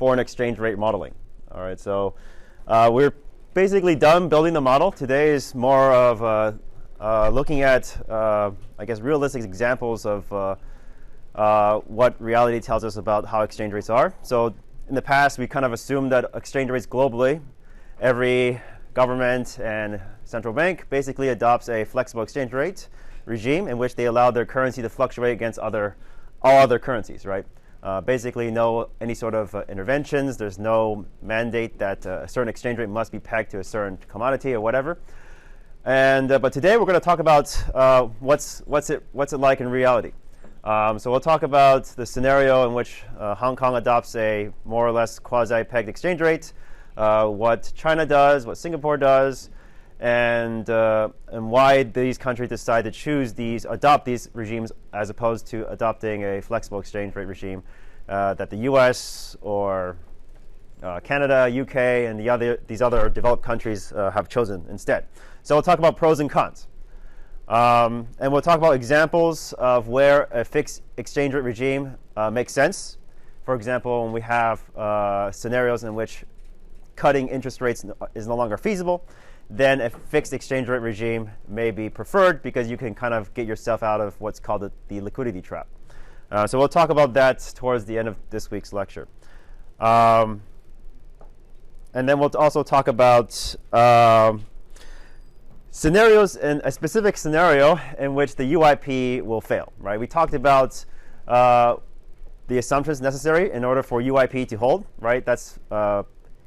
foreign exchange rate modeling. All right, so we're basically done building the model. Today is more of looking at, I guess, realistic examples of what reality tells us about how exchange rates are. So in the past, we kind of assumed that exchange rates globally, every government and central bank basically adopts a flexible exchange rate regime in which they allow their currency to fluctuate against all other currencies, right? Basically, no any sort of interventions. There's no mandate that a certain exchange rate must be pegged to a certain commodity or whatever. And but today we're going to talk about what's it like in reality. So we'll talk about the scenario in which Hong Kong adopts a more or less quasi-pegged exchange rate, what China does, what Singapore does, and why these countries decide to adopt these regimes as opposed to adopting a flexible exchange rate regime that the U.S. or Canada, UK, and these other developed countries have chosen instead. So we'll talk about pros and cons. And we'll talk about examples of where a fixed exchange rate regime makes sense. For example, when we have scenarios in which cutting interest rates is no longer feasible, then a fixed exchange rate regime may be preferred because you can kind of get yourself out of what's called the liquidity trap. So we'll talk about that towards the end of this week's lecture. And then we'll also talk about scenarios, in a specific scenario in which the UIP will fail, right? We talked about the assumptions necessary in order for UIP to hold, right? That's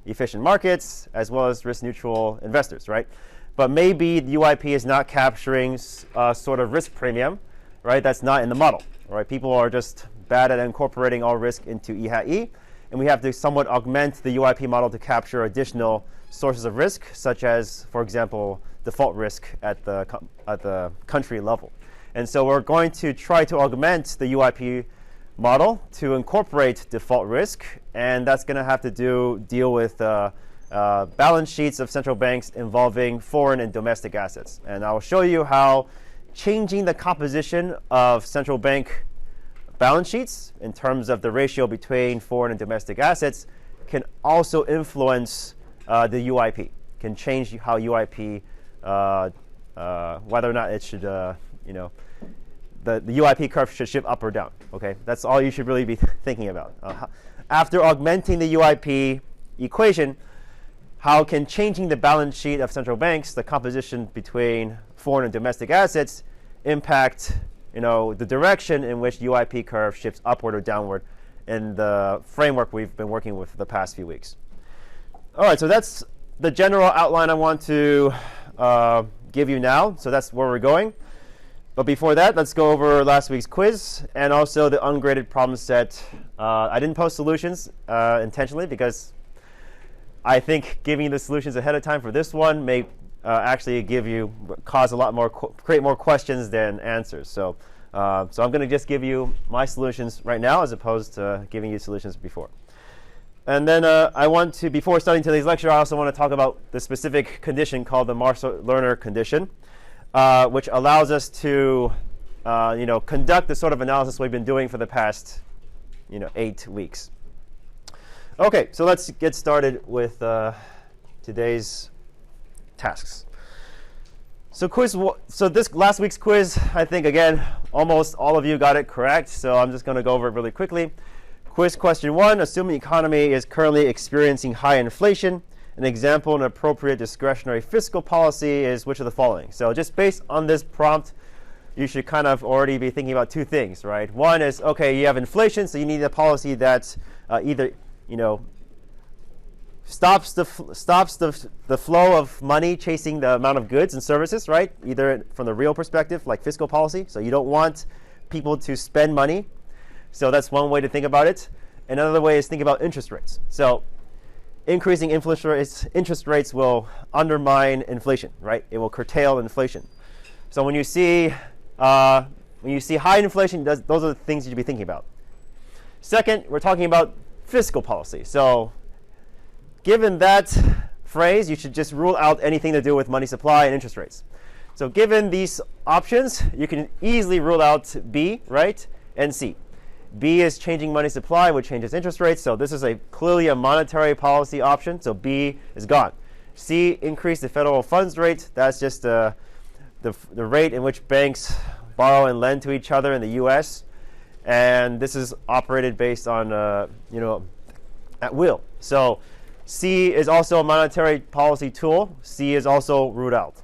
efficient markets as well as risk-neutral investors, right? But maybe the UIP is not capturing sort of risk premium, right? That's not in the model, right? People are just bad at incorporating all risk into E hat E, and we have to somewhat augment the UIP model to capture additional sources of risk, such as, for example, default risk at the country level. And so we're going to try to augment the UIP model to incorporate default risk, and that's going to have to deal with balance sheets of central banks involving foreign and domestic assets. And I'll show you how changing the composition of central bank balance sheets in terms of the ratio between foreign and domestic assets can also influence the UIP, can change how UIP, whether or not it should, the UIP curve should shift up or down. Okay, that's all you should really be thinking about. After augmenting the UIP equation, how can changing the balance sheet of central banks, the composition between foreign and domestic assets, impact the direction in which UIP curve shifts upward or downward in the framework we've been working with for the past few weeks. All right, so that's the general outline I want to give you now. So that's where we're going. But before that, let's go over last week's quiz and also the ungraded problem set. I didn't post solutions intentionally because I think giving you the solutions ahead of time for this one may actually create more questions than answers. So I'm going to just give you my solutions right now as opposed to giving you solutions before. And then before starting today's lecture, I also want to talk about the specific condition called the Marshall-Lerner condition, which allows us to, conduct the sort of analysis we've been doing for the past, 8 weeks. Okay, so let's get started with today's tasks. So this last week's quiz, I think again, almost all of you got it correct. So I'm just going to go over it really quickly. Quiz question 1: assuming the economy is currently experiencing high inflation, an example of an appropriate discretionary fiscal policy is which of the following? So just based on this prompt, you should kind of already be thinking about two things, right? One is, okay, you have inflation, so you need a policy that either, stops the flow of money chasing the amount of goods and services, right? Either from the real perspective, like fiscal policy, so you don't want people to spend money. So that's one way to think about it. Another way is think about interest rates. So increasing interest rates will undermine inflation, right? It will curtail inflation. So when you see high inflation, those are the things you should be thinking about. Second, we're talking about fiscal policy. So given that phrase, you should just rule out anything to do with money supply and interest rates. So given these options, you can easily rule out B, right, and C. B is changing money supply, which changes interest rates. So this is clearly a monetary policy option. So B is gone. C, increase the federal funds rate. That's just the rate in which banks borrow and lend to each other in the U.S. And this is operated based on at will. So C is also a monetary policy tool. C is also ruled out.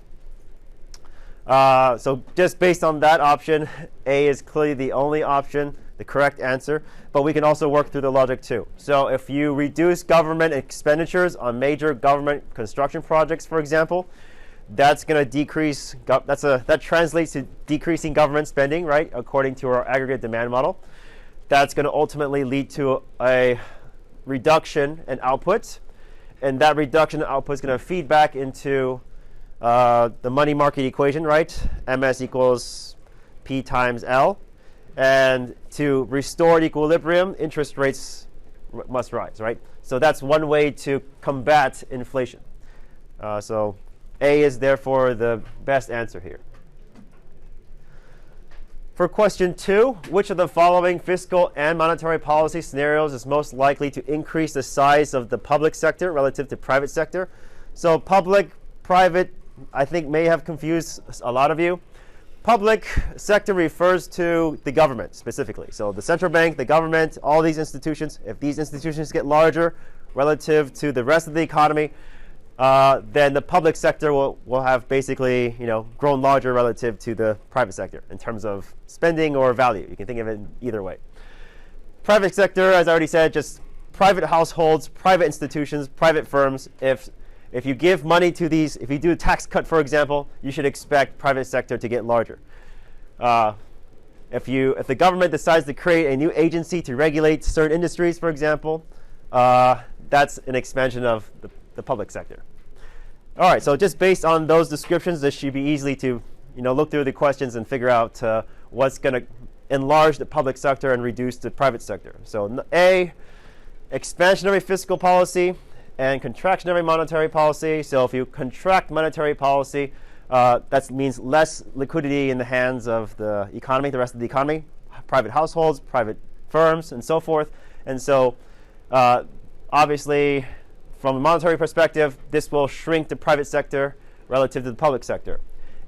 So just based on that option, A is clearly the only option, the correct answer. But we can also work through the logic too. So if you reduce government expenditures on major government construction projects, for example, that's going to decrease. That translates to decreasing government spending, right? According to our aggregate demand model, that's going to ultimately lead to a reduction in output, and that reduction in output is going to feed back into the money market equation, right? MS equals P times L. And to restore equilibrium, interest rates must rise, right? So that's one way to combat inflation. So A is therefore the best answer here. For question 2, which of the following fiscal and monetary policy scenarios is most likely to increase the size of the public sector relative to private sector? So public, private, I think may have confused a lot of you. Public sector refers to the government specifically. So the central bank, the government, all these institutions, if these institutions get larger relative to the rest of the economy, then the public sector will have basically grown larger relative to the private sector in terms of spending or value. You can think of it either way. Private sector, as I already said, just private households, private institutions, private firms. If you give money to these, if you do a tax cut, for example, you should expect private sector to get larger. If the government decides to create a new agency to regulate certain industries, for example, that's an expansion of the public sector. All right, so just based on those descriptions, this should be easy to look through the questions and figure out what's going to enlarge the public sector and reduce the private sector. So A, expansionary fiscal policy and contractionary monetary policy. So if you contract monetary policy, that means less liquidity in the hands of the economy, the rest of the economy, private households, private firms, and so forth. And so obviously, from a monetary perspective, this will shrink the private sector relative to the public sector.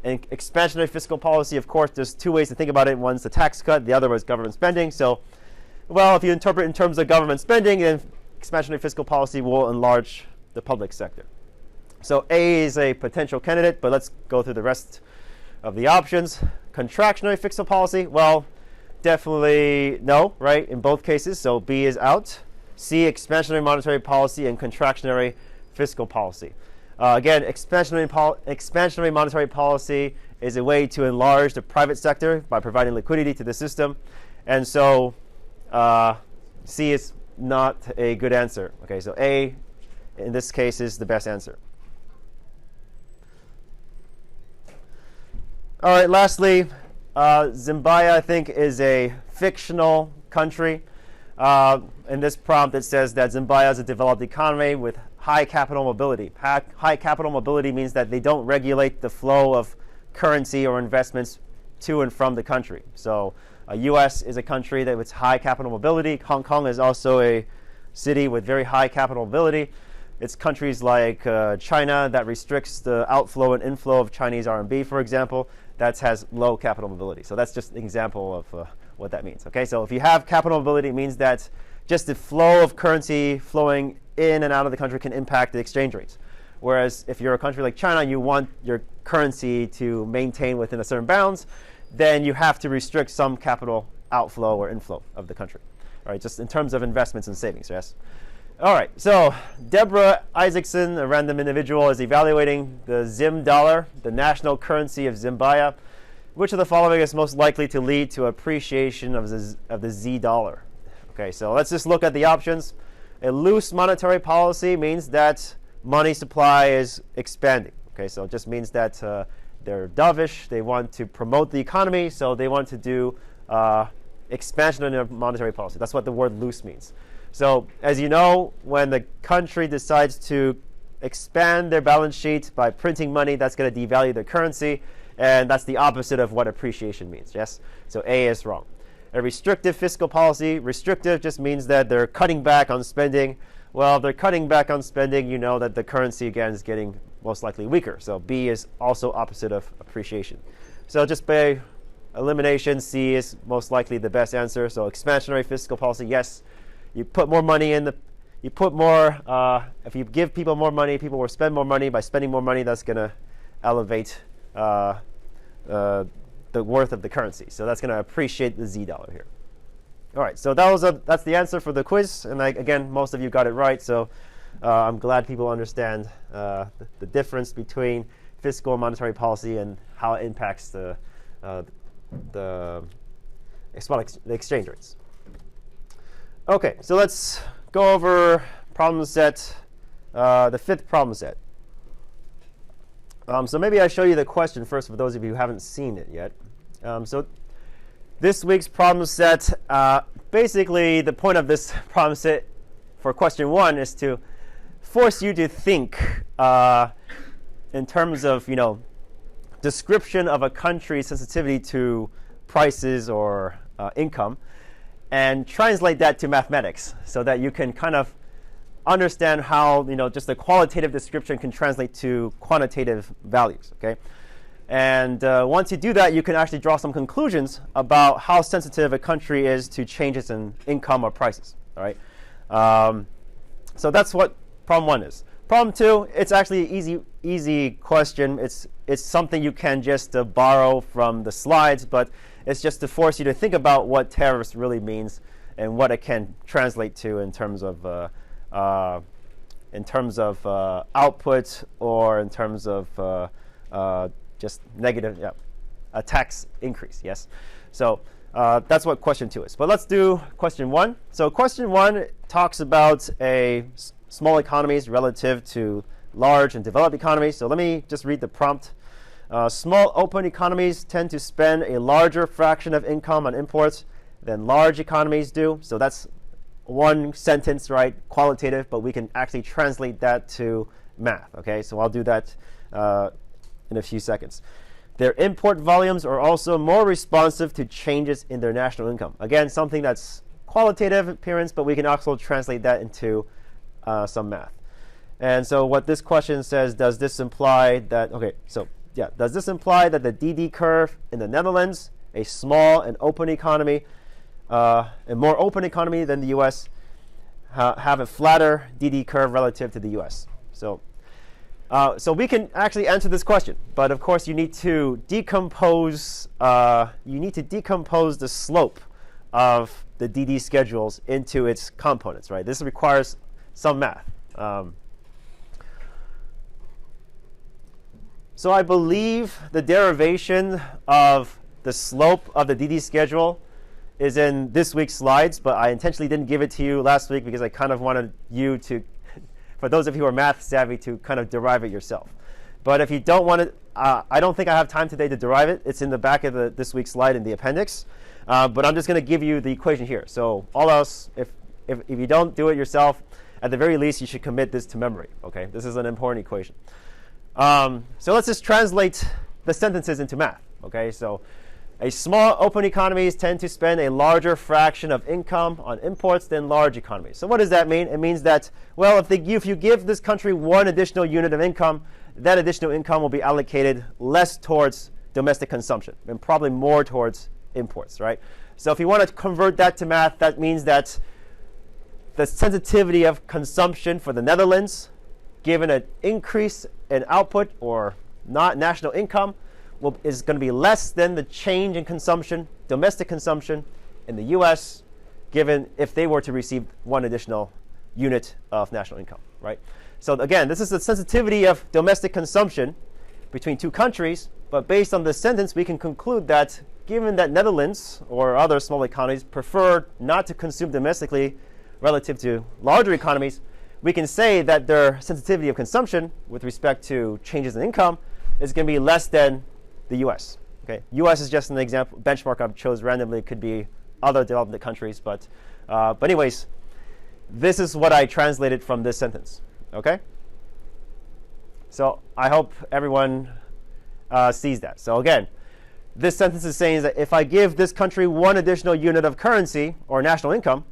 And expansionary fiscal policy, of course, there's two ways to think about it. One's the tax cut, the other was government spending. So, well, if you interpret in terms of government spending, then expansionary fiscal policy will enlarge the public sector. So A is a potential candidate, but let's go through the rest of the options. Contractionary fiscal policy, well, definitely no, right, in both cases. So B is out. C, expansionary monetary policy and contractionary fiscal policy. Again, expansionary monetary policy is a way to enlarge the private sector by providing liquidity to the system. And so C is not a good answer. Okay, so A, in this case, is the best answer. All right, lastly, Zimbabwe, I think, is a fictional country. In this prompt, it says that Zimbabwe is a developed economy with high capital mobility. High capital mobility means that they don't regulate the flow of currency or investments to and from the country. So U.S. is a country that with high capital mobility. Hong Kong is also a city with very high capital mobility. It's countries like China that restricts the outflow and inflow of Chinese RMB, for example, that has low capital mobility. So that's just an example of what that means. Okay, so if you have capital mobility, it means that just the flow of currency flowing in and out of the country can impact the exchange rates. Whereas if you're a country like China, you want your currency to maintain within a certain bounds, then you have to restrict some capital outflow or inflow of the country. All right, just in terms of investments and savings, yes? All right, so Deborah Isaacson, a random individual, is evaluating the Zim dollar, the national currency of Zimbabwe. Which of the following is most likely to lead to appreciation of the Z dollar? Okay, so let's just look at the options. A loose monetary policy means that money supply is expanding. Okay, so it just means that they're dovish. They want to promote the economy, so they want to do expansion in their monetary policy. That's what the word loose means. So as you know, when the country decides to expand their balance sheet by printing money, that's going to devalue their currency. And that's the opposite of what appreciation means, yes? So A is wrong. a restrictive fiscal policy. Restrictive just means that they're cutting back on spending. Well, if they're cutting back on spending, you know that the currency, again, is getting most likely weaker. So B is also opposite of appreciation. So just by elimination, C is most likely the best answer. So expansionary fiscal policy, yes. You put more money in you put more, if you give people more money, people will spend more money. By spending more money, that's going to elevate the worth of the currency. So that's going to appreciate the Z dollar here. All right, so that's the answer for the quiz. And again, most of you got it right. So I'm glad people understand the difference between fiscal and monetary policy and how it impacts the exchange rates. OK, so let's go over problem set, the fifth problem set. So maybe I show you the question first for those of you who haven't seen it yet. So this week's problem set, basically the point of this problem set for question 1 is to force you to think in terms of, description of a country's sensitivity to prices or income, and translate that to mathematics so that you can kind of understand how just a qualitative description can translate to quantitative values. Okay, and once you do that, you can actually draw some conclusions about how sensitive a country is to changes in income or prices. All right, so that's what problem 1 is. Problem 2, it's actually an easy question. It's something you can just borrow from the slides, but it's just to force you to think about what tariffs really means and what it can translate to in terms of output or in terms of just negative, a tax increase. Yes. So that's what question 2 is. But let's do question 1. So question 1 talks about small economies relative to large and developed economies. So let me just read the prompt. Small open economies tend to spend a larger fraction of income on imports than large economies do. So that's one sentence, right? Qualitative, but we can actually translate that to math. Okay, so I'll do that in a few seconds. Their import volumes are also more responsive to changes in their national income. Again, something that's qualitative appearance, but we can also translate that into some math. And so what this question says, does this imply that, does this imply that the DD curve in the Netherlands, a small and open economy, a more open economy than the US, have a flatter DD curve relative to the US? So we can actually answer this question, but of course you need to decompose. The slope of the DD schedules into its components, right? This requires some math. So I believe the derivation of the slope of the DD schedule is in this week's slides, but I intentionally didn't give it to you last week because I kind of wanted you to, for those of you who are math savvy, to kind of derive it yourself. But if you don't want it, I don't think I have time today to derive it. It's in the back of this week's slide in the appendix. But I'm just going to give you the equation here. So all else, if you don't do it yourself, at the very least, you should commit this to memory. Okay, this is an important equation. So let's just translate the sentences into math. Okay, so a small open economies tend to spend a larger fraction of income on imports than large economies. So what does that mean? It means that, well, if you give this country one additional unit of income, that additional income will be allocated less towards domestic consumption and probably more towards imports, right? So if you want to convert that to math, that means that the sensitivity of consumption for the Netherlands, given an increase in output or not national income, is going to be less than the change in consumption, domestic consumption, in the US, given if they were to receive one additional unit of national income, right? So again, this is the sensitivity of domestic consumption between two countries, but based on this sentence, we can conclude that given that Netherlands or other small economies prefer not to consume domestically relative to larger economies, we can say that their sensitivity of consumption with respect to changes in income is going to be less than the US. Okay, US is just an example benchmark I chose randomly. It could be other developed countries, but anyways, this is what I translated from this sentence. Okay, so I hope everyone sees that. So again, this sentence is saying is that if I give this country one additional unit of currency or national income,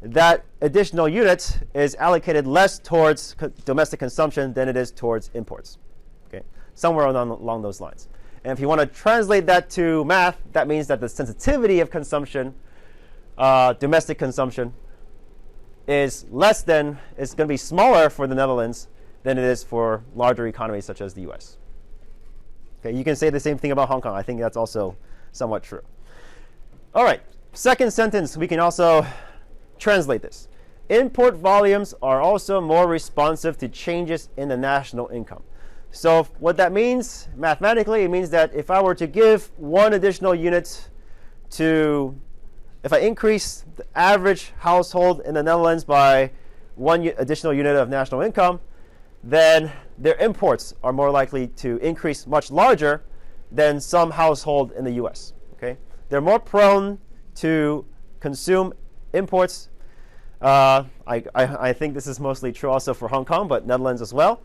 that additional unit is allocated less towards domestic consumption than it is towards imports. Okay, somewhere along those lines. And if you want to translate that to math, that means that the sensitivity of consumption, domestic consumption, is less than, it's going to be smaller for the Netherlands than it is for larger economies such as the US. Okay, you can say the same thing about Hong Kong. I think that's also somewhat true. All right, second sentence, we can also translate this. Import volumes are also more responsive to changes in the national income. So what that means, mathematically, it means that if I were to give one additional unit to, if I increase the average household in the Netherlands by one additional unit of national income, then their imports are more likely to increase much larger than some household in the US. Okay? They're more prone to consume imports. I think this is mostly true also for Hong Kong, but Netherlands as well.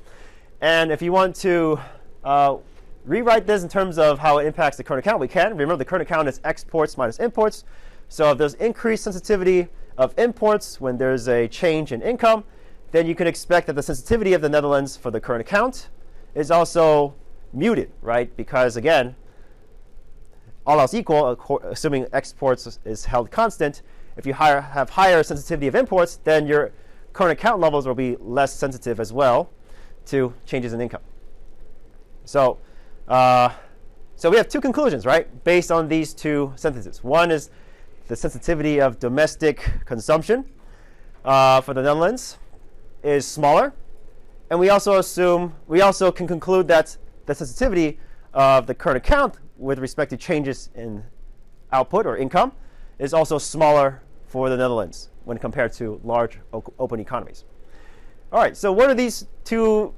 And if you want to rewrite this in terms of how it impacts the current account, we can. Remember, the current account is exports minus imports. So if there's increased sensitivity of imports when there's a change in income, then you can expect that the sensitivity of the Netherlands for the current account is also muted, right? Because again, all else equal, assuming exports is held constant, if you have higher sensitivity of imports, then your current account levels will be less sensitive as well to changes in income. So we have two conclusions, right, based on these two sentences. One is the sensitivity of domestic consumption for the Netherlands is smaller, and we also can conclude that the sensitivity of the current account with respect to changes in output or income is also smaller for the Netherlands when compared to large open economies. All right, so where do these two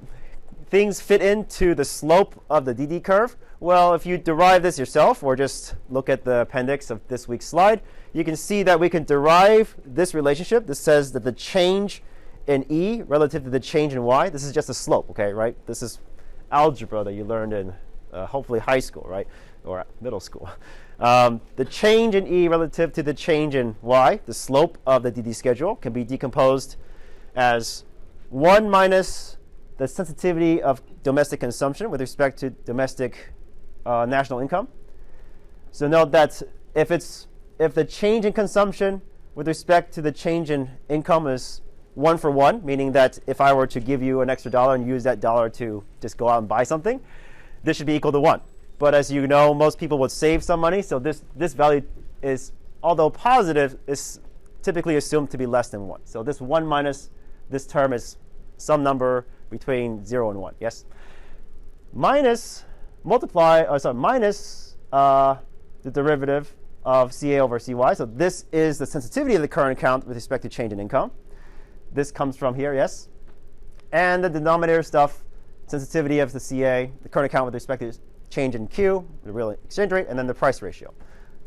things fit into the slope of the DD curve? Well, if you derive this yourself or just look at the appendix of this week's slide, you can see that we can derive this relationship. This says that the change in E relative to the change in Y, this is just a slope, okay, right? This is algebra that you learned in hopefully high school, right, or middle school. The change in E relative to the change in Y, the slope of the DD schedule, can be decomposed as 1 minus the sensitivity of domestic consumption with respect to domestic national income. So note that if the change in consumption with respect to the change in income is 1 for 1, meaning that if I were to give you an extra dollar and use that dollar to just go out and buy something, this should be equal to 1. But as you know, most people would save some money, so this value is, although positive, is typically assumed to be less than 1. So this 1 minus this term is some number between 0 and 1, yes? Minus the derivative of CA over CY. So this is the sensitivity of the current account with respect to change in income. This comes from here, yes? And the denominator stuff, sensitivity of the CA, the current account with respect to change in Q, the real exchange rate, and then the price ratio.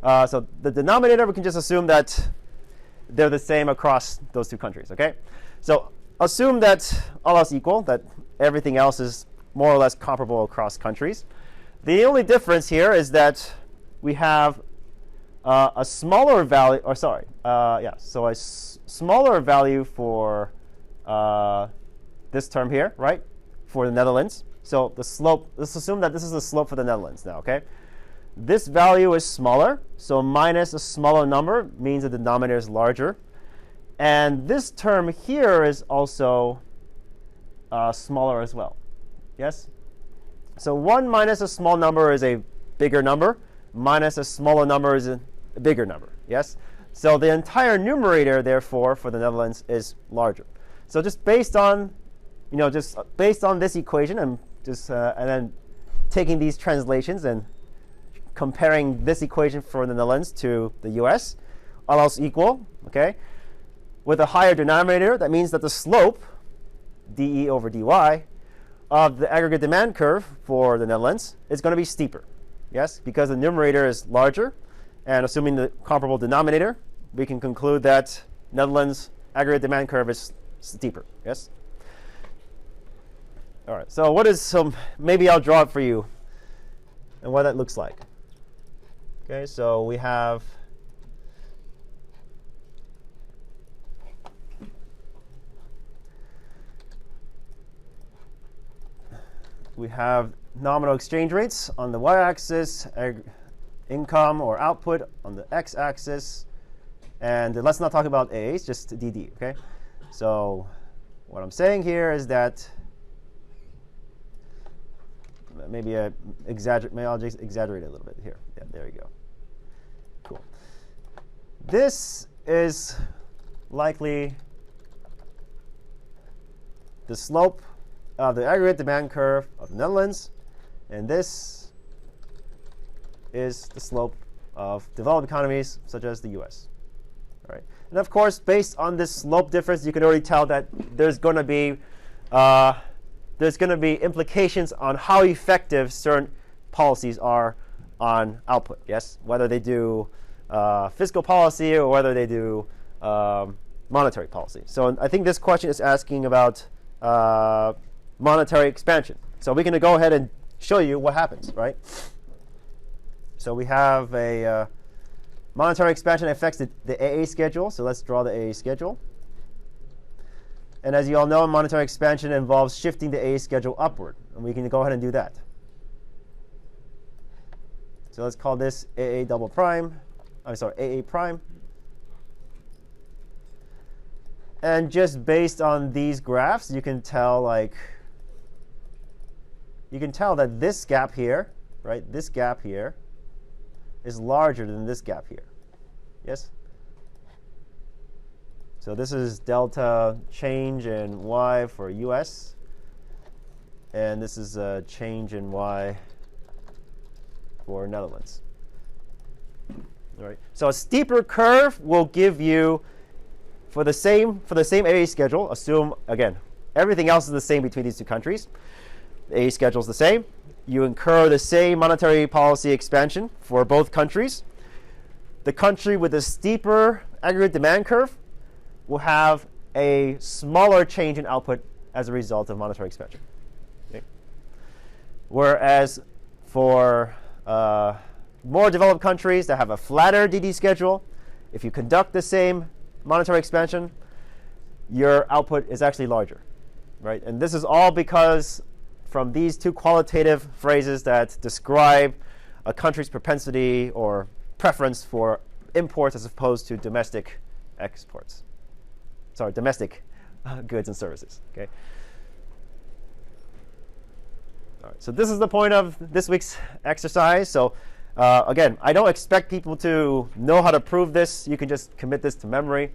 So the denominator, we can just assume that they're the same across those two countries, okay? So assume that all else equal, that everything else is more or less comparable across countries. The only difference here is that we have a smaller value, or sorry, so a smaller value for this term here, right, for the Netherlands. So the slope, let's assume that this is the slope for the Netherlands now, okay? This value is smaller, so minus a smaller number means the denominator is larger. And this term here is also smaller as well, yes? So 1 minus a small number is a bigger number, minus a smaller number is a bigger number, yes? So the entire numerator, therefore, for the Netherlands is larger. So just based on, this equation and then taking these translations and comparing this equation for the Netherlands to the US, all else equal, okay? With a higher denominator, that means that the slope, dE over dy, of the aggregate demand curve for the Netherlands is going to be steeper, yes? Because the numerator is larger, and assuming the comparable denominator, we can conclude that Netherlands aggregate demand curve is steeper, yes? All right, so maybe I'll draw it for you and what that looks like. Okay, so we have nominal exchange rates on the y-axis, income or output on the x-axis, and let's not talk about A's, just DD. Okay, so what I'm saying here is that maybe I'll just exaggerate a little bit here. Yeah, there you go. Cool. This is likely the slope of the aggregate demand curve of the Netherlands, and this is the slope of developed economies such as the US. All right. And of course, based on this slope difference, you can already tell that there's going to be implications on how effective certain policies are on output. Yes, whether they do fiscal policy or whether they do monetary policy. So I think this question is asking about monetary expansion. So we're going to go ahead and show you what happens, right? So we have a monetary expansion affects the AA schedule. So let's draw the AA schedule. And as you all know, monetary expansion involves shifting the AA schedule upward. And we can go ahead and do that. So let's call this AA double prime. I'm sorry, AA prime. And just based on these graphs, you can tell that this gap here, right? This gap here is larger than this gap here. Yes? So this is delta change in y for US. And this is a change in y for Netherlands. All right. So a steeper curve will give you, for the same AA schedule, assume, again, everything else is the same between these two countries. The AA schedule is the same. You incur the same monetary policy expansion for both countries. The country with a steeper aggregate demand curve will have a smaller change in output as a result of monetary expansion. Okay. Whereas for more developed countries that have a flatter DD schedule, if you conduct the same monetary expansion, your output is actually larger, right? And this is all because from these two qualitative phrases that describe a country's propensity or preference for imports as opposed to domestic exports. Sorry, domestic goods and services. Okay. All right. So this is the point of this week's exercise. So again, I don't expect people to know how to prove this. You can just commit this to memory.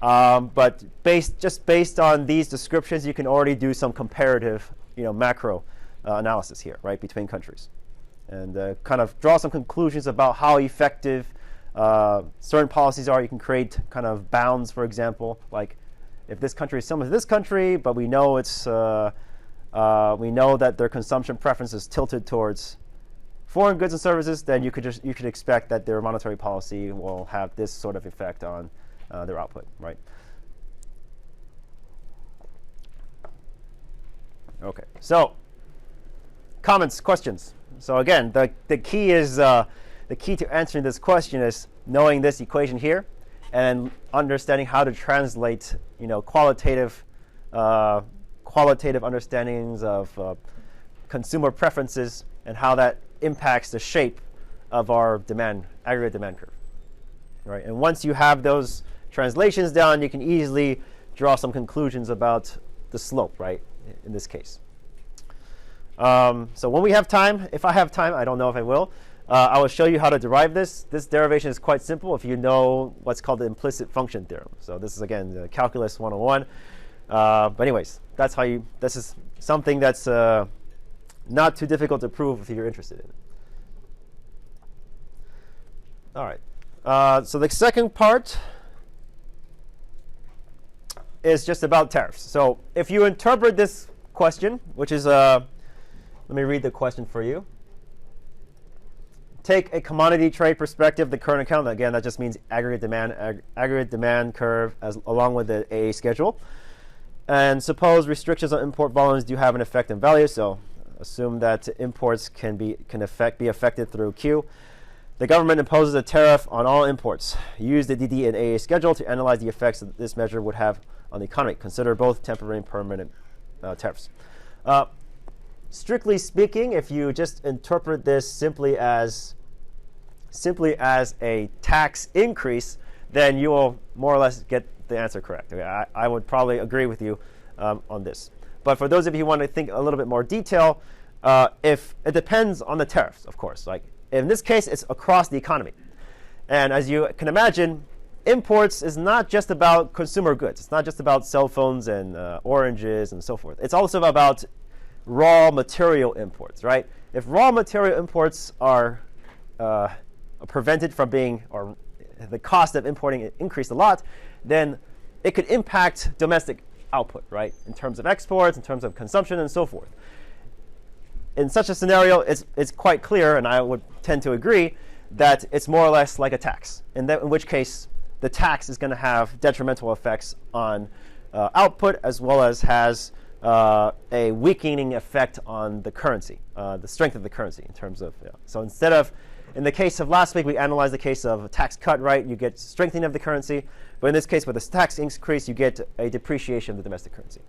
But based on these descriptions, you can already do some comparative, macro analysis here, right, between countries, and kind of draw some conclusions about how effective certain policies are. You can create kind of bounds, for example, like if this country is similar to this country, but we know that their consumption preference is tilted towards foreign goods and services, then you could expect that their monetary policy will have this sort of effect on their output, right? Okay, so comments, questions. So again, the key to answering this question is knowing this equation here and understanding how to translate, qualitative understandings of consumer preferences and how that impacts the shape of our aggregate demand curve, right? And once you have those translations down, you can easily draw some conclusions about the slope, right, in this case. So when we have time, if I have time, I don't know if I will, I will show you how to derive this. This derivation is quite simple if you know what's called the implicit function theorem. So this is, again, the Calculus 101. But anyways, this is something that's not too difficult to prove if you're interested in it. All right. So the second part is just about tariffs. So if you interpret this question, which is, let me read the question for you. Take a commodity trade perspective, the current account. Again, that just means aggregate demand curve along with the AA schedule. And suppose restrictions on import volumes do have an effect on value. So assume that imports can be affected through Q. The government imposes a tariff on all imports. Use the DD&A schedule to analyze the effects that this measure would have on the economy. Consider both temporary and permanent tariffs. Strictly speaking, if you just interpret this simply as a tax increase, then you will more or less get the answer correct. Okay? I would probably agree with you on this. But for those of you who want to think a little bit more detail, if it depends on the tariffs, of course. Like in this case, it's across the economy. And as you can imagine, imports is not just about consumer goods. It's not just about cell phones and oranges and so forth. It's also about raw material imports, right? If raw material imports are prevented from being, or the cost of importing it increased a lot, then it could impact domestic output, right? In terms of exports, in terms of consumption, and so forth. In such a scenario, it's quite clear, and I would tend to agree, that it's more or less like a tax, in which case the tax is going to have detrimental effects on output, as well as has a weakening effect on the currency, the strength of the currency in terms of, so instead of, in the case of last week, we analyzed the case of a tax cut, right? You get strengthening of the currency. But in this case, with a tax increase, you get a depreciation of the domestic currency.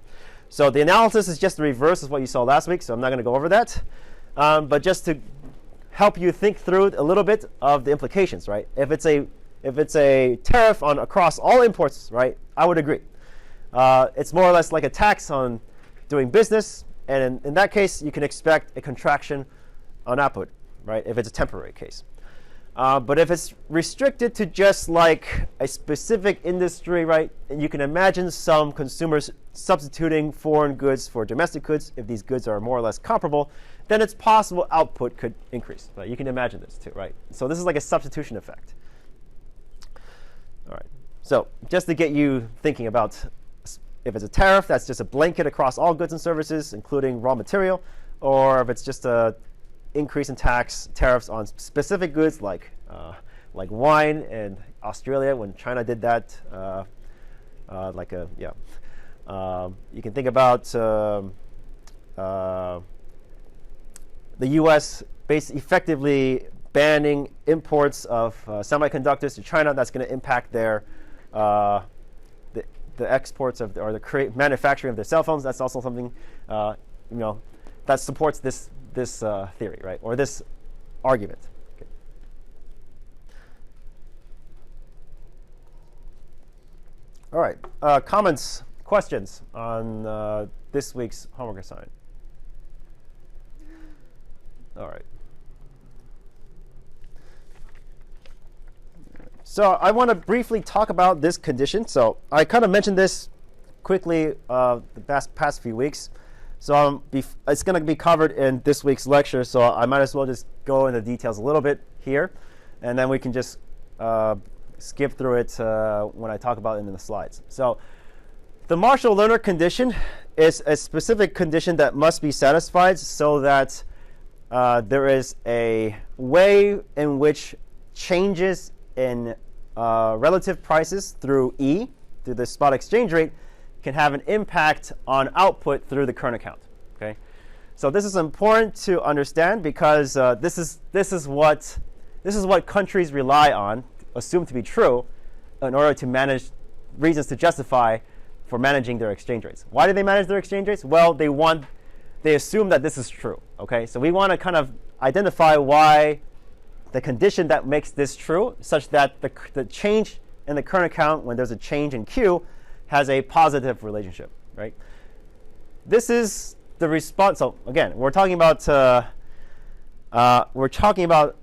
So the analysis is just the reverse of what you saw last week, so I'm not going to go over that. But just to help you think through a little bit of the implications, right? If it's a tariff on across all imports, right, I would agree. It's more or less like a tax on doing business, and in that case, you can expect a contraction on output, right, if it's a temporary case. But if it's restricted to just like a specific industry, right, and you can imagine some consumers substituting foreign goods for domestic goods, if these goods are more or less comparable, then it's possible output could increase. Right? You can imagine this too, right? So this is like a substitution effect. All right. So just to get you thinking about if it's a tariff, that's just a blanket across all goods and services, including raw material, or if it's just a increase in tariffs on specific goods like wine in Australia when China did that. You can think about the U.S. effectively banning imports of semiconductors to China. That's going to impact their the exports of or the manufacturing of their cell phones. That's also something that supports this theory, right, or this argument. Okay. All right. Comments, questions on this week's homework assignment? All right. So I want to briefly talk about this condition. So I kind of mentioned this quickly the past few weeks. So it's going to be covered in this week's lecture, so I might as well just go into details a little bit here, and then we can just skip through it when I talk about it in the slides. So the Marshall-Lerner condition is a specific condition that must be satisfied so that there is a way in which changes in relative prices through E, through the spot exchange rate, can have an impact on output through the current account. Okay, so this is important to understand because this is what countries rely on, assume to be true, in order to manage reasons to justify for managing their exchange rates. Why do they manage their exchange rates? Well, they assume that this is true. Okay, so we want to kind of identify why the condition that makes this true, such that the change in the current account when there's a change in Q has a positive relationship, right? This is the response. So again, we're talking about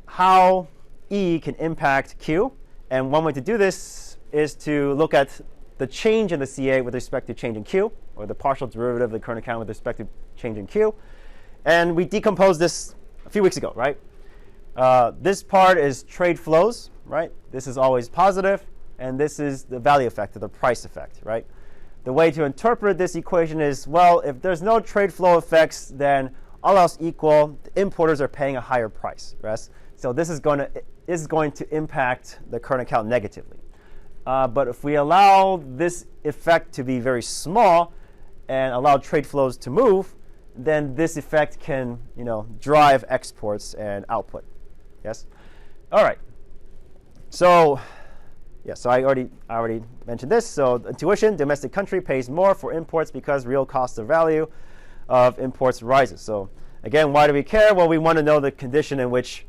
how E can impact Q, and one way to do this is to look at the change in the CA with respect to change in Q, or the partial derivative of the current account with respect to change in Q, and we decomposed this a few weeks ago, right? This part is trade flows, right? This is always positive. And this is the value effect, or the price effect, right? The way to interpret this equation is, well, if there's no trade flow effects, then all else equal, the importers are paying a higher price, right? So this is going to impact the current account negatively. But if we allow this effect to be very small and allow trade flows to move, then this effect can, drive exports and output. Yes. All right. So, yeah, so I already mentioned this. So intuition, domestic country pays more for imports because real cost of value of imports rises. So again, why do we care? Well, we want to know the condition in which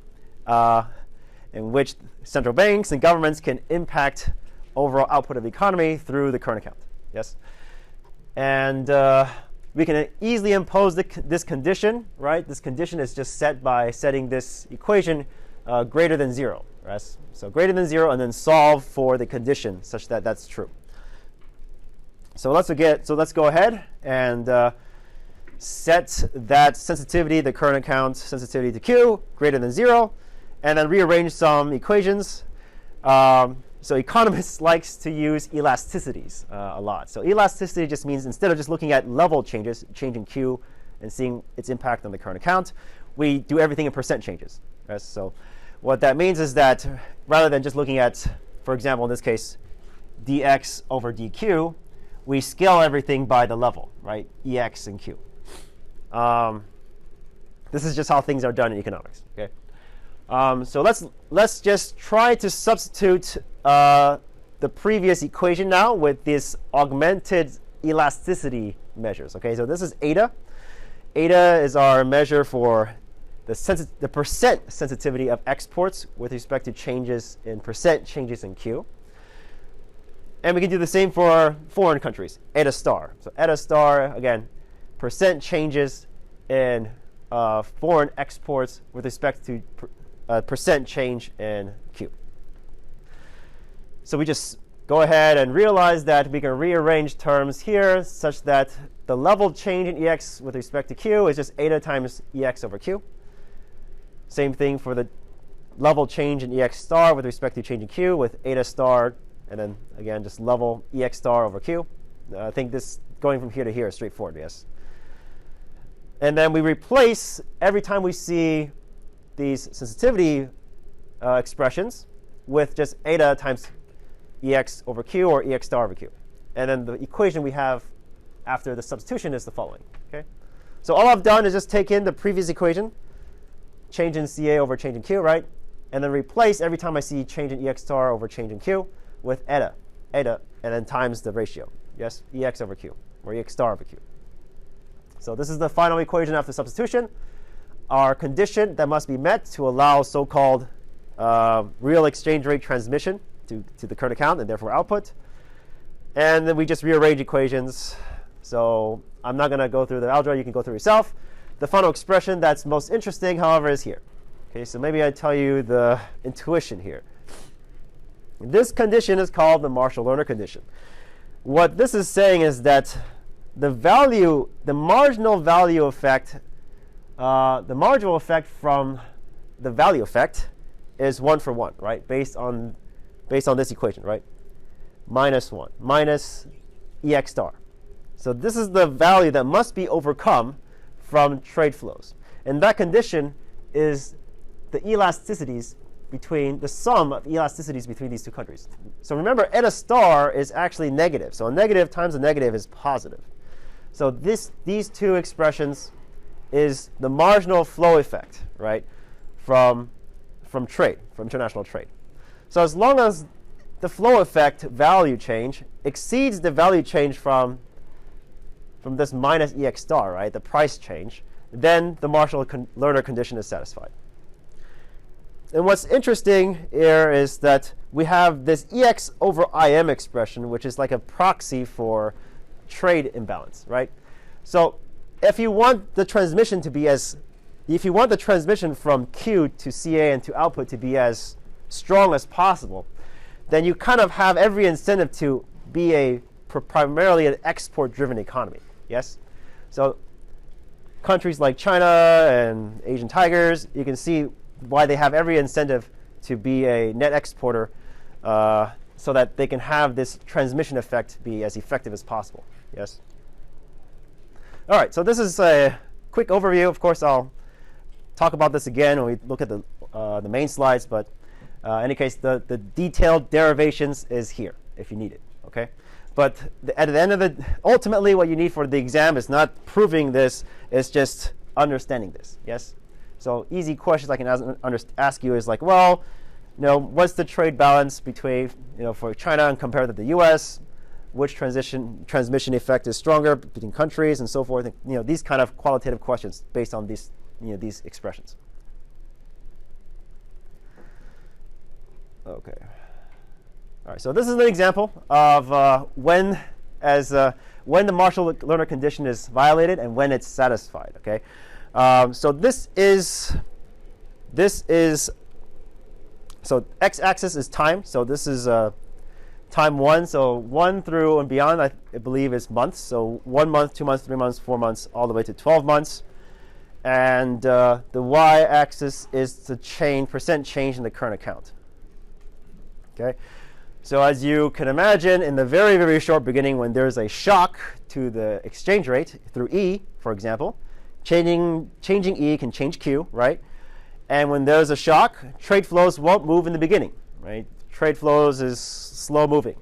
central banks and governments can impact overall output of the economy through the current account. Yes, and we can easily impose this condition, right? This condition is just set by setting this equation greater than 0. Right? So greater than 0, and then solve for the condition such that that's true. So let's go ahead and set that sensitivity, the current account sensitivity to Q, greater than 0, and then rearrange some equations. So economists likes to use elasticities a lot. So elasticity just means instead of just looking at level changes, changing Q and seeing its impact on the current account, we do everything in percent changes. Right? So what that means is that rather than just looking at, for example, in this case, dx over dq, we scale everything by the level, right? Ex and q. This is just how things are done in economics. Okay. So let's just try to substitute the previous equation now with this augmented elasticity measures. Okay. So this is eta. Eta is our measure for the percent sensitivity of exports with respect to changes in percent changes in Q. And we can do the same for foreign countries, eta star. So eta star, again, percent changes in foreign exports with respect to percent change in Q. So we just go ahead and realize that we can rearrange terms here such that the level change in Ex with respect to Q is just eta times Ex over Q. Same thing for the level change in Ex star with respect to change in Q with eta star, and then again just level Ex star over Q. I think this going from here to here is straightforward, yes. And then we replace every time we see these sensitivity expressions with just eta times Ex over Q or Ex star over Q. And then the equation we have after the substitution is the following. Okay, so all I've done is just take in the previous equation, change in CA over change in Q, right? And then replace every time I see change in Ex star over change in Q with eta, and then times the ratio. Yes, Ex over Q, or Ex star over Q. So this is the final equation after substitution. Our condition that must be met to allow so-called real exchange rate transmission to the current account and therefore output. And then we just rearrange equations. So I'm not going to go through the algebra. You can go through yourself. The final expression that's most interesting, however, is here. Okay, so maybe I tell you the intuition here. This condition is called the Marshall-Lerner condition. What this is saying is that the marginal value effect, the marginal effect from the value effect is 1 for 1, right? Based on this equation, right? -1 minus Ex star. So this is the value that must be overcome from trade flows. And that condition is the elasticities between the sum of elasticities between these two countries. So remember, eta star is actually negative. So a negative times a negative is positive. So these two expressions is the marginal flow effect, right, from trade, from international trade. So as long as the flow effect value change exceeds the value change from this minus Ex star, right, the price change, then the Marshall-Lerner condition is satisfied. And what's interesting here is that we have this Ex over Im expression, which is like a proxy for trade imbalance, right? So if you want the transmission from Q to CA and to output to be as strong as possible, then you kind of have every incentive to be primarily an export-driven economy. Yes? So countries like China and Asian tigers, you can see why they have every incentive to be a net exporter so that they can have this transmission effect be as effective as possible. Yes? All right, so this is a quick overview. Of course, I'll talk about this again when we look at the main slides, but in any case, the detailed derivations is here if you need it. Okay? But at the end of it, ultimately what you need for the exam is not proving this, it's just understanding this. Yes? So easy questions I can ask you is like, well, what's the trade balance between, for China and compared to the U.S., which transmission effect is stronger between countries and so forth. These kind of qualitative questions based on these expressions. Okay. All right. So this is an example of when the Marshall-Lerner condition is violated and when it's satisfied. Okay. So this is so x-axis is time. So this is time 1. So 1 through and beyond, I believe, is months. So 1 month, 2 months, 3 months, 4 months, all the way to 12 months. And the y-axis is the percent change in the current account. Okay. So as you can imagine, in the very, very short beginning, when there's a shock to the exchange rate through E, for example, changing E can change Q, right? And when there's a shock, trade flows won't move in the beginning, right? Trade flows is slow moving.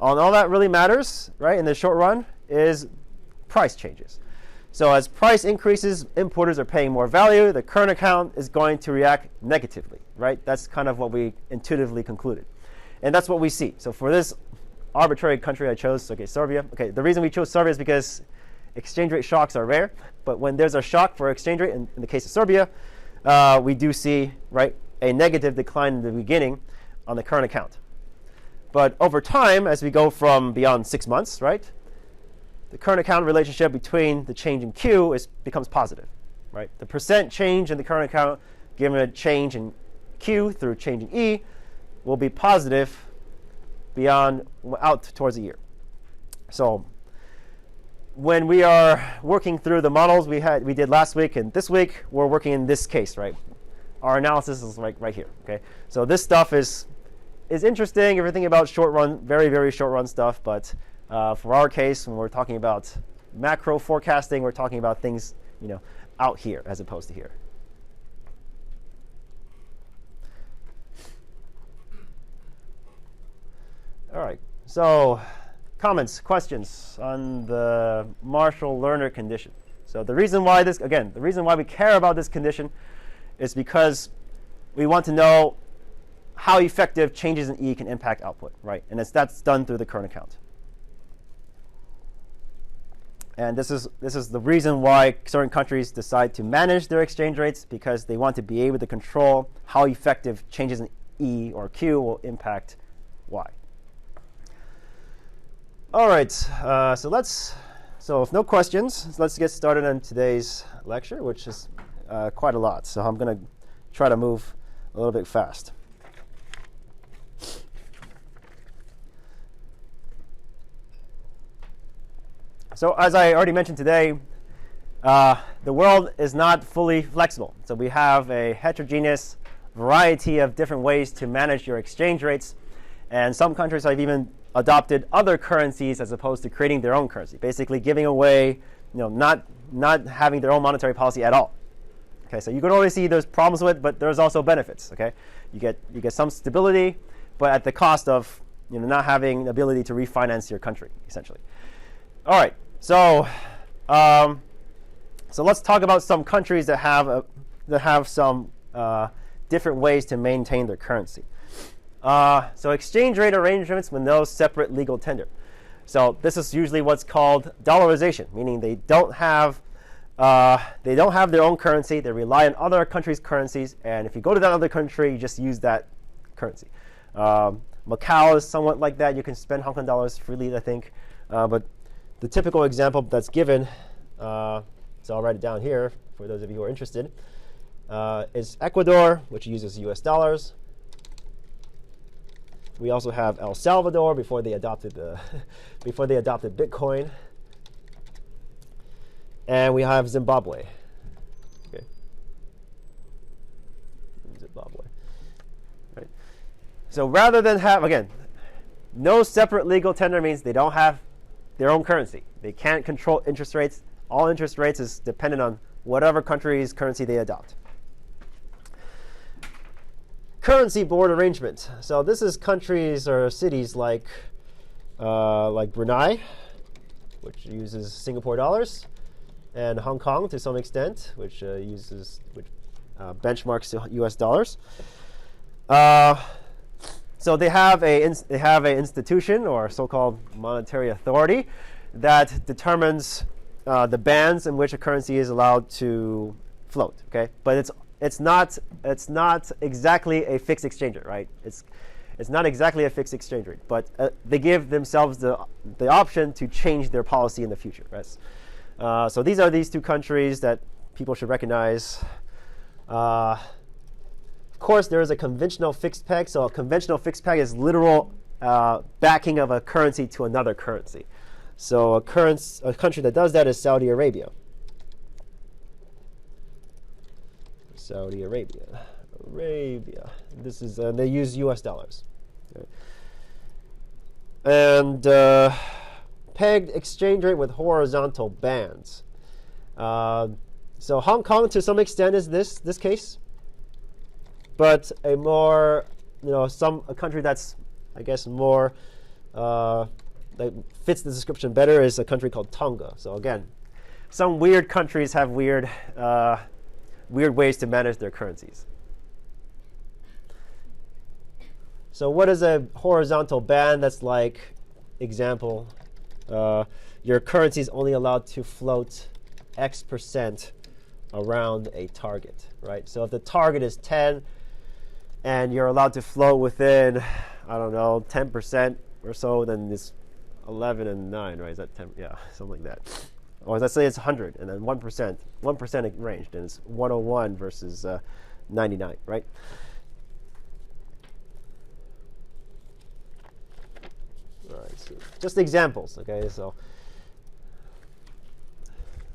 All that really matters, right, in the short run is price changes. So as price increases, importers are paying more value. The current account is going to react negatively, right? That's kind of what we intuitively concluded. And that's what we see. So for this arbitrary country I chose, okay, Serbia. Okay, the reason we chose Serbia is because exchange rate shocks are rare. But when there's a shock for exchange rate, in the case of Serbia, we do see, right, a negative decline in the beginning on the current account. But over time, as we go from beyond 6 months, right, the current account relationship between the change in Q becomes positive, right? The percent change in the current account given a change in Q through change in E will be positive out towards a year. So when we are working through the models we did last week and this week, we're working in this case, right? Our analysis is right here. Okay, so this stuff is interesting. Everything about short run, very, very short run stuff. But for our case, when we're talking about macro forecasting, we're talking about things out here as opposed to here. All right. So comments, questions on the Marshall-Lerner condition. So the reason why we care about this condition is because we want to know how effective changes in E can impact output, right? And that's done through the current account. And this is the reason why certain countries decide to manage their exchange rates, because they want to be able to control how effective changes in E or Q will impact Y. All right, so if no questions, let's get started on today's lecture, which is quite a lot. So I'm going to try to move a little bit fast. So as I already mentioned today, the world is not fully flexible. So we have a heterogeneous variety of different ways to manage your exchange rates. And some countries have even adopted other currencies as opposed to creating their own currency, basically giving away, not having their own monetary policy at all. Okay, so you can always see there's problems with it, but there's also benefits. Okay, you get some stability, but at the cost of not having the ability to refinance your country, essentially. All right, so let's talk about some countries that have some different ways to maintain their currency. So exchange rate arrangements with no separate legal tender. So this is usually what's called dollarization, meaning they don't have their own currency. They rely on other countries' currencies, and if you go to that other country, you just use that currency. Macau is somewhat like that. You can spend Hong Kong dollars freely, I think. But the typical example that's given, so I'll write it down here for those of you who are interested, is Ecuador, which uses US dollars. We also have El Salvador before they adopted Bitcoin, and we have Zimbabwe. Okay, Zimbabwe. Right. So rather than have no separate legal tender means they don't have their own currency. They can't control interest rates. All interest rates is dependent on whatever country's currency they adopt. Currency board arrangement. So this is countries or cities like Brunei, which uses Singapore dollars, and Hong Kong to some extent, which benchmarks US dollars. So they have an institution or so-called monetary authority that determines the bands in which a currency is allowed to float. Okay, but it's not exactly a fixed exchange rate, right? It's not exactly a fixed exchange rate, but they give themselves the option to change their policy in the future, right? So these are these two countries that people should recognize. Of course, there is a conventional fixed peg. So a conventional fixed peg is literal backing of a currency to another currency. So a country that does that is Saudi Arabia. Saudi Arabia. This is they use U.S. dollars. Okay. And pegged exchange rate with horizontal bands. So Hong Kong, to some extent, is this case. But a more, a country that's, I guess, more that fits the description better is a country called Tonga. So again, some weird countries have weird ways to manage their currencies. So what is a horizontal band? That's like, example, your currency is only allowed to float X% around a target, right? So if the target is 10, and you're allowed to float within, I don't know, 10% or so, then it's 11 and 9, right? Is that 10? Yeah, something like that. Or let's say it's 100, and then 1% range, then it's 101 versus 99, right? All right, so just examples, okay? So,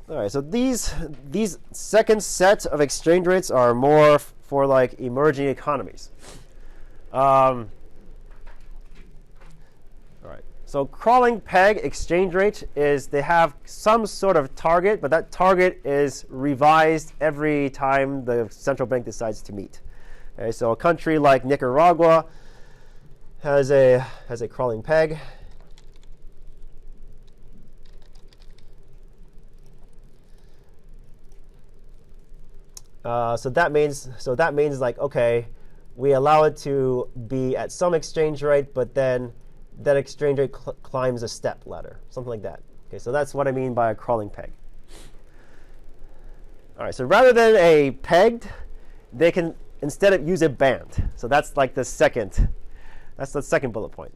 all right, so these second set of exchange rates are more for like emerging economies. All right. So crawling peg exchange rate is they have some sort of target, but that target is revised every time the central bank decides to meet. Okay, so a country like Nicaragua has a crawling peg. So that means like, okay, we allow it to be at some exchange rate, but then that exchange rate climbs a step ladder, something like that. Okay, so that's what I mean by a crawling peg. All right, so rather than a pegged, they can instead use a band. So that's like the second bullet point.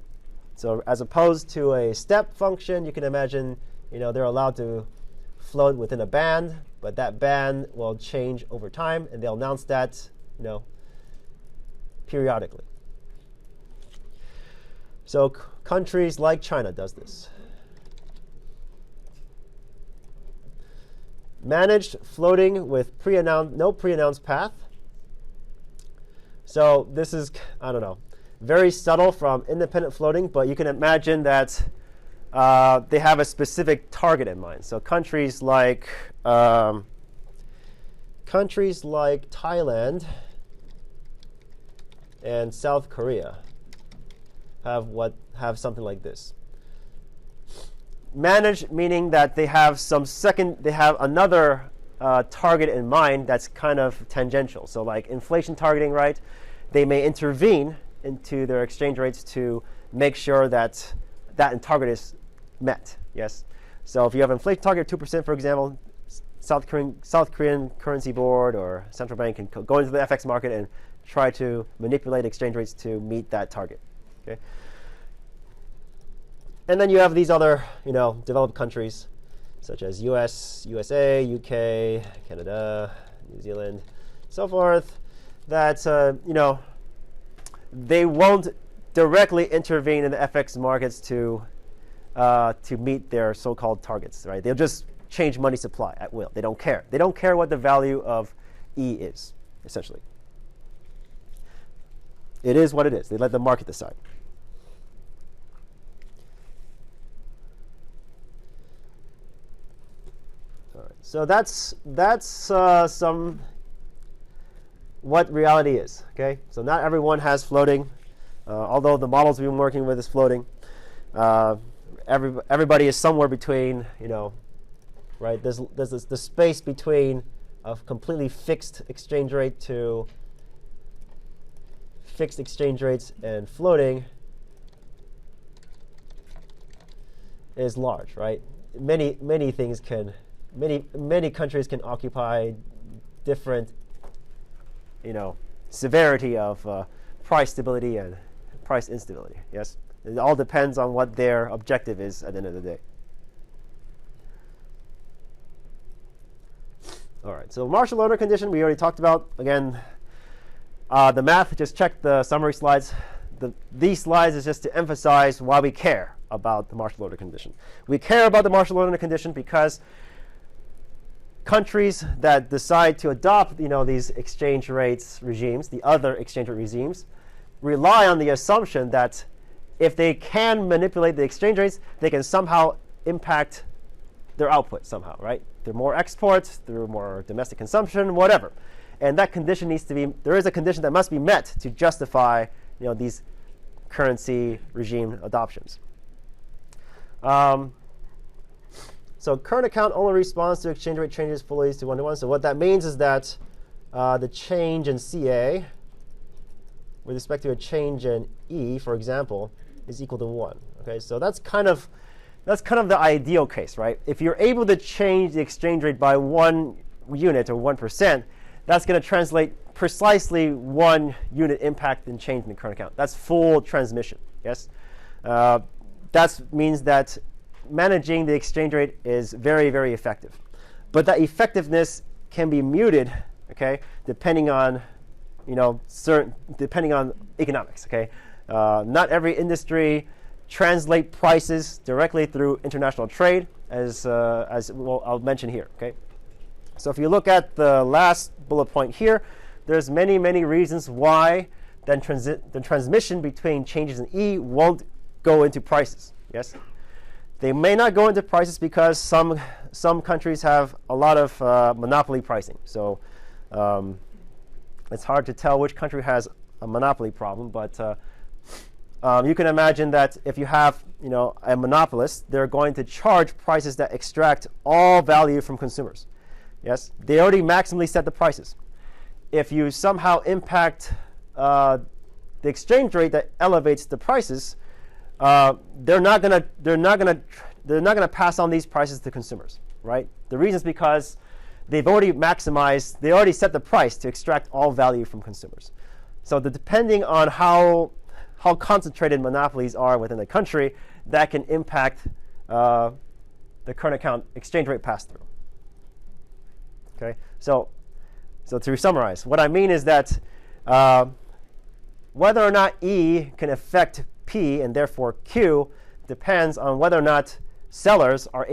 So as opposed to a step function, you can imagine, they're allowed to float within a band, but that band will change over time, and they'll announce that, periodically. So countries like China does this. Managed floating with no pre-announced path. So this is, I don't know, very subtle from independent floating, but you can imagine that they have a specific target in mind. So countries like Thailand and South Korea have something like this. Managed meaning that they have another target in mind that's kind of tangential. So like inflation targeting, right? They may intervene into their exchange rates to make sure that target is met. Yes. So if you have an inflation target of 2%, for example, South Korean currency board or central bank can go into the FX market and try to manipulate exchange rates to meet that target. Okay. And then you have these other, developed countries, such as USA, UK, Canada, New Zealand, so forth, that they won't directly intervene in the FX markets to meet their so-called targets, right? They'll just change money supply at will. They don't care. They don't care what the value of E is, essentially. It is what it is. They let the market decide. All right. So that's some what reality is. Okay. So not everyone has floating, although the models we've been working with is floating. Everybody is somewhere between, right? There's the space between a completely fixed exchange rate to fixed exchange rates and floating is large, right? Many countries can occupy different, severity of price stability and price instability. Yes, it all depends on what their objective is at the end of the day. All right, so martial order condition we already talked about. Again, the math, just check the summary slides. These slides is just to emphasize why we care about the martial order condition. We care about the martial order condition because countries that decide to adopt these exchange rates regimes, the other exchange rate regimes, rely on the assumption that if they can manipulate the exchange rates, they can somehow impact their output somehow, right? Through more exports, through more domestic consumption, whatever. And that condition needs to be, there is a condition that must be met to justify these currency regime adoptions. So current account only responds to exchange rate changes fully to 1-to-1. So what that means is that the change in CA with respect to a change in E, for example, is equal to 1. Okay, so that's kind of the ideal case, right? If you're able to change the exchange rate by 1 unit or 1%, that's going to translate precisely 1 unit impact in change in the current account. That's full transmission. Yes, that means that managing the exchange rate is very, very effective. But that effectiveness can be muted, okay, depending on, depending on economics, okay. Not every industry translate prices directly through international trade, as well, I'll mention here, okay. So if you look at the last bullet point here, there's many, many reasons why then the transmission between changes in E won't go into prices. Yes. They may not go into prices because some countries have a lot of monopoly pricing. So it's hard to tell which country has a monopoly problem. But you can imagine that if you have a monopolist, they're going to charge prices that extract all value from consumers. Yes, they already maximally set the prices. If you somehow impact the exchange rate that elevates the prices, they're not gonna pass on these prices to consumers, right? The reason is because they've already maximized, they already set the price to extract all value from consumers. So depending on how concentrated monopolies are within the country, that can impact the current account exchange rate pass-through. Okay, so to summarize, what I mean is that whether or not E can affect P and therefore Q depends on whether or not sellers are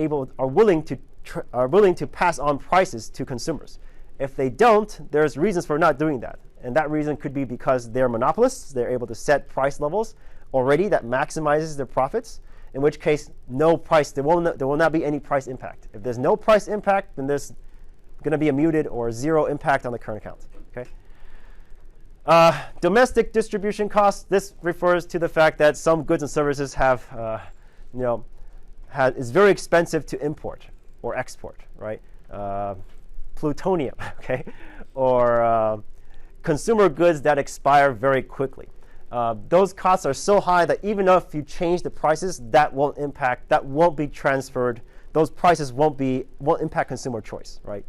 willing to pass on prices to consumers. If they don't, there's reasons for not doing that, and that reason could be because they're monopolists. They're able to set price levels already that maximizes their profits. In which case, no price. There will not be any price impact. If there's no price impact, then there's going to be a muted or zero impact on the current account. Okay. Domestic distribution costs. This refers to the fact that some goods and services is very expensive to import or export, right? Plutonium, okay, or consumer goods that expire very quickly. Those costs are so high that even if you change the prices, that won't be transferred. Those prices won't impact consumer choice, right?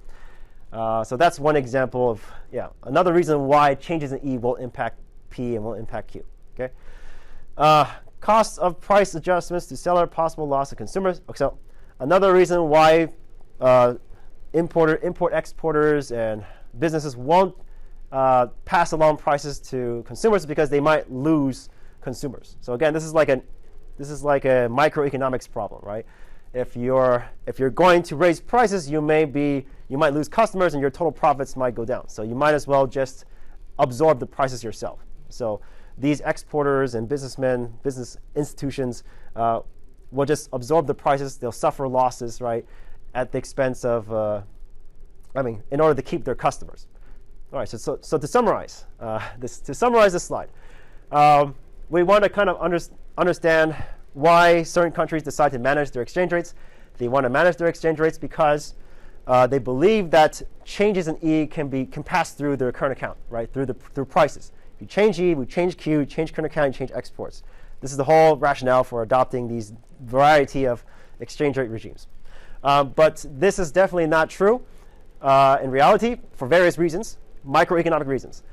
So that's one example of, another reason why changes in E will impact P and will impact Q. Okay. Costs of price adjustments to seller, possible loss of consumers. So another reason why import-exporters and businesses won't pass along prices to consumers is because they might lose consumers. So again, this is like a microeconomics problem, right? If you're going to raise prices, you might lose customers and your total profits might go down. So you might as well just absorb the prices yourself. So these exporters and businessmen, business institutions will just absorb the prices. They'll suffer losses, right, at the expense of, in order to keep their customers. All right. So to summarize this slide, we want to kind of understand why certain countries decide to manage their exchange rates. They want to manage their exchange rates because they believe that changes in E can pass through their current account, right, through prices. If you change E, we change Q, you change current account, you change exports. This is the whole rationale for adopting these variety of exchange rate regimes. But this is definitely not true in reality for various reasons, microeconomic reasons.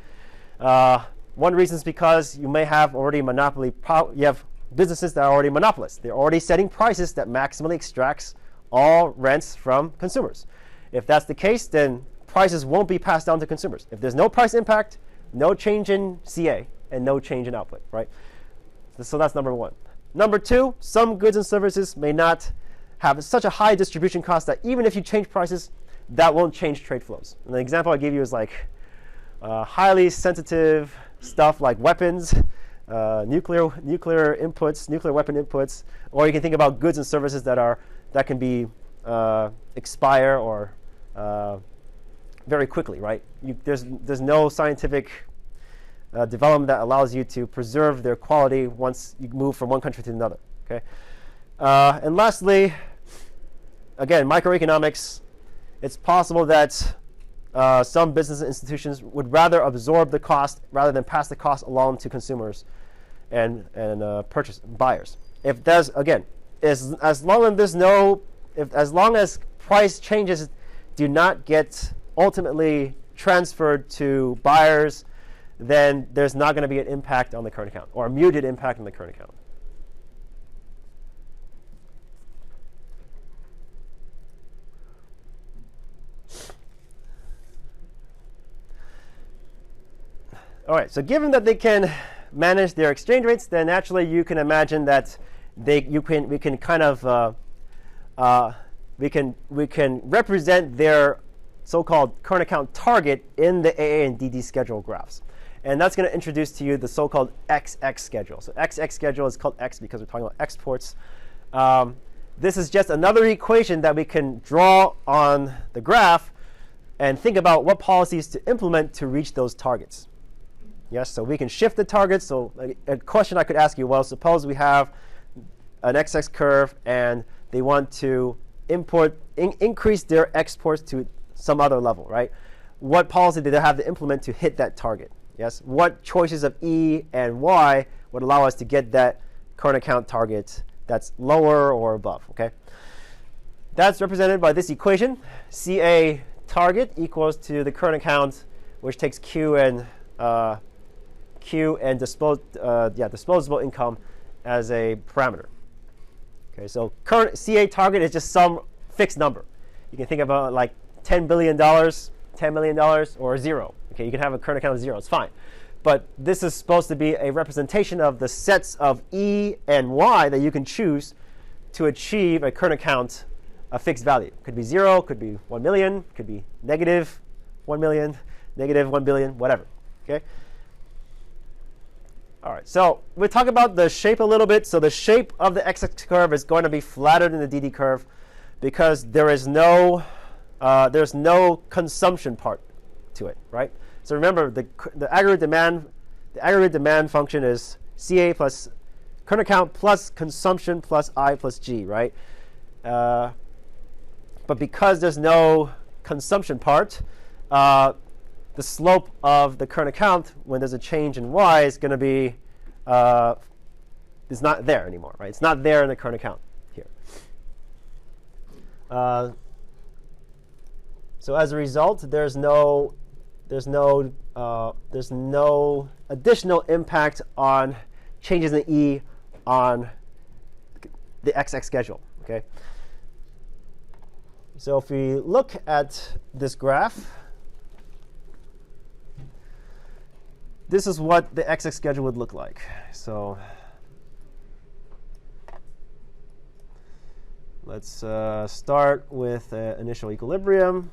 One reason is because you may have already monopoly. You have businesses that are already monopolists. They're already setting prices that maximally extracts all rents from consumers. If that's the case, then prices won't be passed down to consumers. If there's no price impact, no change in CA, and no change in output, right? So that's number one. Number two, some goods and services may not have such a high distribution cost that even if you change prices, that won't change trade flows. And the example I give you is like highly sensitive stuff like weapons, nuclear inputs, nuclear weapon inputs, or you can think about goods and services that can be expire or very quickly, right? There's no scientific development that allows you to preserve their quality once you move from one country to another. Okay, and lastly, again, microeconomics. It's possible that some business institutions would rather absorb the cost rather than pass the cost along to consumers and buyers. If there's again, as long as price changes do not get ultimately transferred to buyers, then there's not going to be an impact on the current account or a muted impact on the current account. All right, so given that they can manage their exchange rates, then naturally you can imagine that we can represent their so-called current account target in the AA and DD schedule graphs. And that's going to introduce to you the so-called XX schedule. So XX schedule is called X because we're talking about exports. This is just another equation that we can draw on the graph and think about what policies to implement to reach those targets. Yes, so we can shift the targets. So a question I could ask you, well, suppose we have an XX curve and they want to increase their exports to some other level, right? What policy do they have to implement to hit that target? Yes, what choices of E and Y would allow us to get that current account target that's lower or above, okay? That's represented by this equation. CA target equals to the current account, which takes Q and disposable income as a parameter. Okay, so current CA target is just some fixed number. You can think about like $10 billion, $10 million, or zero. Okay, you can have a current account of zero, it's fine. But this is supposed to be a representation of the sets of E and Y that you can choose to achieve a current account, a fixed value. Could be zero, could be 1 million, could be negative 1 million, negative 1 billion, whatever. Okay. All right, so we'll talk about the shape a little bit. So the shape of the XX curve is going to be flatter than the DD curve because there's no consumption part to it, right? So remember, the aggregate demand function is CA plus current account plus consumption plus I plus G, right? But because there's no consumption part, the slope of the current account when there's a change in Y is going to be is not there anymore, right? It's not there in the current account here. So as a result, there's no additional impact on changes in E on the XX schedule. Okay. So if we look at this graph, this is what the XX schedule would look like. So let's start with initial equilibrium.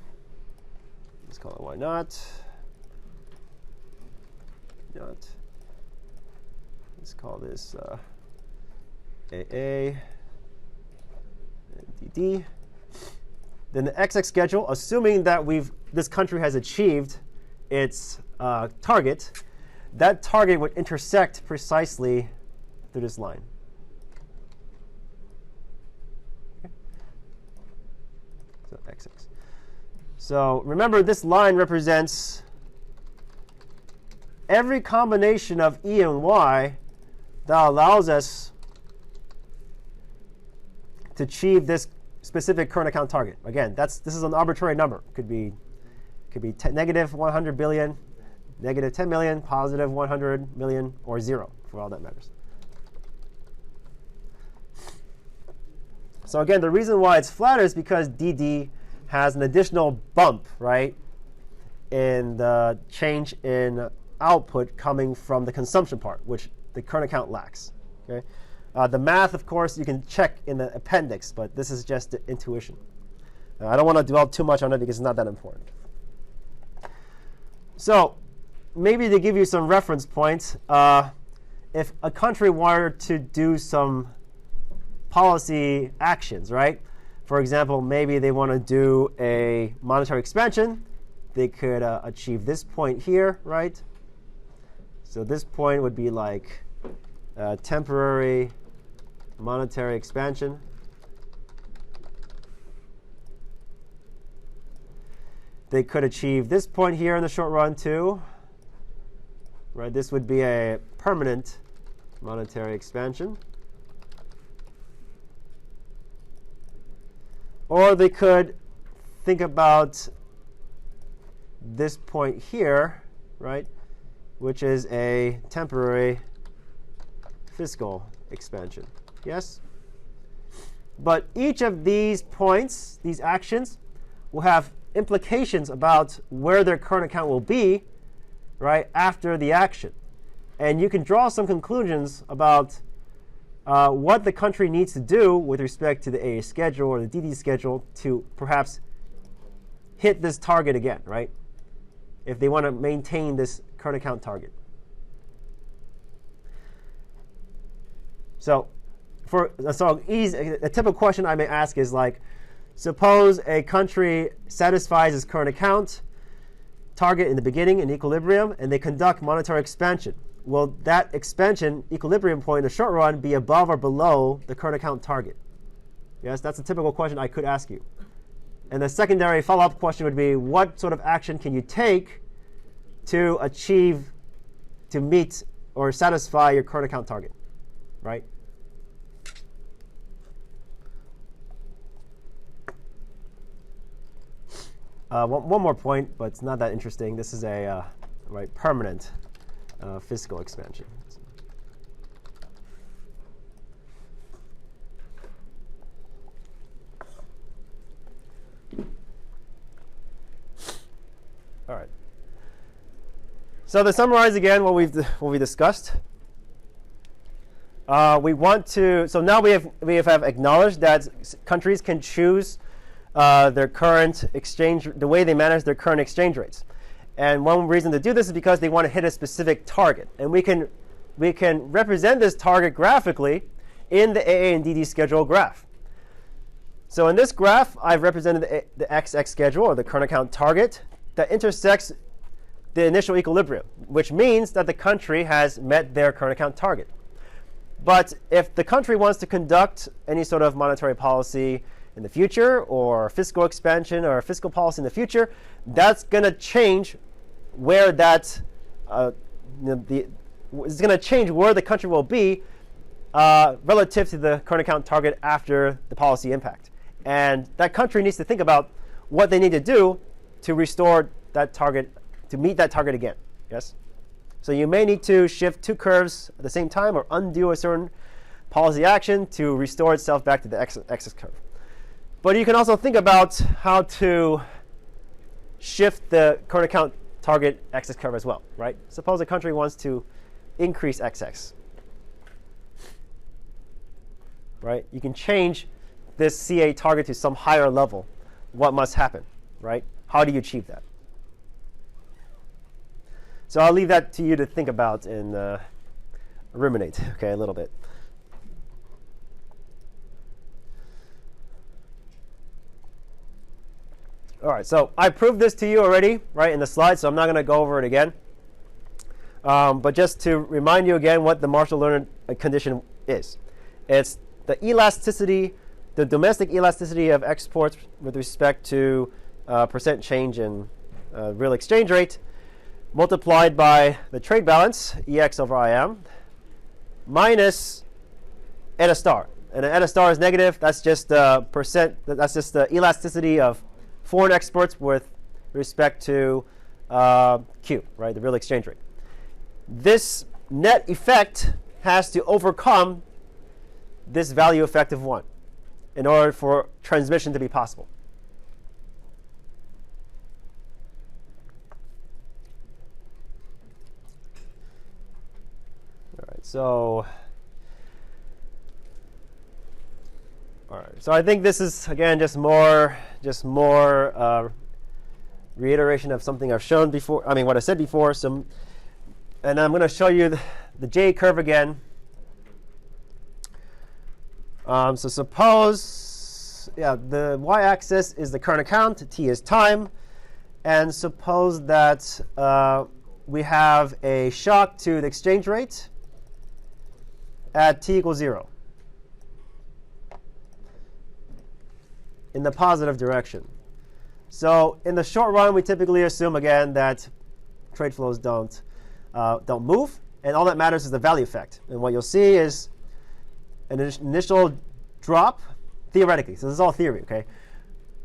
Let's call it Y naught. Let's call this AA and DD. Then the XX schedule, assuming that this country has achieved its target, that target would intersect precisely through this line. Okay. So XX. So remember, this line represents every combination of E and Y that allows us to achieve this specific current account target. Again, this is an arbitrary number. Could be negative 100 billion, negative 10 million, positive 100 million, or 0 for all that matters. So again, the reason why it's flat is because DD has an additional bump, right, in the change in output coming from the consumption part, which the current account lacks. Okay? The math, of course, you can check in the appendix, but this is just the intuition. I don't want to dwell too much on it because it's not that important. So maybe to give you some reference points, if a country wanted to do some policy actions, right? For example, maybe they want to do a monetary expansion. They could achieve this point here, right? So this point would be like temporary monetary expansion. They could achieve this point here in the short run too. Right? This would be a permanent monetary expansion. Or they could think about this point here, right, which is a temporary fiscal expansion. Yes? But each of these points, these actions, will have implications about where their current account will be, right, after the action. And you can draw some conclusions about what the country needs to do with respect to the AA schedule or the DD schedule to perhaps hit this target again, right? If they want to maintain this current account target. So a typical question I may ask is like, suppose a country satisfies its current account target in the beginning in equilibrium, and they conduct monetary expansion. Will that expansion equilibrium point in the short run be above or below the current account target? Yes, that's a typical question I could ask you. And the secondary follow-up question would be, what sort of action can you take to achieve, to meet or satisfy your current account target, right? One more point, but it's not that interesting. This is a permanent fiscal expansion. All right. So to summarize again what we discussed, we want to. So now we have acknowledged that countries can choose their current exchange, the way they manage their current exchange rates. And one reason to do this is because they want to hit a specific target. And we can represent this target graphically in the AA and DD schedule graph. So in this graph, I've represented the XX schedule, or the current account target, that intersects the initial equilibrium, which means that the country has met their current account target. But if the country wants to conduct any sort of monetary policy in the future, or fiscal expansion or fiscal policy in the future, that's going to change where it's going to change where the country will be relative to the current account target after the policy impact. And that country needs to think about what they need to do to restore that target, to meet that target again. Yes? So you may need to shift two curves at the same time or undo a certain policy action to restore itself back to the axis curve. But you can also think about how to shift the current account target axis curve as well, right? Suppose a country wants to increase XX, right? You can change this CA target to some higher level. What must happen, right? How do you achieve that? So I'll leave that to you to think about and ruminate, okay, a little bit. All right, so I proved this to you already, right, in the slide, so I'm not going to go over it again. But just to remind you again what the Marshall-Lerner condition is. It's the elasticity, the domestic elasticity of exports with respect to percent change in real exchange rate multiplied by the trade balance, EX over IM, minus eta star. And eta star is negative. That's just the that's just the elasticity of foreign exports with respect to Q, right, the real exchange rate. This net effect has to overcome this value effect of 1 in order for transmission to be possible. All right, so I think this is, again, just more reiteration of something I've shown before. I mean, what I said before. And I'm going to show you the J curve again. So suppose, the y-axis is the current account, t is time, and suppose that we have a shock to the exchange rate at t equals 0 in the positive direction. So in the short run, we typically assume, again, that trade flows don't move, and all that matters is the value effect. And what you'll see is an initial drop, theoretically. So this is all theory, okay?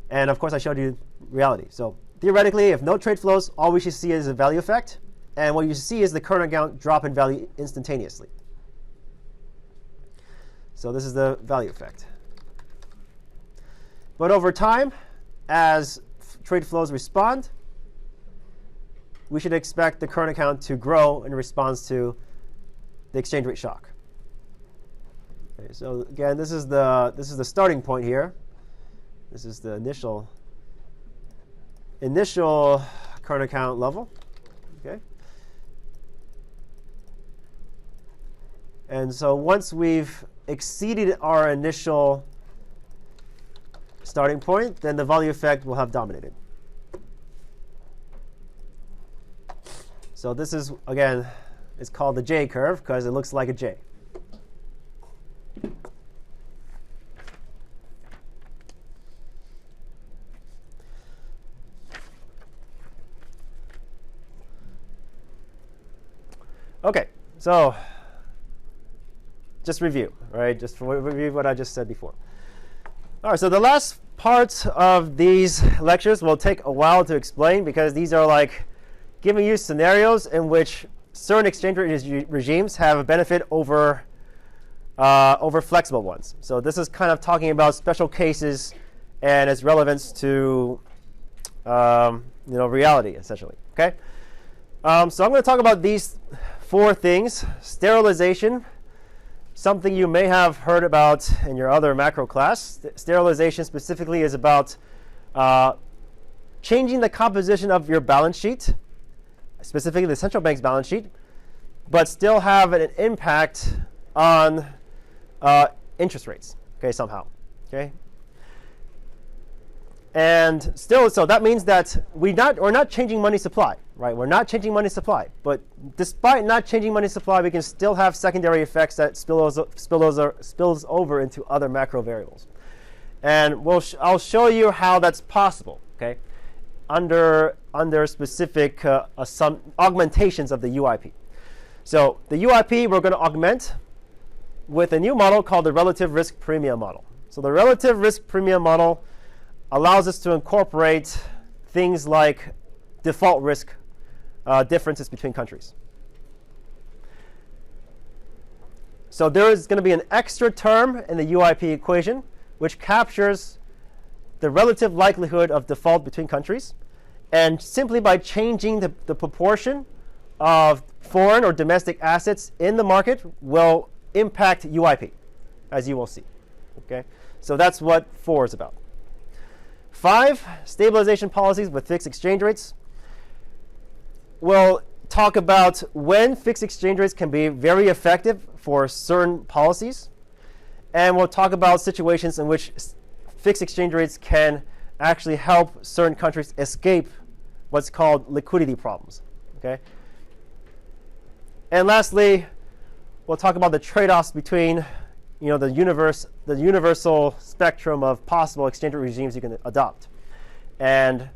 And of course, I showed you reality. So theoretically, if no trade flows, all we should see is a value effect. And what you see is the current account drop in value instantaneously. So this is the value effect. But over time, as trade flows respond, we should expect the current account to grow in response to the exchange rate shock. Okay, so again, this is the starting point here. This is the initial current account level. Okay. And so once we've exceeded our initial starting point, then the value effect will have dominated. So this is, again, it's called the J curve because it looks like a J. OK, so just review, right? Just review what I just said before. All right, so the last parts of these lectures will take a while to explain because these are like giving you scenarios in which certain exchange rate regimes have a benefit over flexible ones. So this is kind of talking about special cases and its relevance to reality, essentially. Okay. So I'm going to talk about these 4 things: sterilization, something you may have heard about in your other macro class. Sterilization specifically is about changing the composition of your balance sheet, specifically the central bank's balance sheet, but still have an impact on interest rates, okay, somehow. Okay. And still, so that means that we're not changing money supply, right? We're not changing money supply. But despite not changing money supply, we can still have secondary effects that spills over into other macro variables. And I'll show you how that's possible, okay, under specific some augmentations of the UIP. So the UIP we're going to augment with a new model called the relative risk premium model. So the relative risk premium model allows us to incorporate things like default risk differences between countries. So there is going to be an extra term in the UIP equation which captures the relative likelihood of default between countries. And simply by changing the proportion of foreign or domestic assets in the market will impact UIP, as you will see. Okay? So that's what 4 is about. 5, stabilization policies with fixed exchange rates. We'll talk about when fixed exchange rates can be very effective for certain policies. And we'll talk about situations in which fixed exchange rates can actually help certain countries escape what's called liquidity problems. Okay? And lastly, we'll talk about the trade-offs between the universal spectrum of possible exchange rate regimes you can adopt. And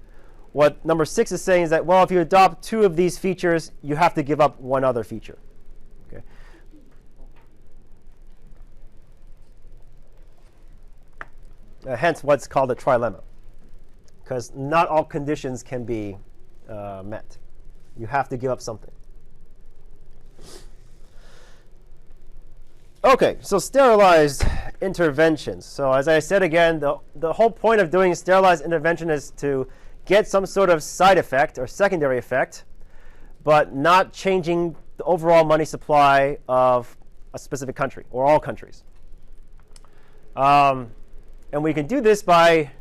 what number 6 is saying is that, well, if you adopt 2 of these features, you have to give up one other feature. Okay. Hence what's called a trilemma, because not all conditions can be met. You have to give up something. Okay, so sterilized interventions. So as I said again, the whole point of doing sterilized intervention is to get some sort of side effect or secondary effect, but not changing the overall money supply of a specific country or all countries. And we can do this by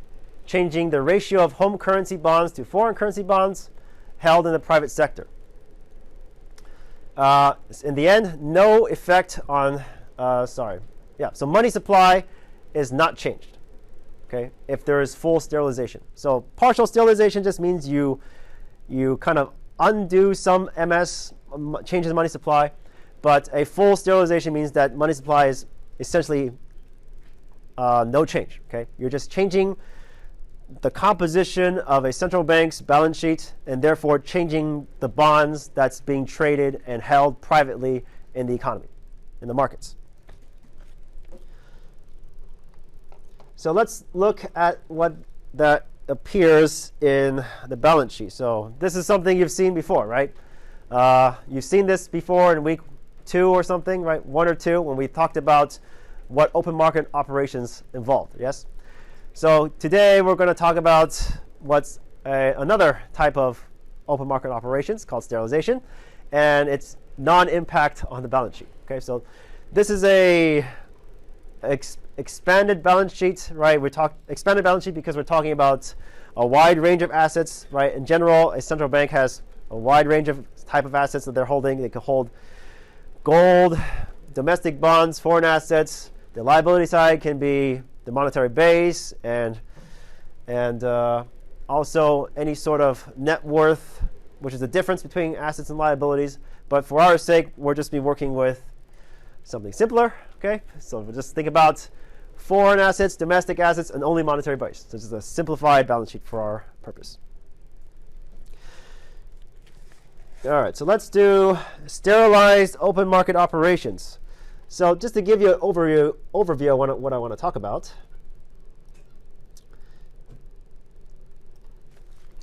changing the ratio of home currency bonds to foreign currency bonds held in the private sector. In the end, no effect on, so money supply is not changed, okay, if there is full sterilization. So partial sterilization just means you kind of undo some MS, changes money supply, but a full sterilization means that money supply is essentially no change, okay? You're just changing the composition of a central bank's balance sheet and therefore changing the bonds that's being traded and held privately in the economy, in the markets. So let's look at what that appears in the balance sheet. So this is something you've seen before, right? You've seen this before in week 2 or something, right? 1 or 2 when we talked about what open market operations involved, yes? So today we're going to talk about what's another type of open market operations called sterilization, and its non-impact on the balance sheet. Okay, so this is a expanded balance sheet, right? We talk expanded balance sheet because we're talking about a wide range of assets, right? In general, a central bank has a wide range of type of assets that they're holding. They can hold gold, domestic bonds, foreign assets. The liability side can be the monetary base and also any sort of net worth, which is the difference between assets and liabilities. But for our sake, we'll just be working with something simpler. Okay, so we'll just think about foreign assets, domestic assets, and only monetary base. So this is a simplified balance sheet for our purpose. All right, so let's do sterilized open market operations. So just to give you an overview of what I want to talk about.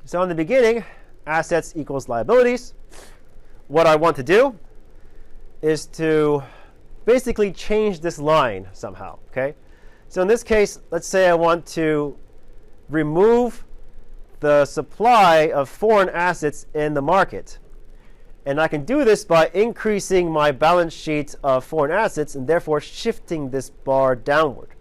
So in the beginning, assets equals liabilities. What I want to do is to basically change this line somehow, okay? So in this case, let's say I want to remove the supply of foreign assets in the market. And I can do this by increasing my balance sheet of foreign assets and therefore shifting this bar downward.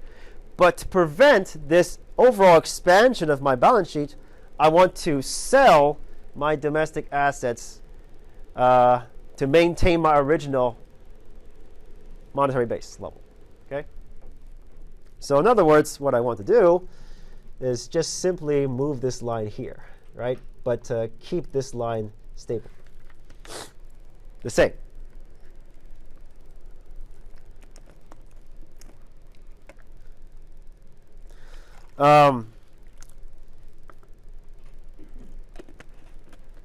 But to prevent this overall expansion of my balance sheet, I want to sell my domestic assets to maintain my original monetary base level. Okay? So in other words, what I want to do is just simply move this line here, right? But keep this line stable. The same.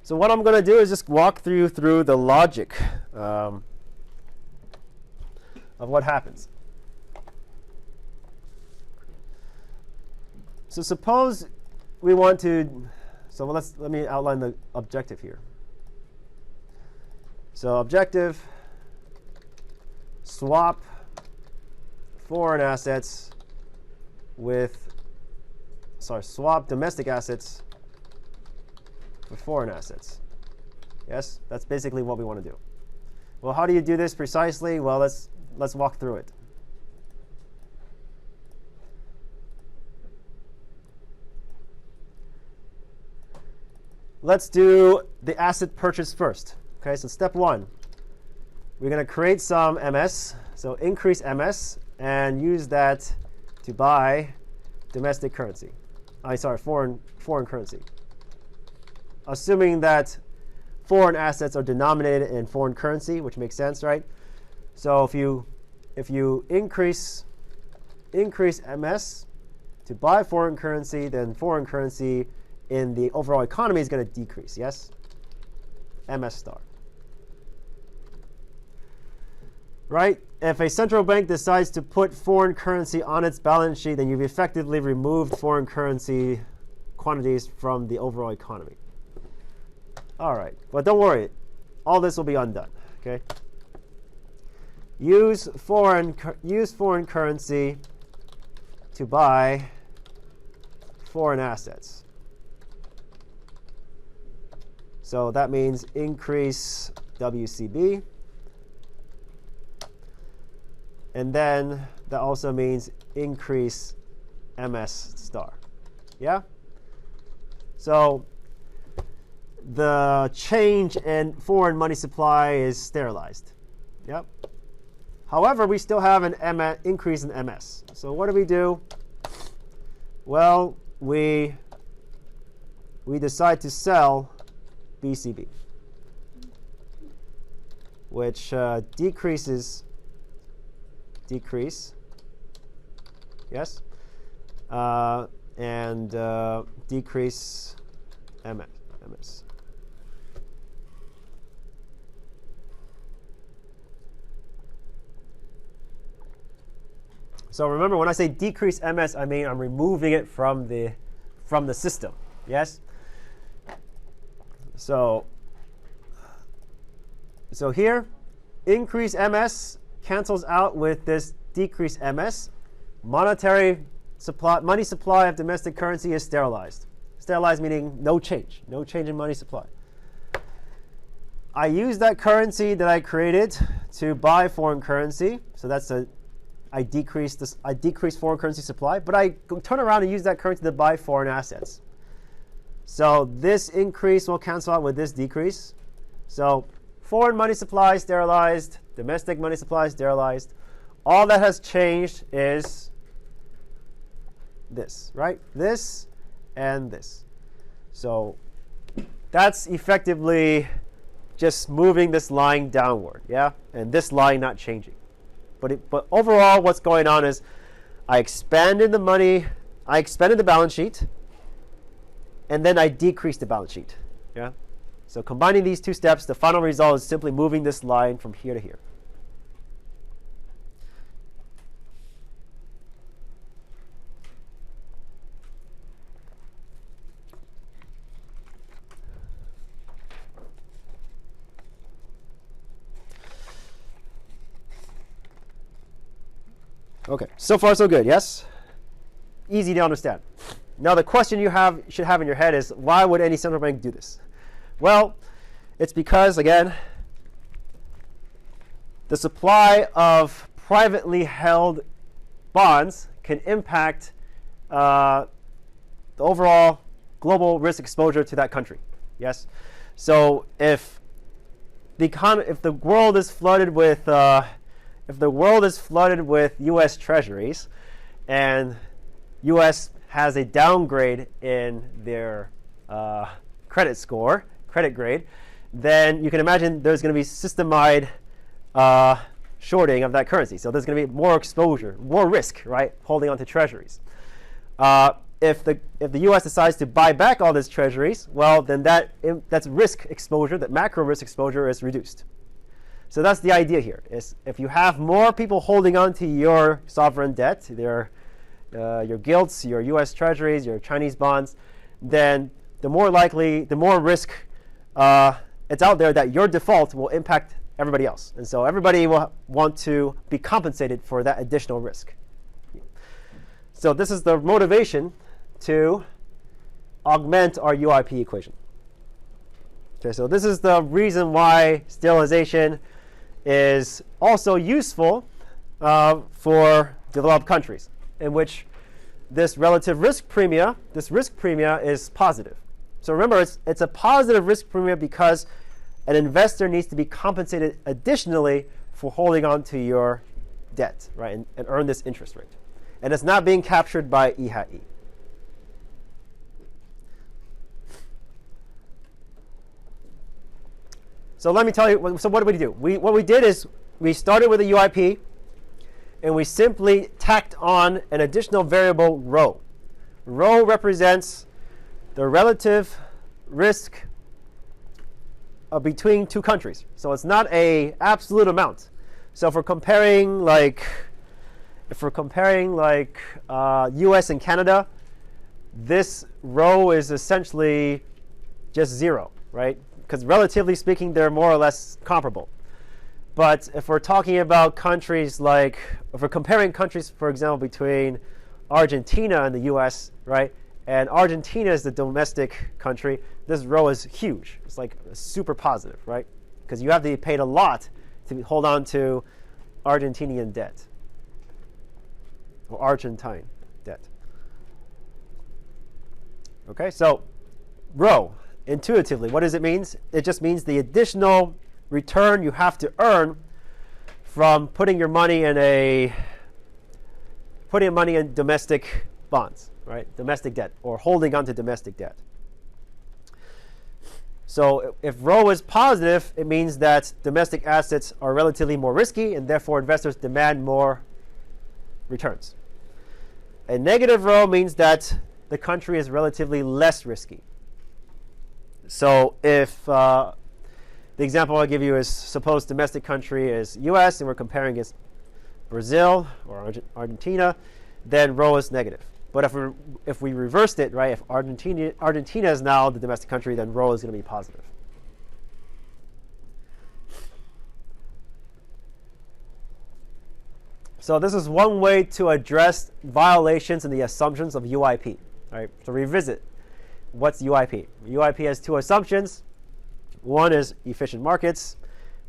So what I'm going to do is just walk through the logic of what happens. So suppose we want to, let me outline the objective here. So objective, swap foreign assets swap domestic assets for foreign assets. Yes, that's basically what we want to do. Well, how do you do this precisely? Well, let's walk through it. Let's do the asset purchase first. Okay, so step 1, we're going to create some MS, so increase MS, and use that to buy domestic currency. Foreign currency. Assuming that foreign assets are denominated in foreign currency, which makes sense, right? So if you increase MS to buy foreign currency, then foreign currency in the overall economy is going to decrease, yes? MS star. Right? If a central bank decides to put foreign currency on its balance sheet, then you've effectively removed foreign currency quantities from the overall economy. All right, but don't worry, all this will be undone. Okay. Use foreign currency to buy foreign assets. So that means increase WCB. And then that also means increase MS star. Yeah? So the change in foreign money supply is sterilized. Yep. However, we still have an increase in MS. So what do? Well, we decide to sell BCB, which decrease, yes, and decrease MS. So remember, when I say decrease MS, I mean I'm removing it from the system. Yes. So here, increase MS cancels out with this decrease MS. Money supply of domestic currency is sterilized. Sterilized meaning no change in money supply. I use that currency that I created to buy foreign currency. So that's I decrease foreign currency supply, but I turn around and use that currency to buy foreign assets. So this increase will cancel out with this decrease. So foreign money supply sterilized, domestic money supply sterilized. All that has changed is this, right? This and this. So that's effectively just moving this line downward, yeah? And this line not changing. But overall, what's going on is I expanded the balance sheet, and then I decreased the balance sheet, yeah? So combining these two steps, the final result is simply moving this line from here to here. Okay, so far so good, yes? Easy to understand. Now the question you should have in your head is, why would any central bank do this? Well, it's because, again, the supply of privately held bonds can impact the overall global risk exposure to that country. Yes? So if the world is flooded with U.S. Treasuries, and U.S. has a downgrade in their credit grade, then you can imagine there's going to be system-wide shorting of that currency. So there's going to be more exposure, more risk, right, holding on to Treasuries. If the U.S. decides to buy back all these Treasuries, well, then that's risk exposure, that macro risk exposure is reduced. So that's the idea here, is if you have more people holding on to your sovereign debt, your gilts, your U.S. Treasuries, your Chinese bonds, then the more risk it's out there that your default will impact everybody else. And so everybody will want to be compensated for that additional risk. So this is the motivation to augment our UIP equation. Okay, so this is the reason why sterilization is also useful for developed countries, in which this relative risk premia is positive. So remember, it's a positive risk premia because an investor needs to be compensated additionally for holding on to your debt, right, and earn this interest rate. And it's not being captured by E hat E. So let me tell you, so what did we do? What we did is we started with a UIP, and we simply tacked on an additional variable, rho. Rho represents the relative risk between two countries. So it's not a absolute amount. So if we're comparing like U.S. and Canada, this rho is essentially just 0, right? Because relatively speaking, they're more or less comparable. But if we're talking about countries like, if we're comparing countries, for example, between Argentina and the U.S., right? And Argentina is the domestic country, this rho is huge. It's like super positive, right? Because you have to be paid a lot to hold on to Argentinian debt, or Argentine debt. Okay, so rho, intuitively, what does it mean? It just means the additional return you have to earn from putting money in domestic bonds, right? Domestic debt, or holding onto domestic debt. So if rho is positive, it means that domestic assets are relatively more risky, and therefore investors demand more returns. A negative rho means that the country is relatively less risky. So if the example I'll give you is, suppose domestic country is US and we're comparing against Brazil or Argentina, then rho is negative. But if we reversed it, right, if Argentina is now the domestic country, then rho is going to be positive. So this is one way to address violations in the assumptions of UIP. Right? So revisit, what's UIP? UIP has two assumptions. One is efficient markets,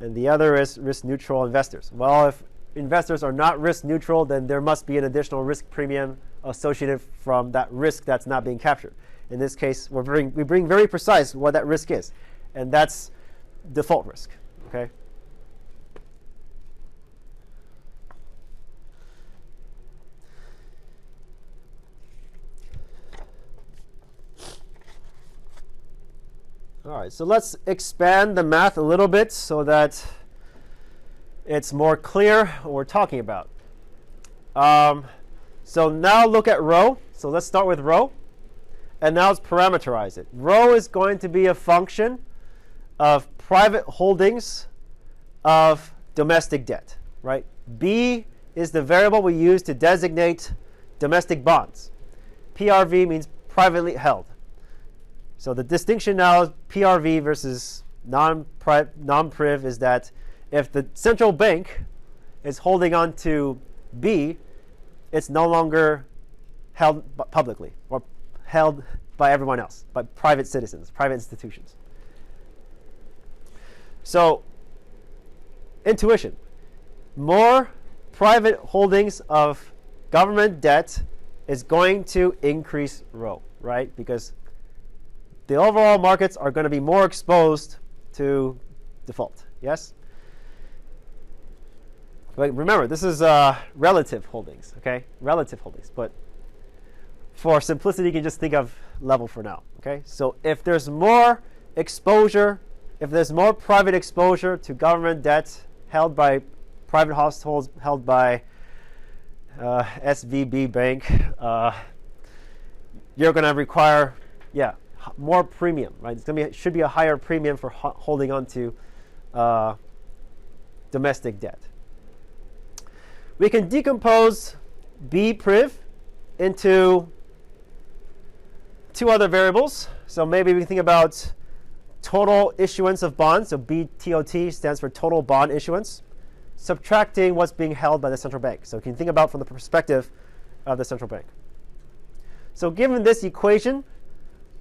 and the other is risk-neutral investors. Well, if investors are not risk-neutral, then there must be an additional risk premium associated from that risk that's not being captured. In this case, we bring very precise what that risk is, and that's default risk. Okay. All right, so let's expand the math a little bit so that it's more clear what we're talking about. So now look at rho. So let's start with rho. And now let's parameterize it. Rho is going to be a function of private holdings of domestic debt, right? B is the variable we use to designate domestic bonds. PRV means privately held. So the distinction now is PRV versus non-priv is that if the central bank is holding on to B, it's no longer held publicly or held by everyone else, by private citizens, private institutions. So intuition, more private holdings of government debt is going to increase rho, right? Because the overall markets are going to be more exposed to default, yes? But remember, this is relative holdings, okay? Relative holdings. But for simplicity, you can just think of level for now, okay? So if there's more exposure, if there's more private exposure to government debt held by private households, held by SVB Bank, you're going to require, more premium, right? It should be a higher premium for holding on to domestic debt. We can decompose B priv into two other variables. So maybe we can think about total issuance of bonds. So BTOT stands for total bond issuance, subtracting what's being held by the central bank. So you can think about from the perspective of the central bank. So given this equation,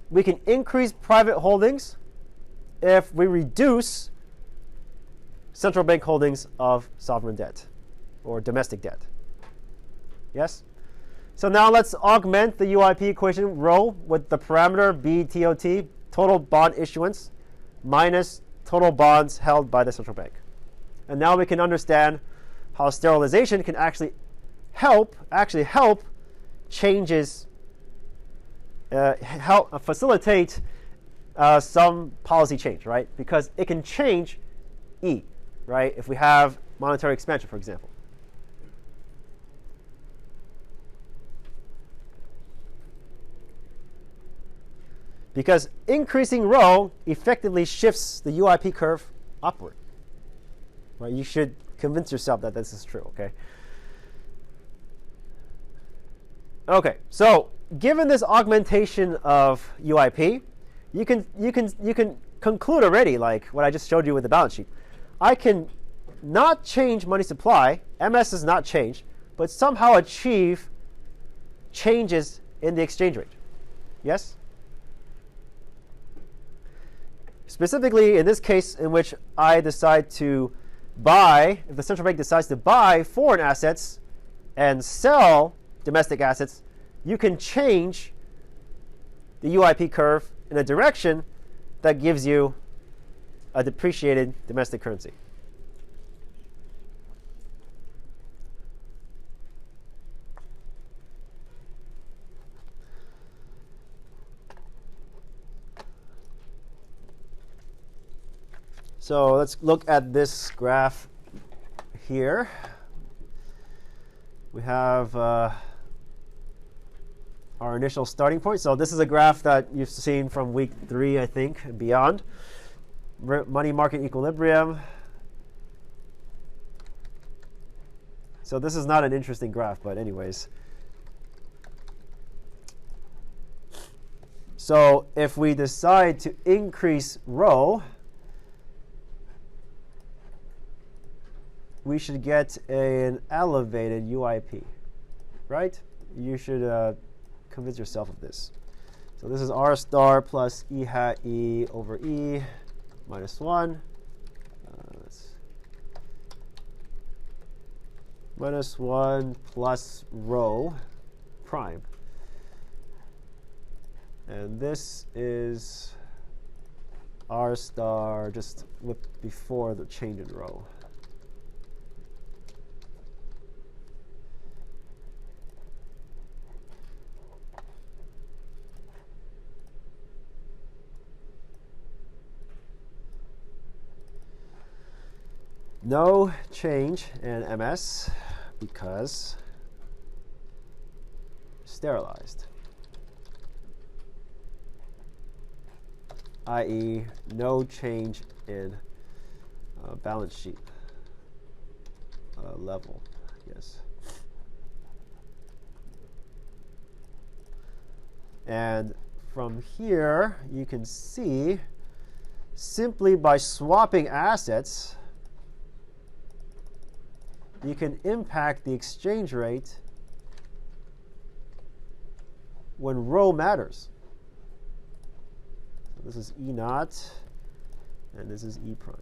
we can increase private holdings if we reduce central bank holdings of sovereign debt or domestic debt. Yes? So now let's augment the UIP equation rho with the parameter BTOT, total bond issuance, minus total bonds held by the central bank. And now we can understand how sterilization can actually help changes, help facilitate some policy change, right? Because it can change E, right? If we have monetary expansion, for example. because increasing rho effectively shifts the UIP curve upward. Right? You should convince yourself that this is true. Okay. Okay. So given this augmentation of UIP, you can conclude already, like what I just showed you with the balance sheet. I can not change money supply. MS does not change, but somehow achieve changes in the exchange rate. Yes? Specifically, in this case in which I decide to buy, if the central bank decides to buy foreign assets and sell domestic assets, you can change the UIP curve in a direction that gives you a depreciated domestic currency. So let's look at this graph here. We have our initial starting point. So this is a graph that you've seen from week 3, I think, and beyond. Money market equilibrium. So this is not an interesting graph, but anyways. So if we decide to increase rho, we should get an elevated UIP, right? You should convince yourself of this. So this is R star plus E hat E over E minus 1. Minus 1 plus rho prime. And this is R star just before the change in rho. No change in MS because sterilized, i.e. no change in balance sheet level, yes. And from here, you can see simply by swapping assets, you can impact the exchange rate when rho matters. So this is E naught, and this is E prime.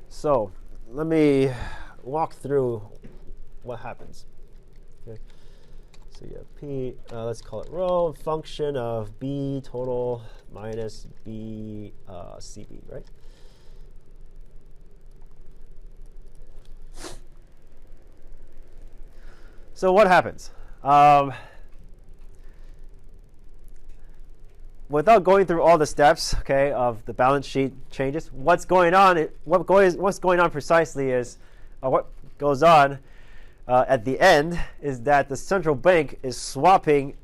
So let me walk through what happens. Okay. So you have P, let's call it rho, function of B total minus B CB, right? So what happens? Without going through all the steps, okay, of the balance sheet changes, what's going on? What's going on precisely is, what goes on at the end is that the central bank is swapping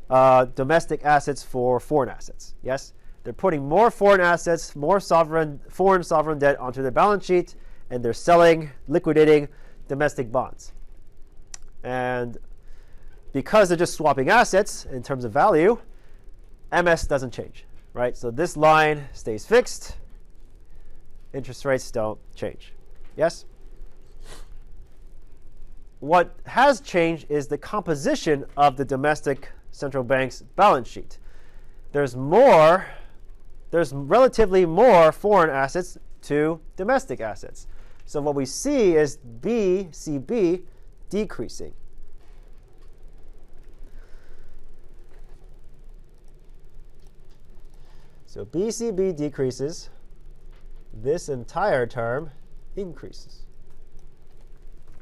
domestic assets for foreign assets. Yes, they're putting more foreign assets, more foreign sovereign debt onto their balance sheet, and they're selling, liquidating domestic bonds. And because they're just swapping assets in terms of value, MS doesn't change, right? So this line stays fixed. Interest rates don't change. Yes? What has changed is the composition of the domestic central bank's balance sheet. There's relatively more foreign assets to domestic assets. So what we see is BCB decreasing. So BCB decreases, this entire term increases.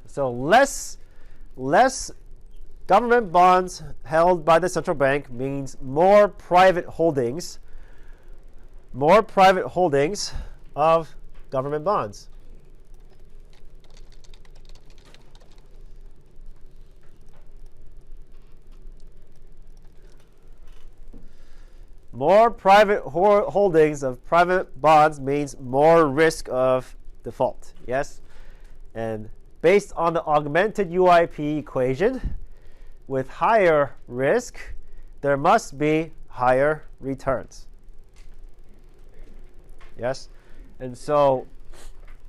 So less government bonds held by the central bank means more private holdings, more private holdings of government bonds. More private holdings of private bonds means more risk of default. Yes? And based on the augmented UIP equation, with higher risk, there must be higher returns. Yes? And so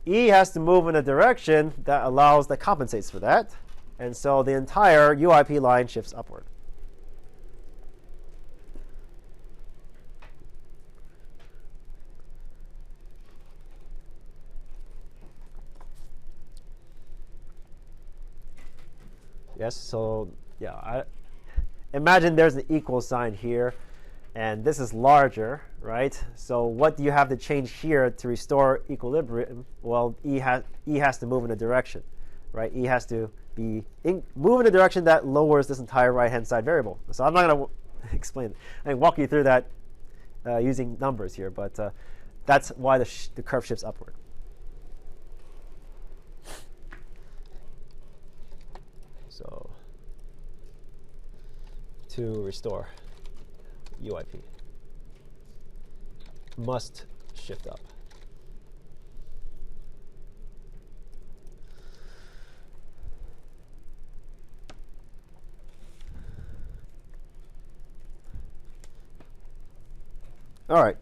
E has to move in a direction that compensates for that. And so the entire UIP line shifts upward. Yes, so yeah, imagine there's an equal sign here, and this is larger, right? So what do you have to change here to restore equilibrium? Well, E has to move in a direction, right? E has to move in a direction that lowers this entire right-hand side variable. So I'm not going to explain it. I can walk you through that using numbers here, but that's why the curve shifts upward. So to restore UIP must shift up. All right.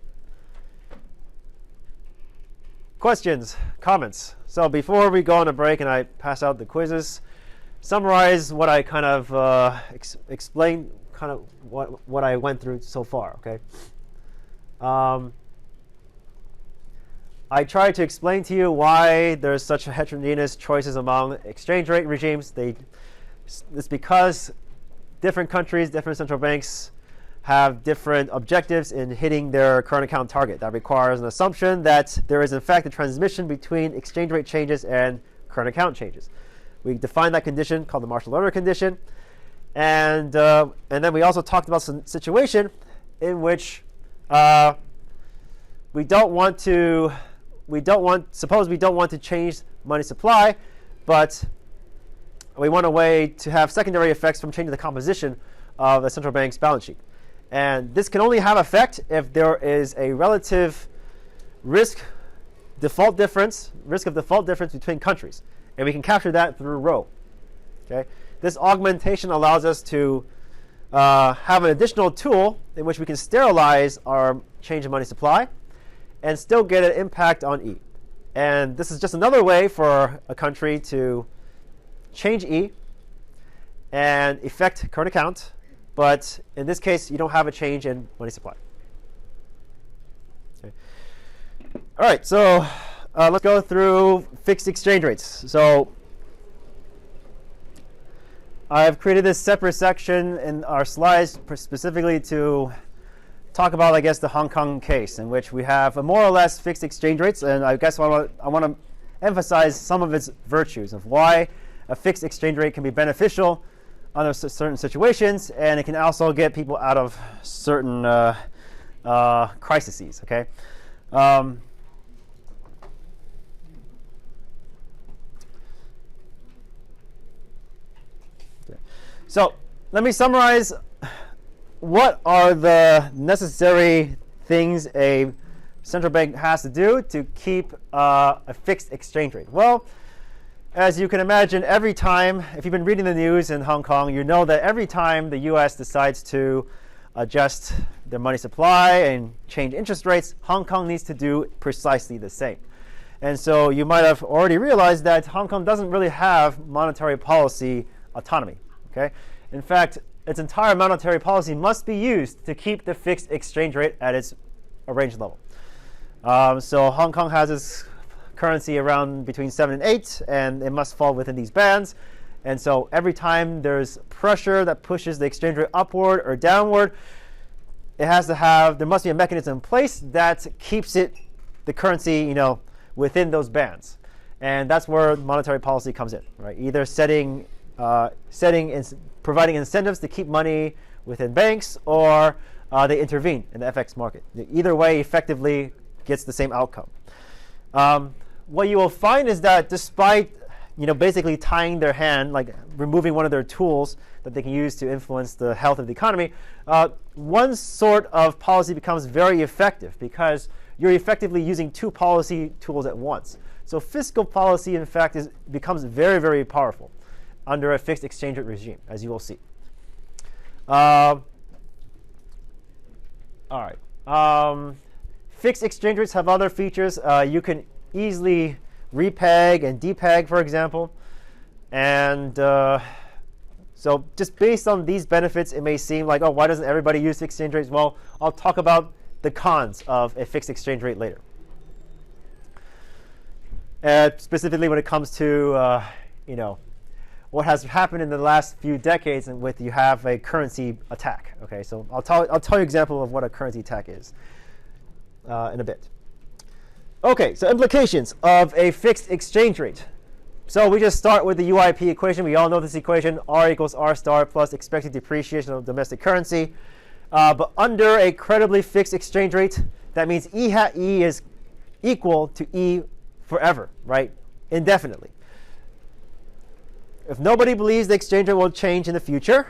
Questions, comments? So before we go on a break and I pass out the quizzes, summarize what I kind of explained, kind of what I went through so far. Okay. I tried to explain to you why there's such heterogeneous choices among exchange rate regimes. It's because different countries, different central banks have different objectives in hitting their current account target. That requires an assumption that there is in fact a transmission between exchange rate changes and current account changes. We define that condition called the Marshall-Lerner condition, and then we also talked about some situation in which suppose we don't want to change money supply, but we want a way to have secondary effects from changing the composition of the central bank's balance sheet. And this can only have effect if there is a relative risk of default difference between countries. And we can capture that through rho. Okay? This augmentation allows us to have an additional tool in which we can sterilize our change in money supply and still get an impact on E. And this is just another way for a country to change E and affect current account. But in this case, you don't have a change in money supply. Okay. All right, so let's go through fixed exchange rates. So I've created this separate section in our slides specifically to talk about, I guess, the Hong Kong case, in which we have a more or less fixed exchange rates. And I guess I want to emphasize some of its virtues of why a fixed exchange rate can be beneficial under certain situations, and it can also get people out of certain crises. Okay. So let me summarize what are the necessary things a central bank has to do to keep a fixed exchange rate. Well, as you can imagine, every time, if you've been reading the news in Hong Kong, you know that every time the US decides to adjust their money supply and change interest rates, Hong Kong needs to do precisely the same. And so you might have already realized that Hong Kong doesn't really have monetary policy autonomy. Okay? In fact, its entire monetary policy must be used to keep the fixed exchange rate at its arranged level. So Hong Kong has its currency around between 7 and 8, and it must fall within these bands. And so every time there's pressure that pushes the exchange rate upward or downward, there must be a mechanism in place that keeps the currency, within those bands. And that's where monetary policy comes in, right? Either providing incentives to keep money within banks, or they intervene in the FX market. Either way effectively gets the same outcome. What you will find is that despite basically tying their hand, like removing one of their tools that they can use to influence the health of the economy, one sort of policy becomes very effective because you're effectively using two policy tools at once. So fiscal policy, in fact, becomes very, very powerful under a fixed exchange rate regime, as you will see. All right. Fixed exchange rates have other features. You can easily repeg and depeg, for example. And so just based on these benefits, it may seem like, oh, why doesn't everybody use fixed exchange rates? Well, I'll talk about the cons of a fixed exchange rate later. Specifically when it comes to what has happened in the last few decades and with you have a currency attack. Okay, so I'll tell you an example of what a currency attack is in a bit. Okay, so implications of a fixed exchange rate. So we just start with the UIP equation. We all know this equation, R equals R star plus expected depreciation of domestic currency. But under a credibly fixed exchange rate, that means E hat E is equal to E forever, right? Indefinitely. If nobody believes the exchange rate will change in the future,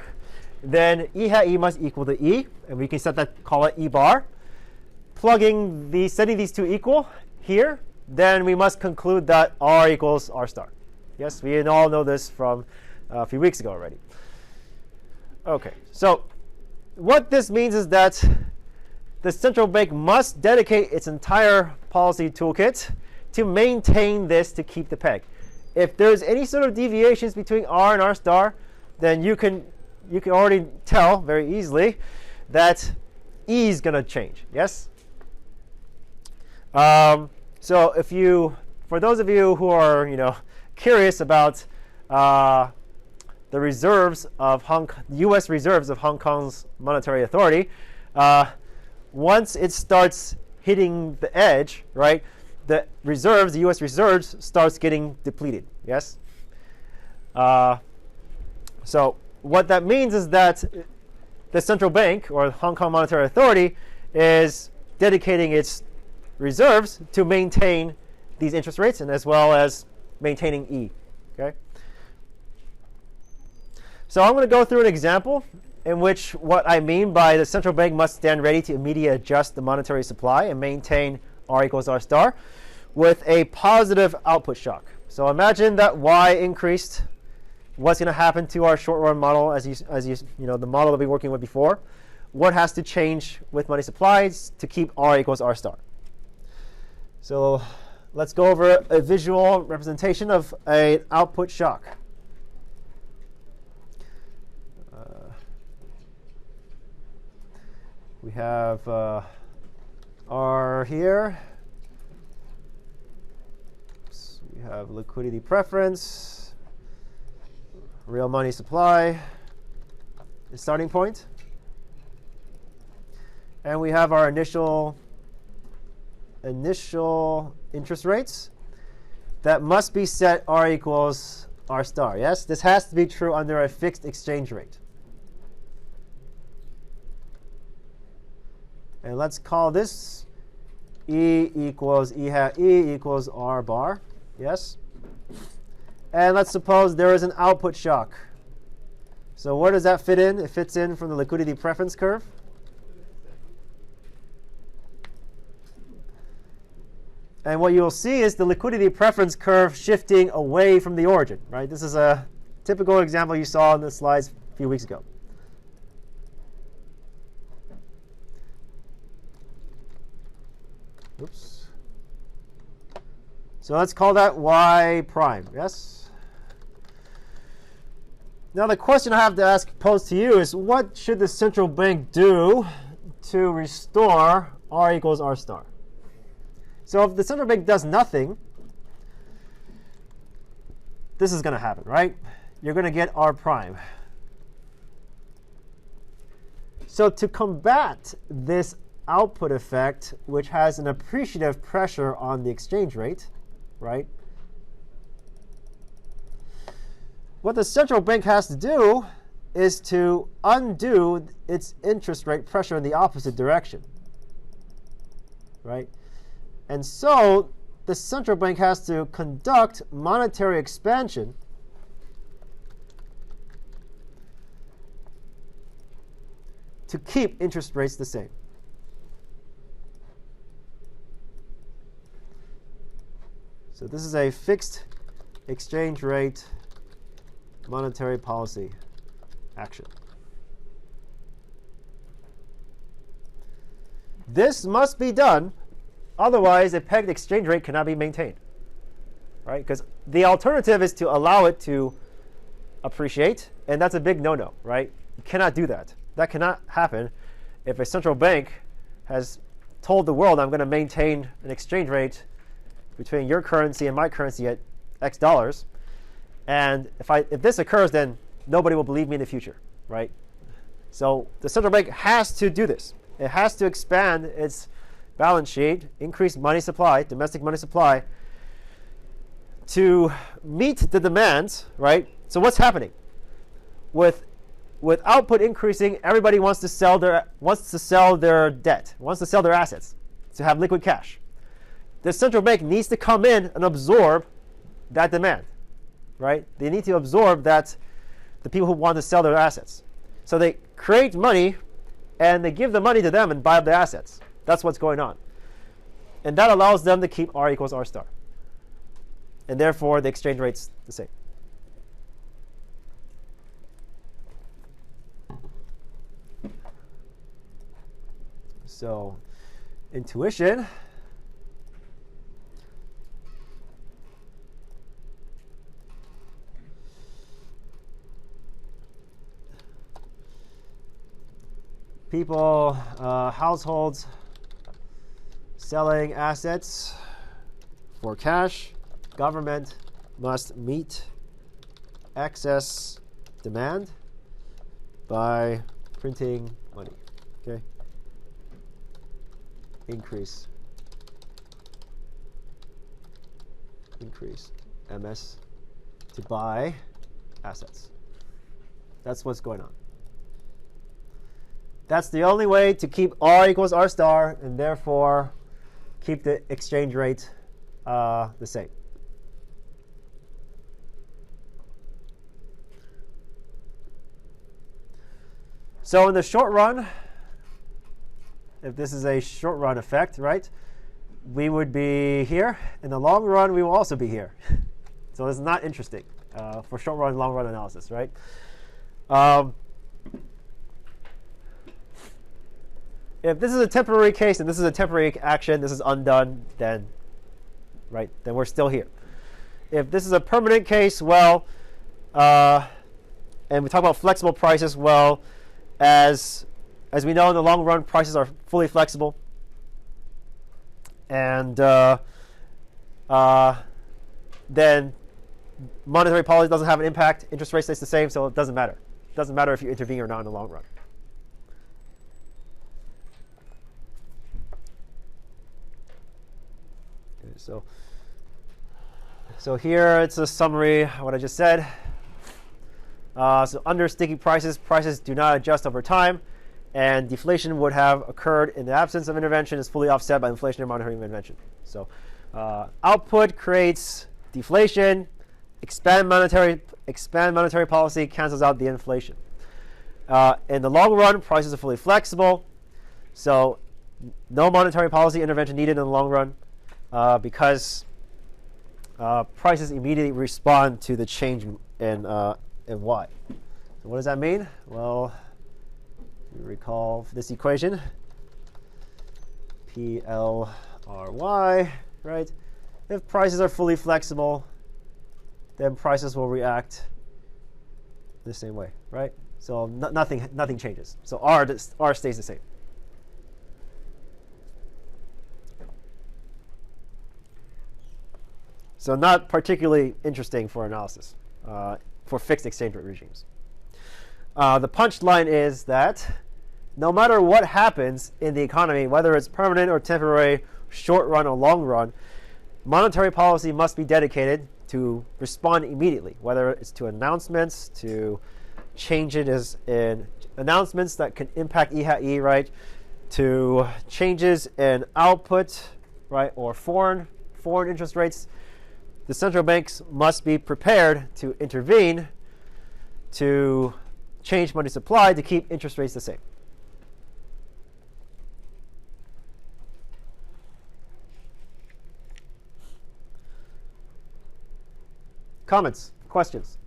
then E hat E must equal to E, and we can call it E bar. Setting these two equal here, then we must conclude that R equals R star. Yes, we all know this from a few weeks ago already. Okay, so what this means is that the central bank must dedicate its entire policy toolkit to maintain this to keep the peg. If there's any sort of deviations between R and R star, then you can already tell very easily that E is going to change. Yes. So for those of you who are curious about the reserves of U.S. reserves of Hong Kong's monetary authority, once it starts hitting the edge, right? The U.S. reserves starts getting depleted. Yes. So what that means is that the central bank or Hong Kong Monetary Authority is dedicating its reserves to maintain these interest rates and as well as maintaining E. Okay. So I'm going to go through an example in which what I mean by the central bank must stand ready to immediately adjust the monetary supply and maintain R equals R star with a positive output shock. So imagine that Y increased. What's going to happen to our short-run model as the model that we were working with before? What has to change with money supplies to keep R equals R star? So let's go over a visual representation of an output shock. We have R here. We have liquidity preference, real money supply, the starting point. And we have our initial interest rates that must be set R equals R star. Yes, this has to be true under a fixed exchange rate. And let's call this E equals E hat E equals R bar. Yes? And let's suppose there is an output shock. So where does that fit in? It fits in from the liquidity preference curve. And what you'll see is the liquidity preference curve shifting away from the origin. Right? This is a typical example you saw in the slides a few weeks ago. Oops. So let's call that Y prime. Yes? Now the question I have to pose to you is, what should the central bank do to restore R equals R star? So if the central bank does nothing, this is going to happen, right? You're going to get R prime. So to combat this output effect, which has an appreciative pressure on the exchange rate, right? What the central bank has to do is to undo its interest rate pressure in the opposite direction, right? And so the central bank has to conduct monetary expansion to keep interest rates the same. So this is a fixed exchange rate monetary policy action. This must be done, otherwise a pegged exchange rate cannot be maintained, right? Because the alternative is to allow it to appreciate, and that's a big no-no, right? You cannot do that. That cannot happen if a central bank has told the world, I'm going to maintain an exchange rate between your currency and my currency at X dollars. And if this occurs, then nobody will believe me in the future, right? So the central bank has to do this. It has to expand its balance sheet, increase money supply, domestic money supply, to meet the demands, right? So what's happening? With output increasing, everybody wants to sell their debt, wants to sell their assets to have liquid cash. The central bank needs to come in and absorb that demand, right? They need to absorb that the people who want to sell their assets. So they create money and they give the money to them and buy up the assets. That's what's going on. And that allows them to keep R equals R star. And therefore the exchange rate's the same. So intuition people, households selling assets for cash, government must meet excess demand by printing money. Okay? Increase MS to buy assets. That's what's going on. That's the only way to keep R equals R star and therefore keep the exchange rate the same. So in the short run, if this is a short run effect, right, we would be here. In the long run, we will also be here. So this is not interesting for short run, long run analysis, right? If this is a temporary case and this is a temporary action, this is undone, then we're still here. If this is a permanent case, well, and we talk about flexible prices, well, as we know in the long run, prices are fully flexible. And then monetary policy doesn't have an impact. Interest rate stays the same, so it doesn't matter. It doesn't matter if you intervene or not in the long run. Okay, so here it's a summary of what I just said. So under sticky prices, prices do not adjust over time, and deflation would have occurred in the absence of intervention is fully offset by inflationary monetary intervention. So output creates deflation, expand monetary policy cancels out the inflation. In the long run, prices are fully flexible, so no monetary policy intervention needed in the long run because prices immediately respond to the change in Y. So what does that mean? Well, you recall this equation, PLRY, right? If prices are fully flexible, then prices will react the same way, right? So nothing changes. So R stays the same. So not particularly interesting for analysis for fixed exchange rate regimes. The punchline is that no matter what happens in the economy, whether it's permanent or temporary, short run or long run, monetary policy must be dedicated to respond immediately, whether it's to announcements, to changes in announcements that can impact EHAE, right, to changes in output, right, or foreign interest rates, the central banks must be prepared to intervene to change money supply to keep interest rates the same. Comments, questions?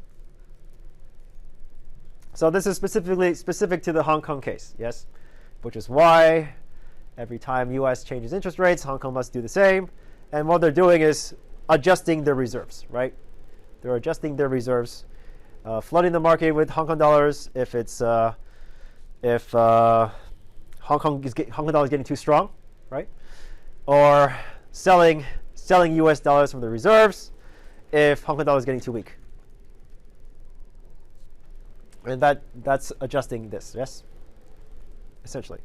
So this is specific to the Hong Kong case, yes? Which is why every time U.S. changes interest rates, Hong Kong must do the same. And what they're doing is adjusting their reserves, right? They're adjusting their reserves, flooding the market with Hong Kong dollars if Hong Kong dollar is getting too strong, right? Or selling U.S. dollars from the reserves if Hong Kong dollar is getting too weak. And that's adjusting this, yes? Essentially.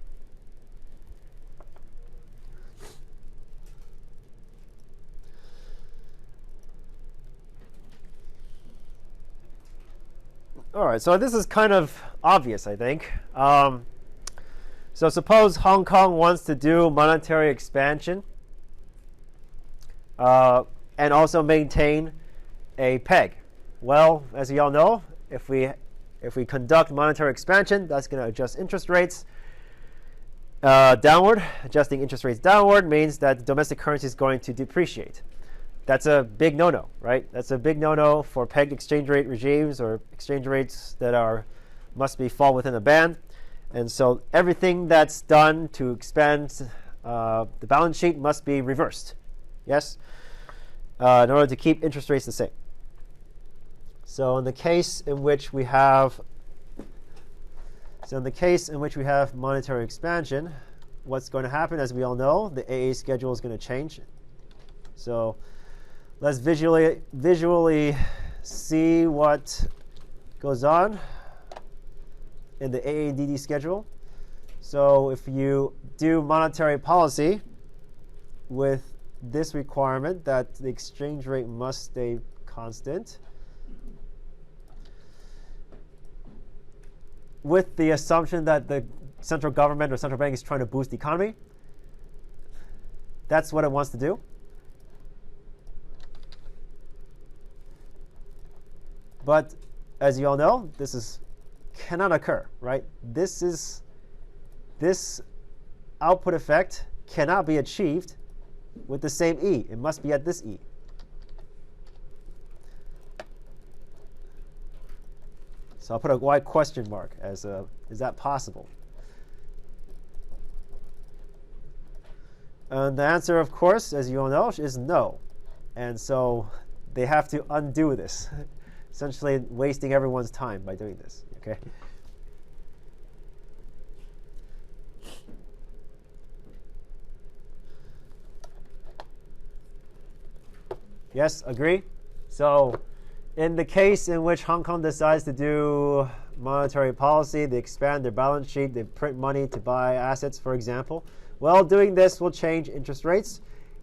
All right, so this is kind of obvious, I think. So suppose Hong Kong wants to do monetary expansion and also maintain a peg. Well, as you all know, if we conduct monetary expansion, that's going to adjust interest rates downward. Adjusting interest rates downward means that the domestic currency is going to depreciate. That's a big no-no, right? That's a big no-no for pegged exchange rate regimes or exchange rates that must fall within a band. And so everything that's done to expand the balance sheet must be reversed, yes, in order to keep interest rates the same. So in the case in which we have monetary expansion, what's going to happen, as we all know, the AA schedule is going to change. So let's visually see what goes on in the AADD schedule. So if you do monetary policy with this requirement that the exchange rate must stay constant, with the assumption that the central government or central bank is trying to boost the economy, that's what it wants to do. But as you all know, this cannot occur, right? This output effect cannot be achieved with the same E. It must be at this E. So I'll put a wide question mark as is that possible? And the answer, of course, as you all know, is no. And so they have to undo this, essentially wasting everyone's time by doing this. Okay. Yes, agree? So in the case in which Hong Kong decides to do monetary policy, they expand their balance sheet, they print money to buy assets, for example. Well, doing this will change interest rates.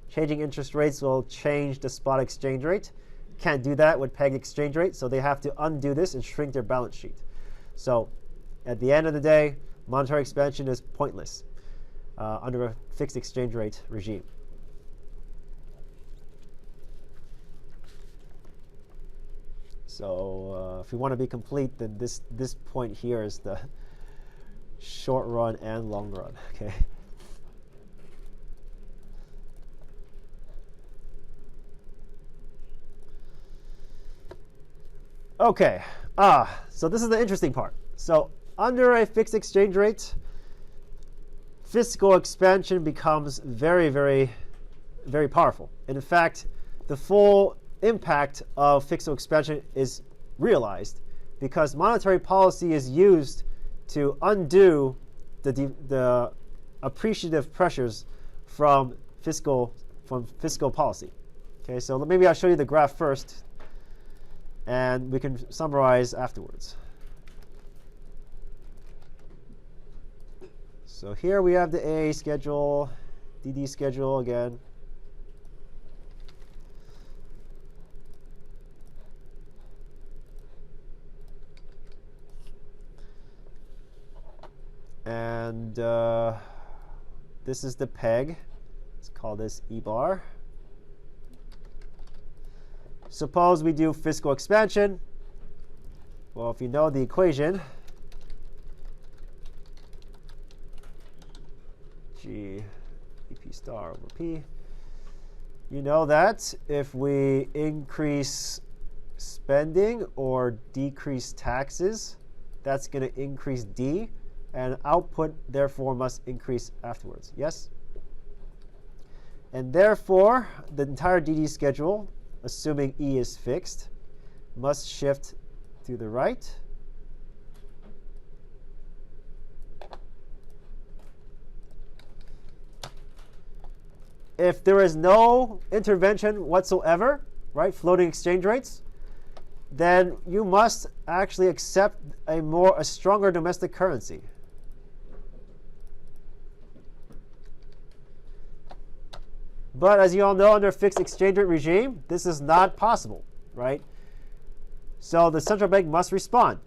Changing interest rates will change the spot exchange rate. Can't do that with pegged exchange rate, so they have to undo this and shrink their balance sheet. So at the end of the day, monetary expansion is pointless under a fixed exchange rate regime. So if we want to be complete, then this point here is the short run and long run. Okay. Okay. So this is the interesting part. So under a fixed exchange rate, fiscal expansion becomes very, very, very powerful. And in fact, the full impact of fiscal expansion is realized because monetary policy is used to undo the appreciative pressures from fiscal policy. Okay, so maybe I'll show you the graph first, and we can summarize afterwards. So here we have the AA schedule, DD schedule again. And this is the peg. Let's call this E bar. Suppose we do fiscal expansion. Well, if you know the equation, G EP star over P, you know that if we increase spending or decrease taxes, that's going to increase D, and output, therefore, must increase afterwards. Yes? And therefore, the entire DD schedule, assuming E is fixed, must shift to the right. If there is no intervention whatsoever, right, floating exchange rates, then you must actually accept a stronger domestic currency. But as you all know, under a fixed exchange rate regime, this is not possible, right? So the central bank must respond.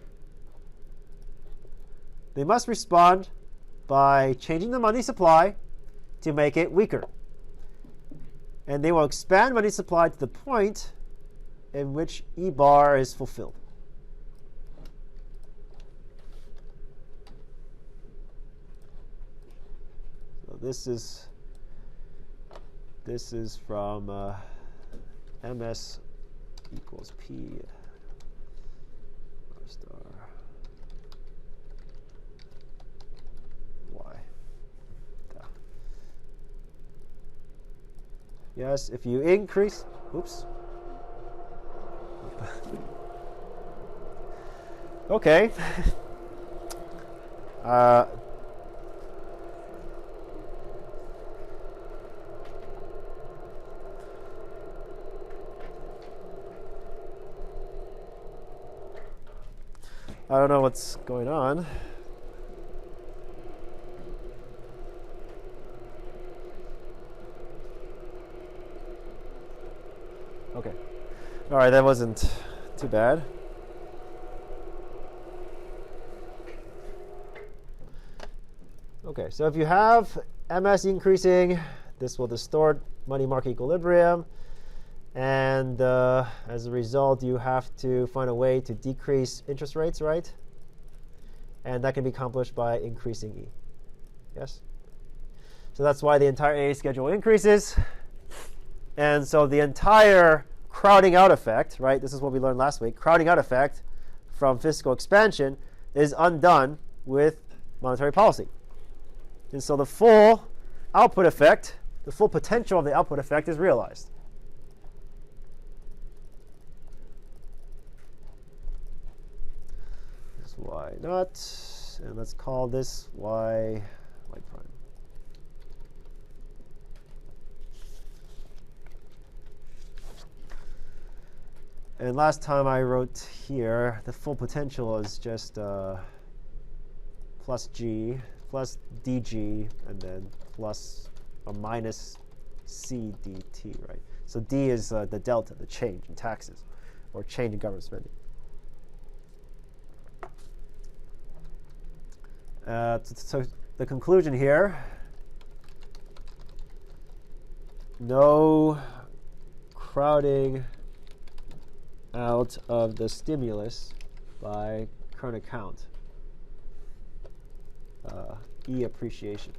They must respond by changing the money supply to make it weaker. And they will expand money supply to the point in which E bar is fulfilled. So this is from MS equals P R star Y. Yes, if you increase, oops. Okay. I don't know what's going on. Okay. All right, that wasn't too bad. Okay, so if you have MS increasing, this will distort money market equilibrium. And as a result, you have to find a way to decrease interest rates, right? And that can be accomplished by increasing E. Yes? So that's why the entire AA schedule increases. And so the entire crowding out effect, right? This is what we learned last week. Crowding out effect from fiscal expansion is undone with monetary policy. And so the full output effect, the full potential of the output effect is realized. Y naught, and let's call this y prime. And last time I wrote here, the full potential is just plus g, plus dg, and then plus or minus c dt, right? So d is the delta, the change in taxes, or change in government spending. So the conclusion here, no crowding out of the stimulus by current account, E appreciation.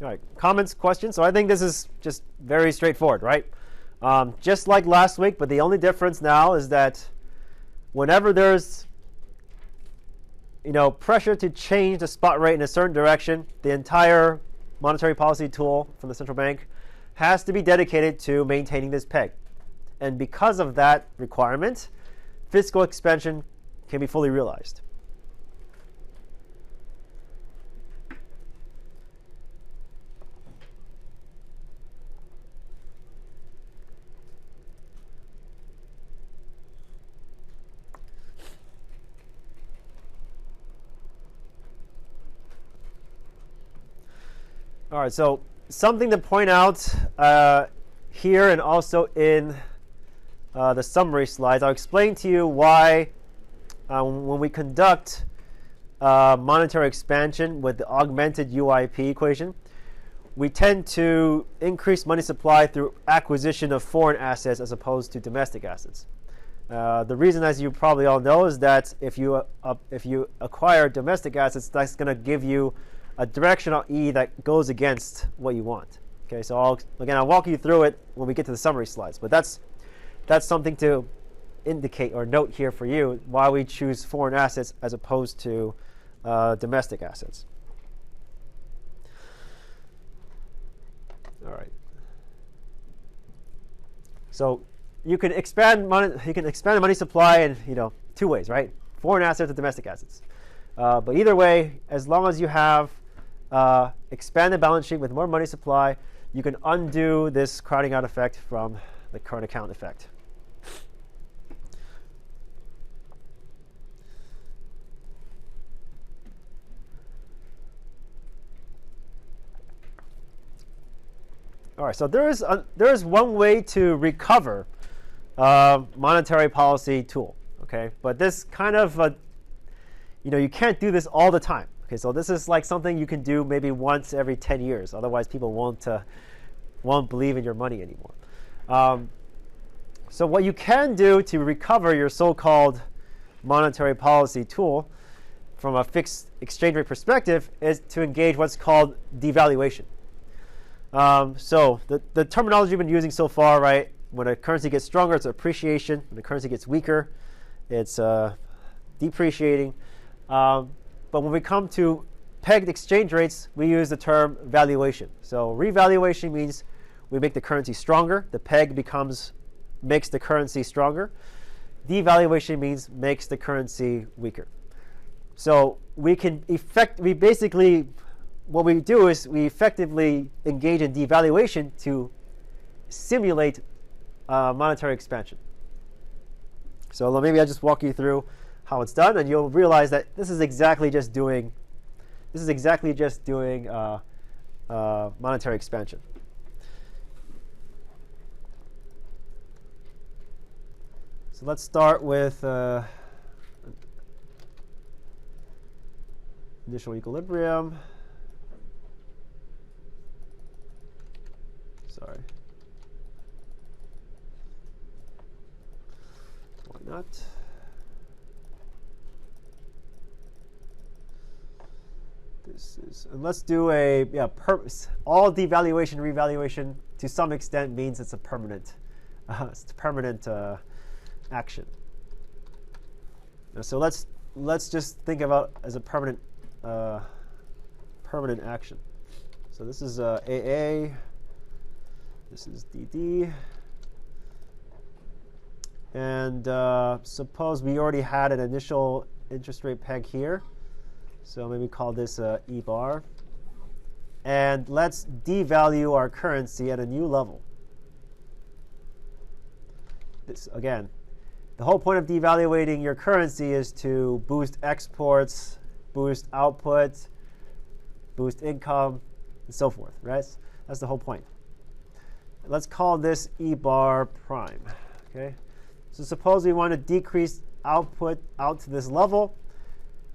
All right, comments, questions? So I think this is just very straightforward, right? Just like last week, but the only difference now is that whenever there's pressure to change the spot rate in a certain direction, the entire monetary policy tool from the central bank has to be dedicated to maintaining this peg. And because of that requirement, fiscal expansion can be fully realized. All right, so something to point out here and also in the summary slides. I'll explain to you why when we conduct monetary expansion with the augmented UIP equation, we tend to increase money supply through acquisition of foreign assets as opposed to domestic assets. The reason, as you probably all know, is that if you acquire domestic assets, that's going to give you a directional E that goes against what you want. Okay, so I'll walk you through it when we get to the summary slides. But that's something to indicate or note here for you why we choose foreign assets as opposed to domestic assets. All right. So you can expand the money supply in two ways, right? Foreign assets or domestic assets. But either way, as long as you have expanded balance sheet with more money supply, you can undo this crowding out effect from the current account effect. All right, so there is one way to recover monetary policy tool, okay? But this kind of, you can't do this all the time. Okay, so this is like something you can do maybe once every 10 years. Otherwise, people won't believe in your money anymore. So what you can do to recover your so-called monetary policy tool from a fixed exchange rate perspective is to engage what's called devaluation. So the terminology we've been using so far, right? When a currency gets stronger, it's appreciation. When the currency gets weaker, it's depreciating. But when we come to pegged exchange rates, we use the term valuation. So revaluation means we make the currency stronger. The peg makes the currency stronger. Devaluation means makes the currency weaker. So what we do is we effectively engage in devaluation to simulate monetary expansion. So maybe I'll just walk you through how it's done, and you'll realize that this is exactly just doing monetary expansion. So let's start with initial equilibrium. Sorry. Why not? And let's do all devaluation, revaluation to some extent means it's a permanent, action. So let's just think about as a permanent action. So this is AA. This is DD. And suppose we already had an initial interest rate peg here. So maybe call this E bar. And let's devalue our currency at a new level. This, again, the whole point of devaluating your currency is to boost exports, boost output, boost income, and so forth, right? That's the whole point. Let's call this E bar prime, okay? So suppose we want to decrease output out to this level.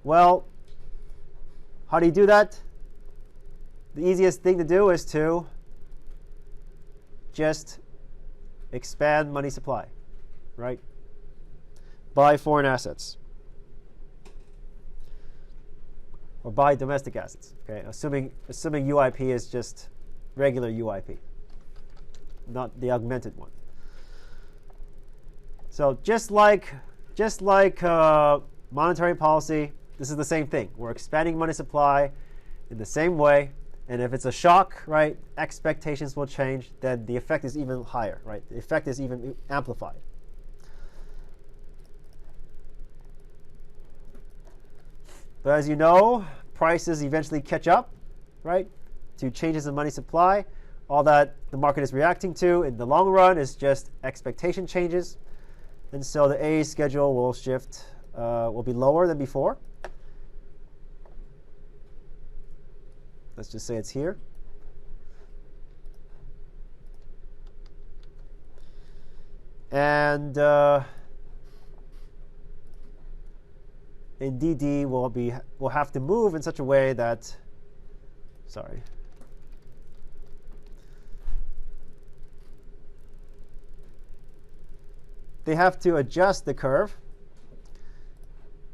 Well, how do you do that? The easiest thing to do is to just expand money supply, right? Buy foreign assets. Or buy domestic assets, okay? Assuming UIP is just regular UIP, not the augmented one. So just like monetary policy, this is the same thing. We're expanding money supply in the same way, and if it's a shock, right, expectations will change, then the effect is even higher, right? The effect is even amplified. But as you know, prices eventually catch up, right, to changes in money supply. All that the market is reacting to in the long run is just expectation changes. And so the A schedule will shift, will be lower than before. Let's just say it's here. And in DD, we'll have to move in such a way that, they have to adjust the curve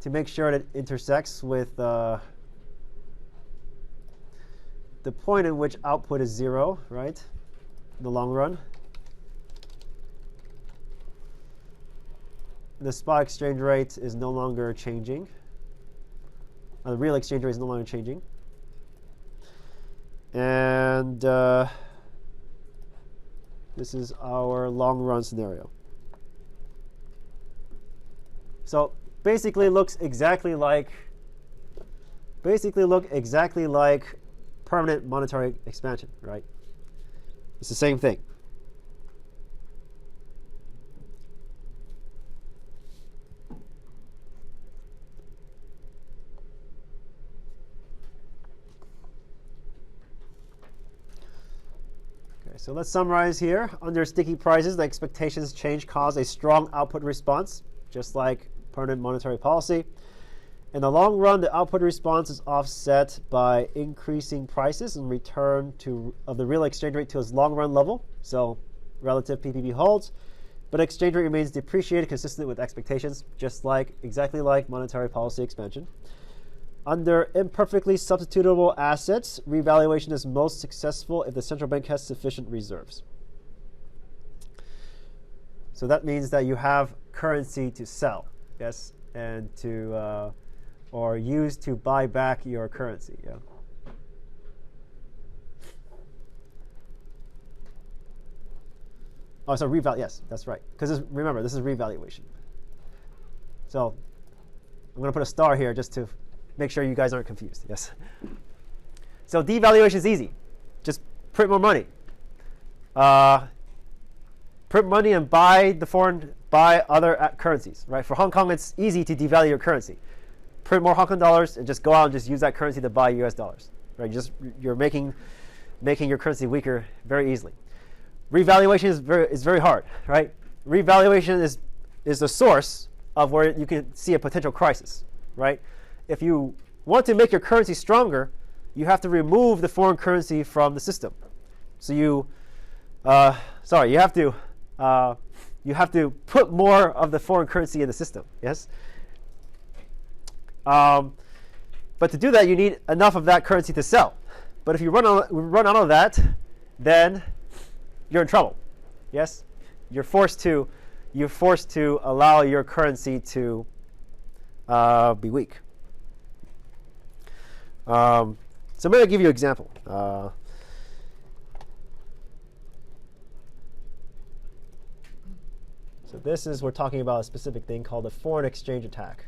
to make sure that it intersects with the point in which output is 0, right, in the long run. The spot exchange rate is no longer changing. The real exchange rate is no longer changing. And this is our long run scenario. So basically look exactly like permanent monetary expansion, right? It's the same thing. Okay, so let's summarize here. Under sticky prices, the expectations change cause a strong output response, just like permanent monetary policy. In the long run, the output response is offset by increasing prices and return of the real exchange rate to its long-run level. So relative PPB holds, but exchange rate remains depreciated consistent with expectations, exactly like monetary policy expansion. Under imperfectly substitutable assets, revaluation is most successful if the central bank has sufficient reserves. So that means that you have currency to sell, yes, and to or use to buy back your currency. Yeah. Oh, so yes, that's right. Because remember, this is revaluation. So I'm going to put a star here just to make sure you guys aren't confused. Yes. So devaluation is easy. Just print more money. Print money and buy other currencies. Right. For Hong Kong, it's easy to devalue your currency. Print more Hong Kong dollars and just go out and just use that currency to buy US dollars. Right? You're making your currency weaker very easily. Revaluation is very hard, right? Revaluation is the source of where you can see a potential crisis, right? If you want to make your currency stronger, you have to remove the foreign currency from the system. So you have to put more of the foreign currency in the system. Yes. But to do that, you need enough of that currency to sell. But if you run out of that, then you're in trouble. Yes, you're forced to allow your currency to be weak. So maybe I'll give you an example. So we're talking about a specific thing called a foreign exchange attack.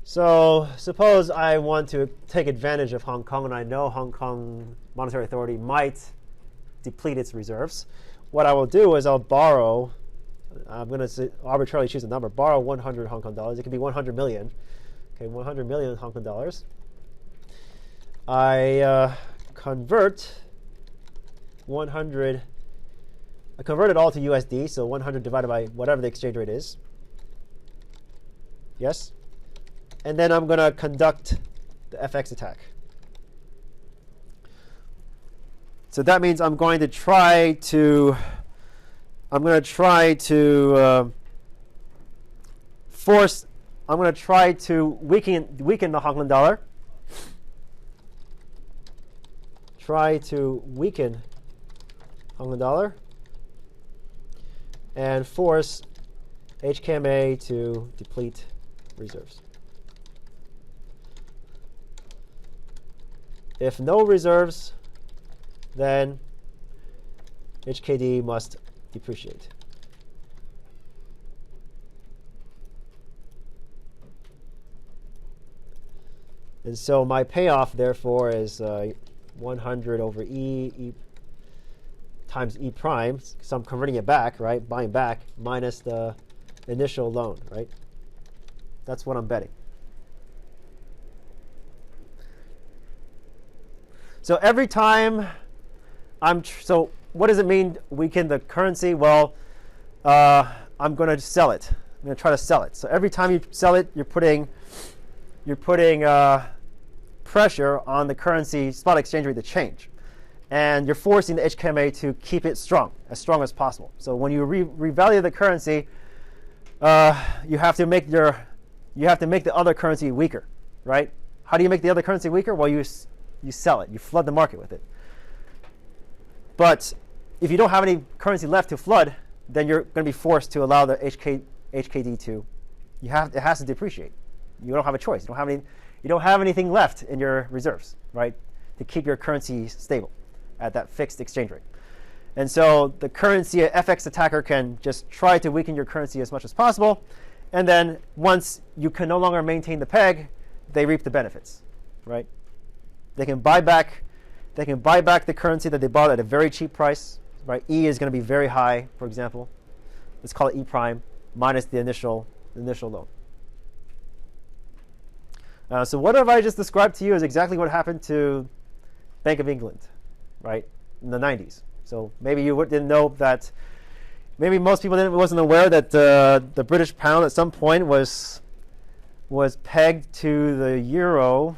So suppose I want to take advantage of Hong Kong, and I know Hong Kong Monetary Authority might deplete its reserves. What I will do is I'll borrow, I'm going to arbitrarily choose a number, borrow 100 Hong Kong dollars. It could be 100 million. Okay, 100 million Hong Kong dollars. I convert it all to USD, so 100 divided by whatever the exchange rate is. Yes? And then I'm going to conduct the FX attack. So that means I'm going to try to weaken the Hong Kong dollar. Try to weaken Hong Kong dollar and force HKMA to deplete reserves. If no reserves, then HKD must depreciate. And so my payoff, therefore, is 100 over E times E prime. So I'm converting it back, right? Buying back minus the initial loan, right? That's what I'm betting. So every time what does it mean weaken the currency? Well, I'm going to sell it. I'm going to try to sell it. So every time you sell it, you're putting pressure on the currency spot exchange rate to change, and you're forcing the HKMA to keep it as strong as possible. So when you revalue the currency, you have to make the other currency weaker, right? How do you make the other currency weaker? Well, you sell it. You flood the market with it. But if you don't have any currency left to flood, then you're going to be forced to allow the HKD to. It has to depreciate. You don't have a choice. You don't have anything left in your reserves, right, to keep your currency stable at that fixed exchange rate. And so the currency FX attacker can just try to weaken your currency as much as possible, and then once you can no longer maintain the peg, they reap the benefits, right? They can buy back the currency that they bought at a very cheap price, right? E is going to be very high, for example. Let's call it E prime minus the initial loan. So what have I just described to you is exactly what happened to Bank of England, right, in the 90s. So maybe you didn't know that. Maybe most people wasn't aware that the British pound at some point was pegged to the euro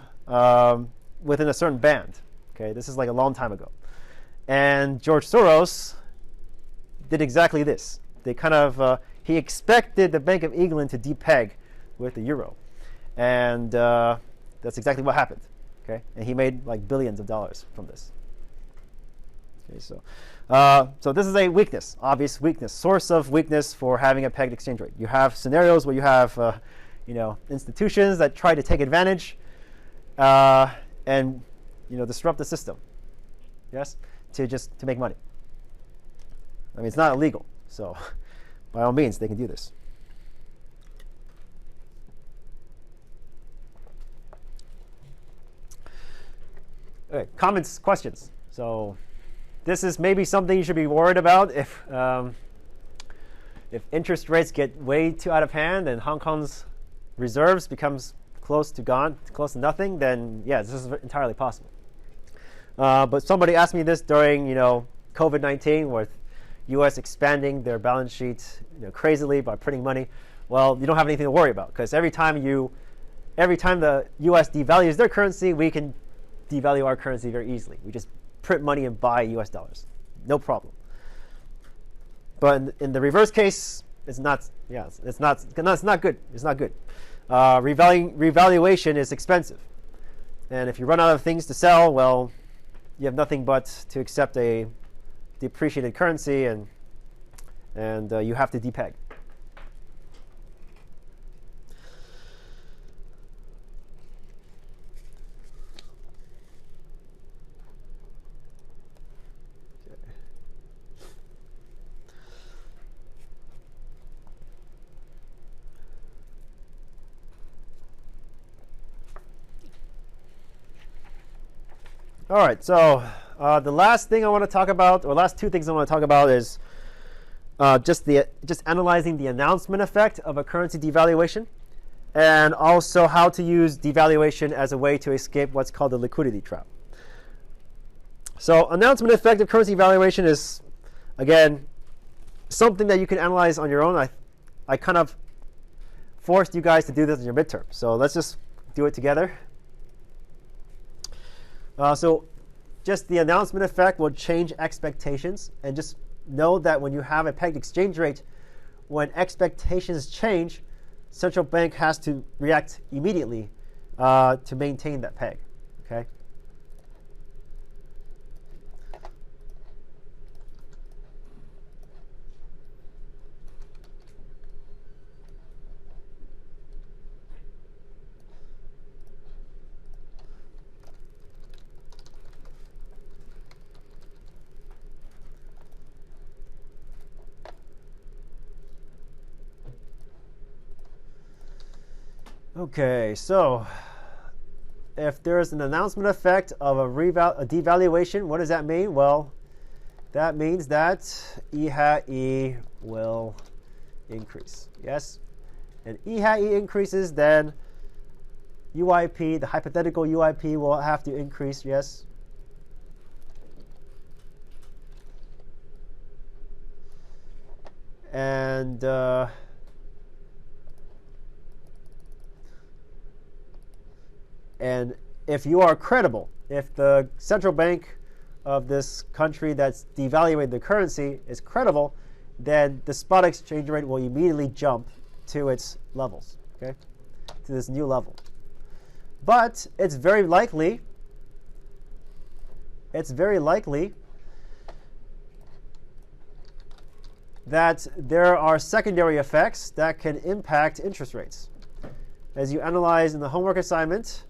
within a certain band. Okay, this is like a long time ago, and George Soros did exactly this. He expected the Bank of England to depeg with the euro, and that's exactly what happened. Okay, and he made like billions of dollars from this. Okay, so this is a weakness, obvious weakness, source of weakness for having a pegged exchange rate. You have scenarios where you have institutions that try to take advantage and disrupt the system, yes, to make money. I mean, it's not illegal, so by all means they can do this. Okay, comments, questions. So this is maybe something you should be worried about if interest rates get way too out of hand and Hong Kong's reserves becomes close to nothing, then yeah, this is entirely possible. But somebody asked me this during COVID-19, with U.S. expanding their balance sheet crazily by printing money. Well, you don't have anything to worry about, because every time the U.S. devalues their currency, we can devalue our currency very easily. We just print money and buy U.S. dollars, no problem. But in the reverse case, it's not. Yeah, it's not good. It's not good. Revaluation is expensive, and if you run out of things to sell, well, you have nothing but to accept a depreciated currency, and you have to depeg. All right, so the last thing I want to talk about, or last two things I want to talk about, is just analyzing the announcement effect of a currency devaluation, and also how to use devaluation as a way to escape what's called the liquidity trap. So announcement effect of currency devaluation is, again, something that you can analyze on your own. I kind of forced you guys to do this in your midterm, so let's just do it together. So just the announcement effect will change expectations, and just know that when you have a pegged exchange rate, when expectations change, central bank has to react immediately to maintain that peg. Okay. Okay, so if there's an announcement effect of a devaluation, what does that mean? Well, that means that EHAE will increase, yes? And EHAE increases, then UIP, the hypothetical UIP, will have to increase, yes? And if you are credible, if the central bank of this country that's devaluing the currency is credible, then the spot exchange rate will immediately jump to its levels, okay, to this new level. But it's very likely that there are secondary effects that can impact interest rates. As you analyze in the homework assignment,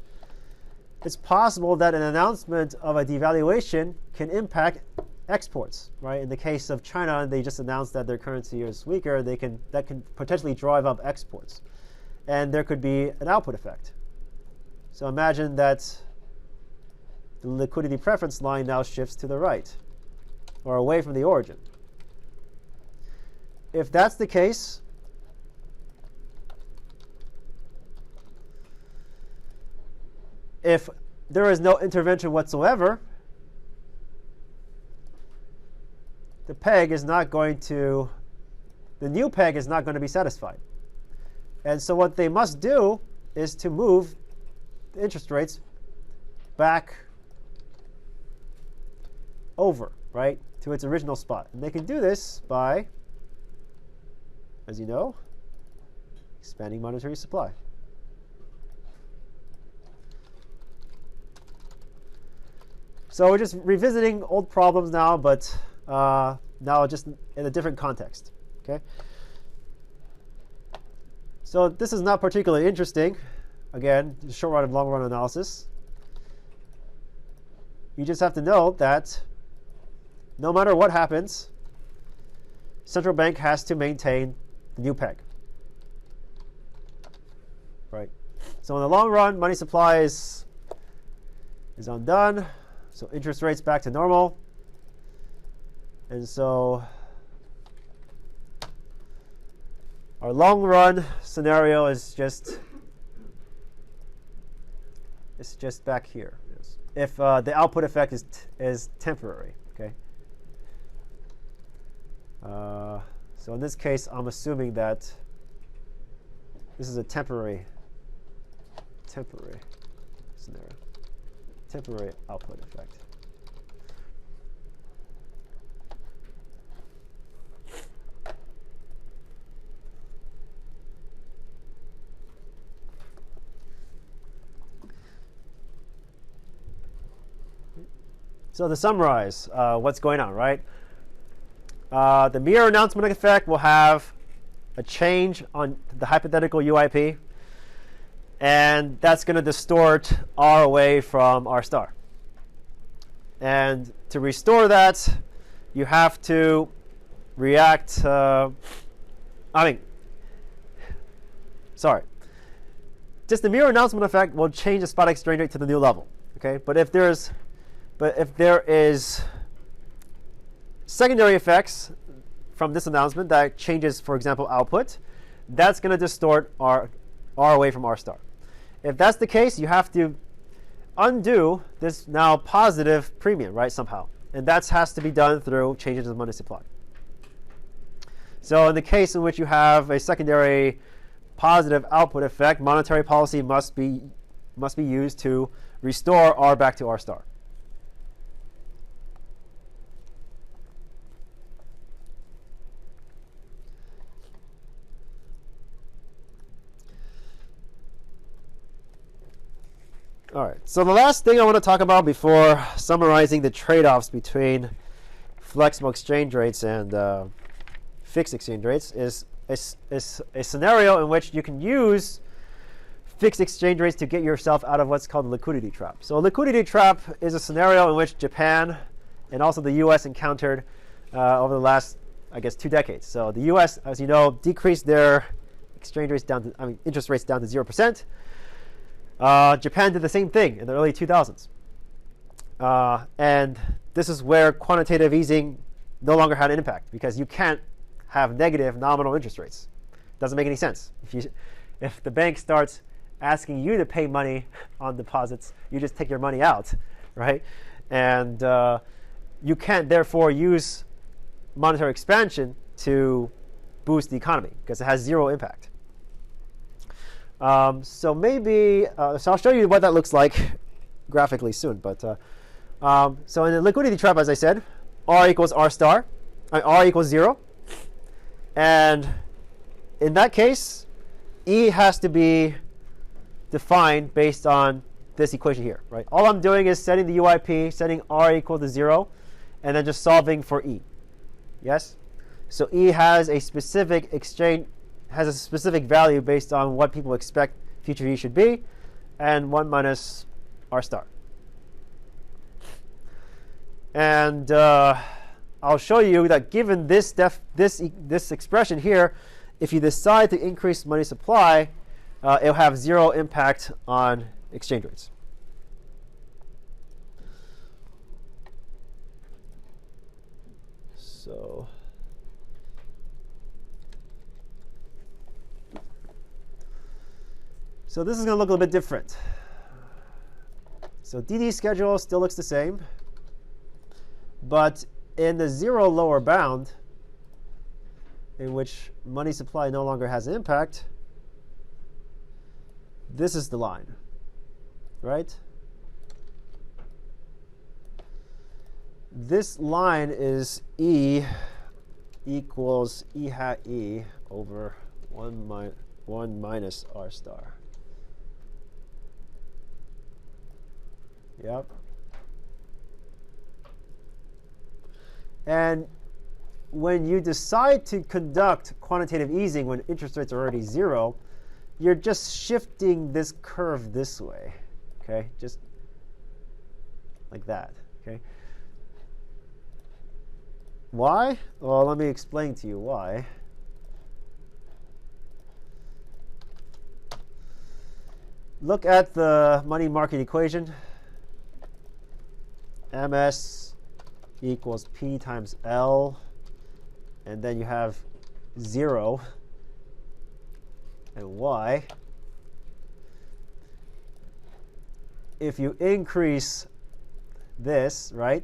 it's possible that an announcement of a devaluation can impact exports, right? In the case of China, they just announced that their currency is weaker. That can potentially drive up exports. And there could be an output effect. So imagine that the liquidity preference line now shifts to the right or away from the origin. If that's the case, if there is no intervention whatsoever, the new peg is not going to be satisfied. And so what they must do is to move the interest rates back over, right, to its original spot. And they can do this by, as you know, expanding monetary supply. So we're just revisiting old problems now, but now just in a different context. Okay. So this is not particularly interesting. Again, short run and long run analysis. You just have to know that no matter what happens, central bank has to maintain the new peg. Right. So in the long run, money supply is undone. So interest rates back to normal. And so our long run scenario is just back here. If the output effect is temporary, okay. So in this case, I'm assuming that this is a temporary scenario, temporary output effect. So to summarize what's going on, right? The mere announcement effect will have a change on the hypothetical UIP, and that's going to distort R away from R star. And to restore that, you have to react. Just the mere announcement effect will change the spot exchange rate to the new level. Okay, but if there is secondary effects from this announcement that changes, for example, output, that's going to distort R away from R star. If that's the case, you have to undo this now positive premium, right, somehow. And that has to be done through changes in the money supply. So in the case in which you have a secondary positive output effect, monetary policy must be used to restore R back to R star. All right, so the last thing I want to talk about before summarizing the trade-offs between flexible exchange rates and fixed exchange rates is a scenario in which you can use fixed exchange rates to get yourself out of what's called a liquidity trap. So a liquidity trap is a scenario in which Japan and also the U.S. encountered over the last, I guess, 2 decades. So the U.S., as you know, decreased their exchange rates interest rates down to 0%. Japan did the same thing in the early 2000s. And this is where quantitative easing no longer had an impact, because you can't have negative nominal interest rates. Doesn't make any sense. If the bank starts asking you to pay money on deposits, you just take your money out, right? And you can't therefore use monetary expansion to boost the economy because it has zero impact. So maybe, so I'll show you what that looks like graphically soon. But so in the liquidity trap, as I said, R equals R star, R equals 0. And in that case, E has to be defined based on this equation here, right? All I'm doing is setting the UIP, setting R equal to 0, and then just solving for E. Yes? So E has a specific exchange, has a specific value based on what people expect future E should be, and 1 minus R star. And I'll show you that given this expression here, if you decide to increase money supply, it'll have zero impact on exchange rates. So this is going to look a little bit different. So DD schedule still looks the same, but in the zero lower bound, in which money supply no longer has an impact, this is the line, right? This line is E equals E hat E over 1 minus R star. Yep. And when you decide to conduct quantitative easing when interest rates are already 0, you're just shifting this curve this way, okay? Just like that, okay? Why? Well, let me explain to you why. Look at the money market equation. MS equals P times L, and then you have 0 and Y. If you increase this, right,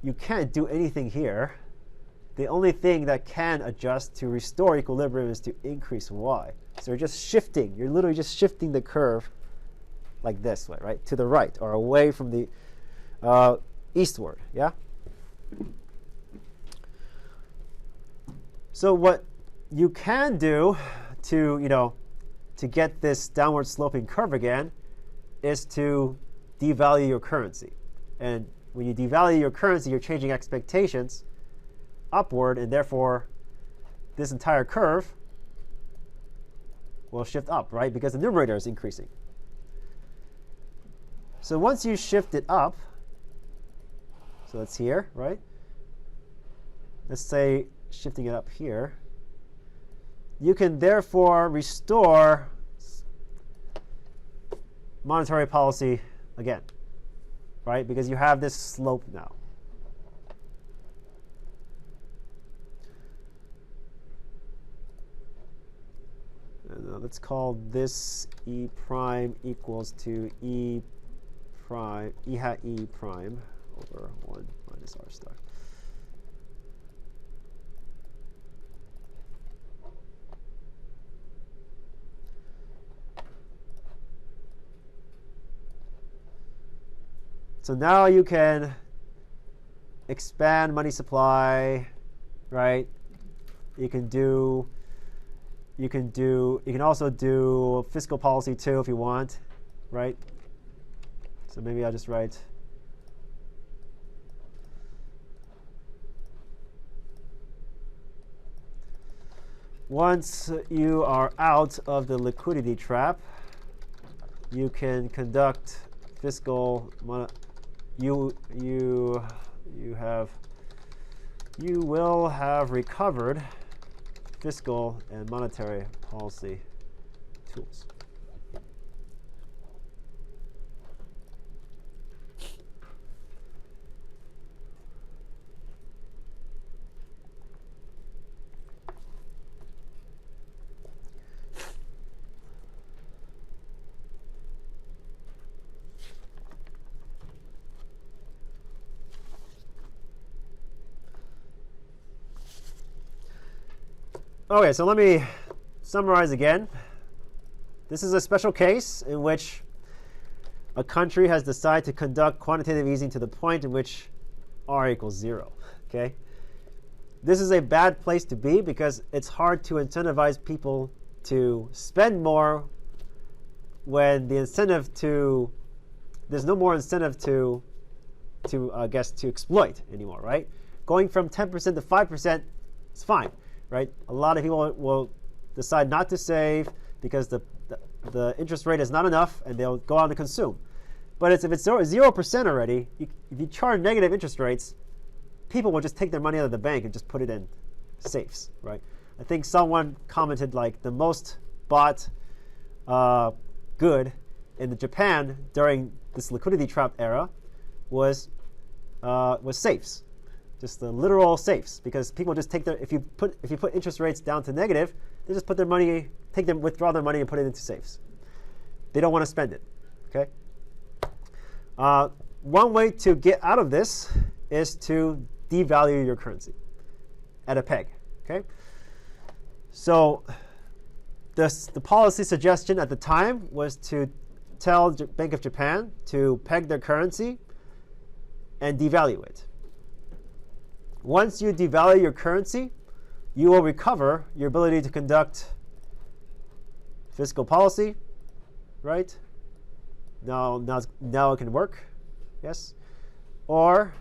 you can't do anything here. The only thing that can adjust to restore equilibrium is to increase Y. So you're just shifting. You're literally just shifting the curve like this way, right, to the right or away from the eastward, yeah? So what you can do to get this downward sloping curve again is to devalue your currency. And when you devalue your currency, you're changing expectations upward, and therefore this entire curve will shift up, right? Because the numerator is increasing. So once you shift it up, so that's here, right? Let's say shifting it up here. You can therefore restore monetary policy again, right? Because you have this slope now. And let's call this E prime equals to E prime, E hat E prime over 1 minus R star. So now you can expand money supply, right? You can also do fiscal policy too if you want, right? So maybe I'll just write once you are out of the liquidity trap, you can conduct fiscal you will have recovered fiscal and monetary policy tools. Okay, so let me summarize again. This is a special case in which a country has decided to conduct quantitative easing to the point in which R equals 0. Okay? This is a bad place to be because it's hard to incentivize people to spend more when the incentive to, there's no more incentive to exploit anymore, right? Going from 10% to 5% is fine, right? A lot of people will decide not to save because the interest rate is not enough, and they'll go on to consume. But if it's 0% already, if you charge negative interest rates, people will just take their money out of the bank and just put it in safes, right? I think someone commented like the most bought good in Japan during this liquidity trap era was safes, just the literal safes, because people just take their if you put interest rates down to negative, they just put their money, withdraw their money and put it into safes. They don't want to spend it. Okay. One way to get out of this is to devalue your currency at a peg. Okay. So the policy suggestion at the time was to tell Bank of Japan to peg their currency and devalue it. Once you devalue your currency, you will recover your ability to conduct fiscal policy, right? Now it can work, yes? Or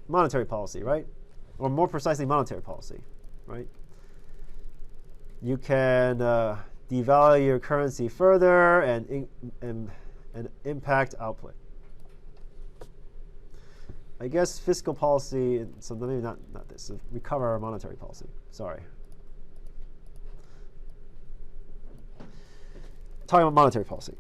monetary policy, right? Or more precisely, monetary policy, right? You can devalue your currency further and impact output. I guess fiscal policy, so maybe not this, so recover our monetary policy. Sorry. Talking about monetary policy.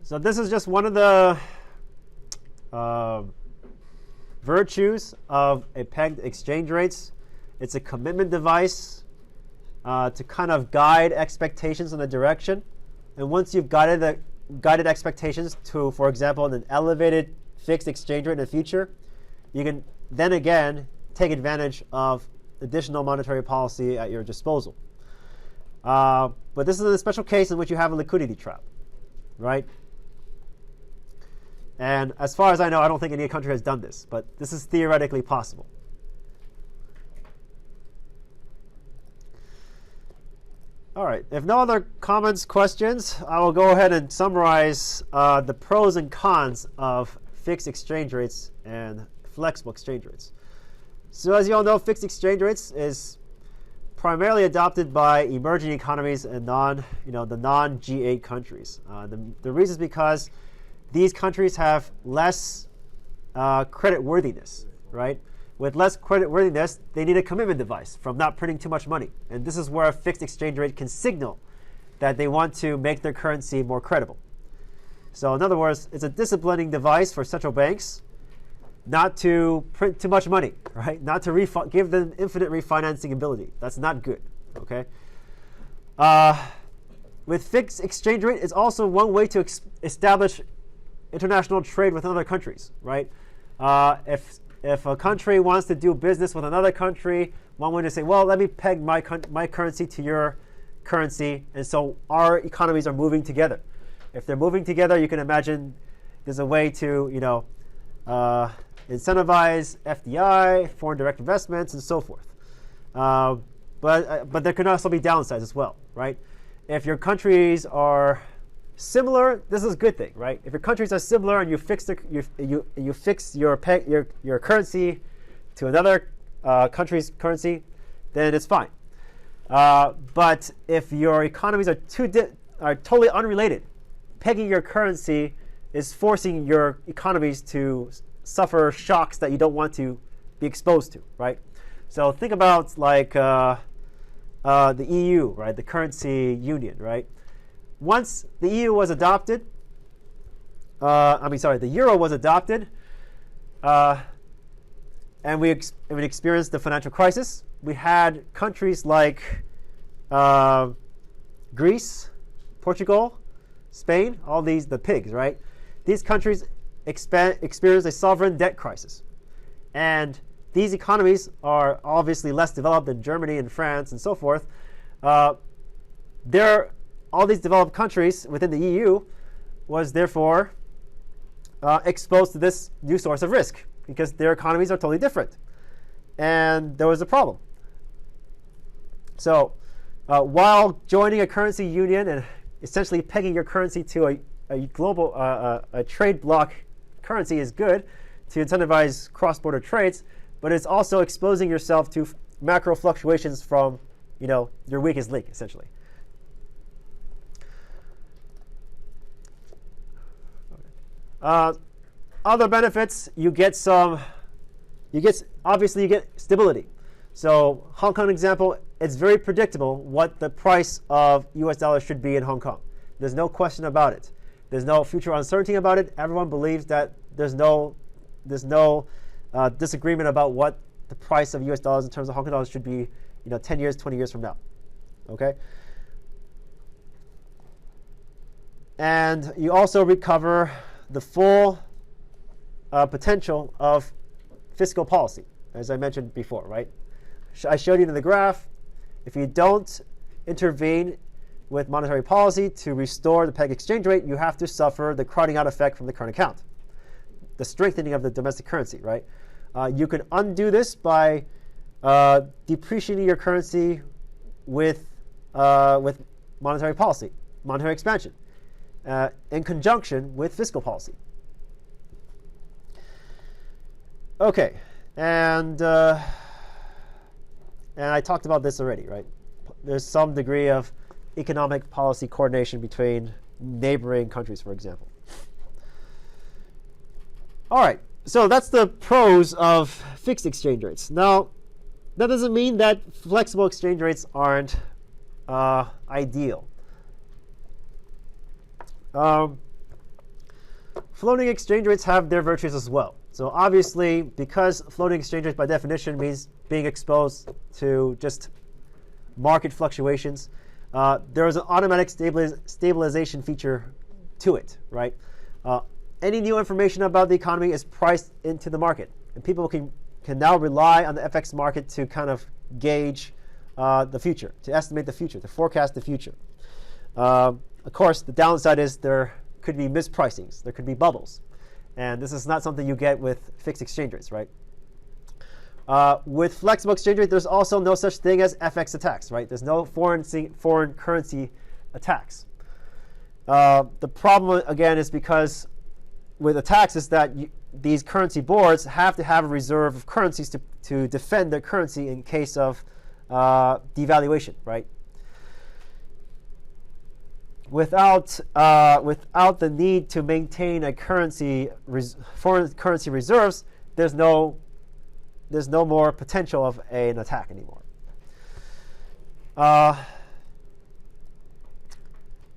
So this is just one of the virtues of a pegged exchange rates. It's a commitment device to kind of guide expectations in a direction. And once you've guided expectations to, for example, an elevated fixed exchange rate in the future, you can then again take advantage of additional monetary policy at your disposal. But this is a special case in which you have a liquidity trap, right? And as far as I know, I don't think any country has done this, but this is theoretically possible. All right, if no other comments, questions, I will go ahead and summarize the pros and cons of fixed exchange rates and flexible exchange rates. So as you all know, fixed exchange rates is primarily adopted by emerging economies and the non-G8 countries. The reason is because these countries have less credit worthiness, right? With less credit worthiness, they need a commitment device from not printing too much money. And this is where a fixed exchange rate can signal that they want to make their currency more credible. So in other words, it's a disciplining device for central banks not to print too much money, right? Not to give them infinite refinancing ability. That's not good, okay? With fixed exchange rate, it's also one way to establish international trade with other countries, right? If a country wants to do business with another country, one way to say, well, let me peg my currency to your currency, and so our economies are moving together. If they're moving together, you can imagine there's a way to, incentivize FDI, foreign direct investments, and so forth. But there can also be downsides as well, right? If your countries are similar, this is a good thing, right? If your countries are similar and you fix your currency to another country's currency, then it's fine. But if your economies are totally unrelated, pegging your currency is forcing your economies to suffer shocks that you don't want to be exposed to, right? So think about like the EU, right? The currency union, right? Once the EU was adopted, the euro was adopted, and we experienced the financial crisis, we had countries like Greece, Portugal, Spain, all these, the pigs, right? These countries experience a sovereign debt crisis. And these economies are obviously less developed than Germany and France and so forth. All these developed countries within the EU was therefore exposed to this new source of risk because their economies are totally different. And there was a problem. So while joining a currency union and essentially pegging your currency to a global a trade bloc currency is good to incentivize cross-border trades, but it's also exposing yourself to macro fluctuations from your weakest link, essentially. Other benefits, obviously you get stability. So Hong Kong example, it's very predictable what the price of US dollars should be in Hong Kong. There's no question about it. There's no future uncertainty about it. Everyone believes that there's no disagreement about what the price of US dollars in terms of Hong Kong dollars should be 10 years, 20 years from now. Okay? And you also recover the full potential of fiscal policy, as I mentioned before, right? I showed you in the graph, if you don't intervene with monetary policy to restore the peg exchange rate, you have to suffer the crowding out effect from the current account, the strengthening of the domestic currency, right? You can undo this by depreciating your currency with monetary policy, monetary expansion, in conjunction with fiscal policy. Okay, and I talked about this already, right? There's some degree of economic policy coordination between neighboring countries, for example. All right, so that's the pros of fixed exchange rates. Now, that doesn't mean that flexible exchange rates aren't ideal. Floating exchange rates have their virtues as well. So obviously, because floating exchange rates by definition means being exposed to just market fluctuations, there is an automatic stabilization feature to it, right? Any new information about the economy is priced into the market, and people can now rely on the FX market to kind of gauge the future, to estimate the future, to forecast the future. Of course, the downside is there could be mispricings, there could be bubbles. And this is not something you get with fixed exchange rates, right? With flexible exchange rate, there's also no such thing as FX attacks, right? There's no foreign currency attacks. The problem, again, is because with attacks is that these currency boards have to have a reserve of currencies to defend their currency in case of devaluation, right? Without the need to maintain a foreign currency reserves, there's no more potential of an attack anymore.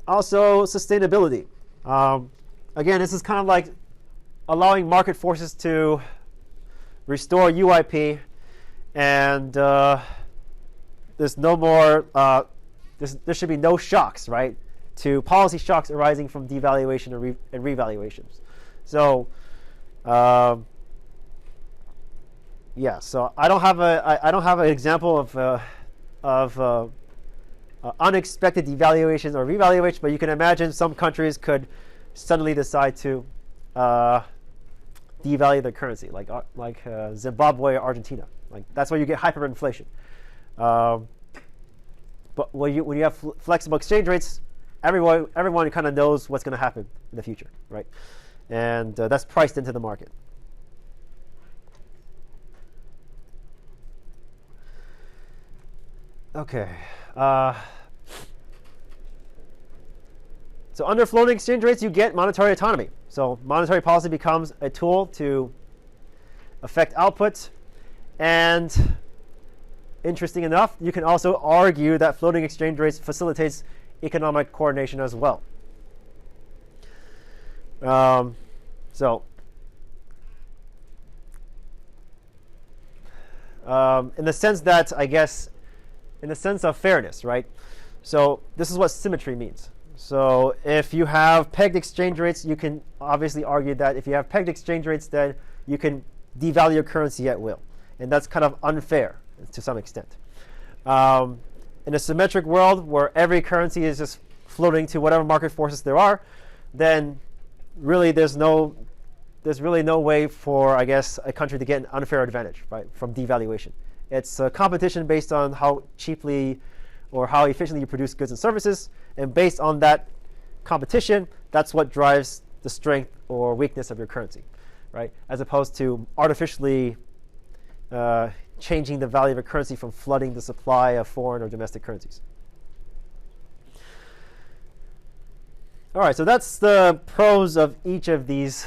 Also, sustainability. Again, this is kind of like allowing market forces to restore UIP, and there's no more. There should be no shocks, right? To policy shocks arising from devaluation and revaluations. So, yeah. So I don't have an example of unexpected devaluations or revaluation, but you can imagine some countries could suddenly decide to devalue their currency, like Zimbabwe or Argentina. Like that's where you get hyperinflation. But when you have flexible exchange rates, everyone kind of knows what's going to happen in the future, right? And that's priced into the market. Okay. So under floating exchange rates, you get monetary autonomy. So monetary policy becomes a tool to affect output. And interesting enough, you can also argue that floating exchange rates facilitates economic coordination as well. in the sense that, I guess, in the sense of fairness, right? So this is what symmetry means. So if you have pegged exchange rates, you can obviously argue that if you have pegged exchange rates, then you can devalue your currency at will. And that's kind of unfair to some extent. In a symmetric world where every currency is just floating to whatever market forces there are, then really there's really no way for, I guess, a country to get an unfair advantage, right, from devaluation. It's a competition based on how cheaply or how efficiently you produce goods and services, and based on that competition, that's what drives the strength or weakness of your currency, right, as opposed to artificially changing the value of a currency from flooding the supply of foreign or domestic currencies. All right, so that's the pros of each of these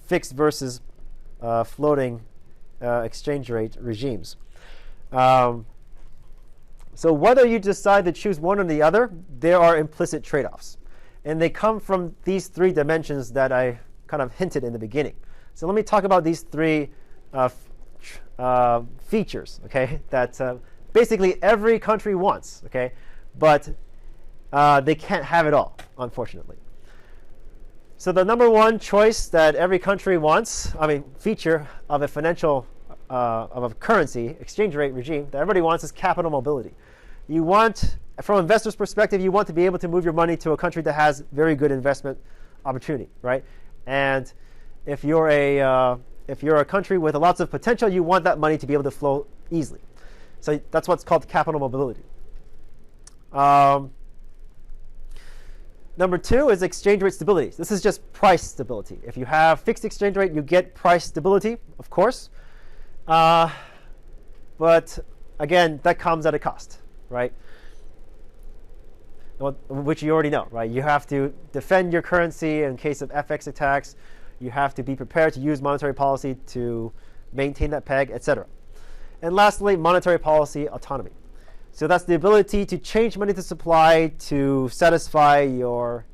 fixed versus floating exchange rate regimes. So whether you decide to choose one or the other, there are implicit trade-offs. And they come from these three dimensions that I kind of hinted in the beginning. So let me talk about these three features, okay, that basically every country wants, okay, but they can't have it all, unfortunately. So the number one choice that every country wants, feature of a financial, of a currency exchange rate regime that everybody wants is capital mobility. You want, from an investor's perspective, you want to be able to move your money to a country that has very good investment opportunity, right? And if you're a country with lots of potential, you want that money to be able to flow easily. So that's what's called capital mobility. Number two is exchange rate stability. This is just price stability. If you have fixed exchange rate, you get price stability, of course. But again, that comes at a cost, right? Which you already know, right? You have to defend your currency in case of FX attacks. You have to be prepared to use monetary policy to maintain that peg, etc. And lastly, monetary policy autonomy. So that's the ability to change money to supply to satisfy your,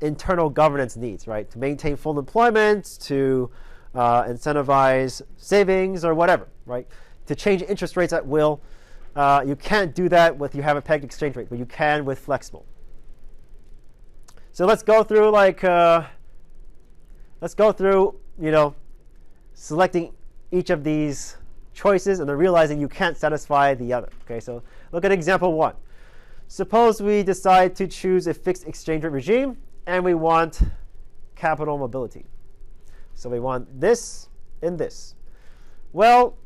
internal governance needs, right? To maintain full employment, to incentivize savings or whatever, right? To change interest rates at will. You can't do that with you have a pegged exchange rate, but you can with flexible. So let's go through selecting each of these choices and then realizing you can't satisfy the other. Okay, so look at example one. Suppose we decide to choose a fixed exchange rate regime and we want capital mobility. So we want this and this. Well,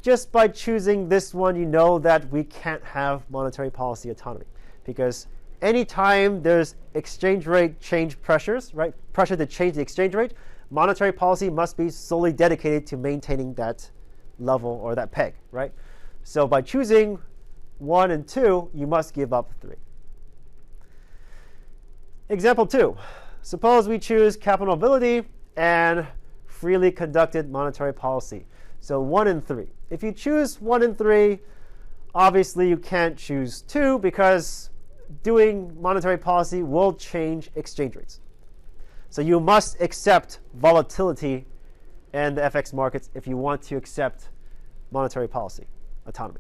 just by choosing this one, you know that we can't have monetary policy autonomy, because anytime there's exchange rate change pressures, right, pressure to change the exchange rate, monetary policy must be solely dedicated to maintaining that level or that peg, right? So by choosing 1 and 2, you must give up 3. Example 2. Suppose we choose capital mobility and freely conducted monetary policy. So 1 and 3. If you choose 1 and 3, obviously you can't choose 2 because doing monetary policy will change exchange rates. So you must accept volatility in the FX markets if you want to accept monetary policy autonomy.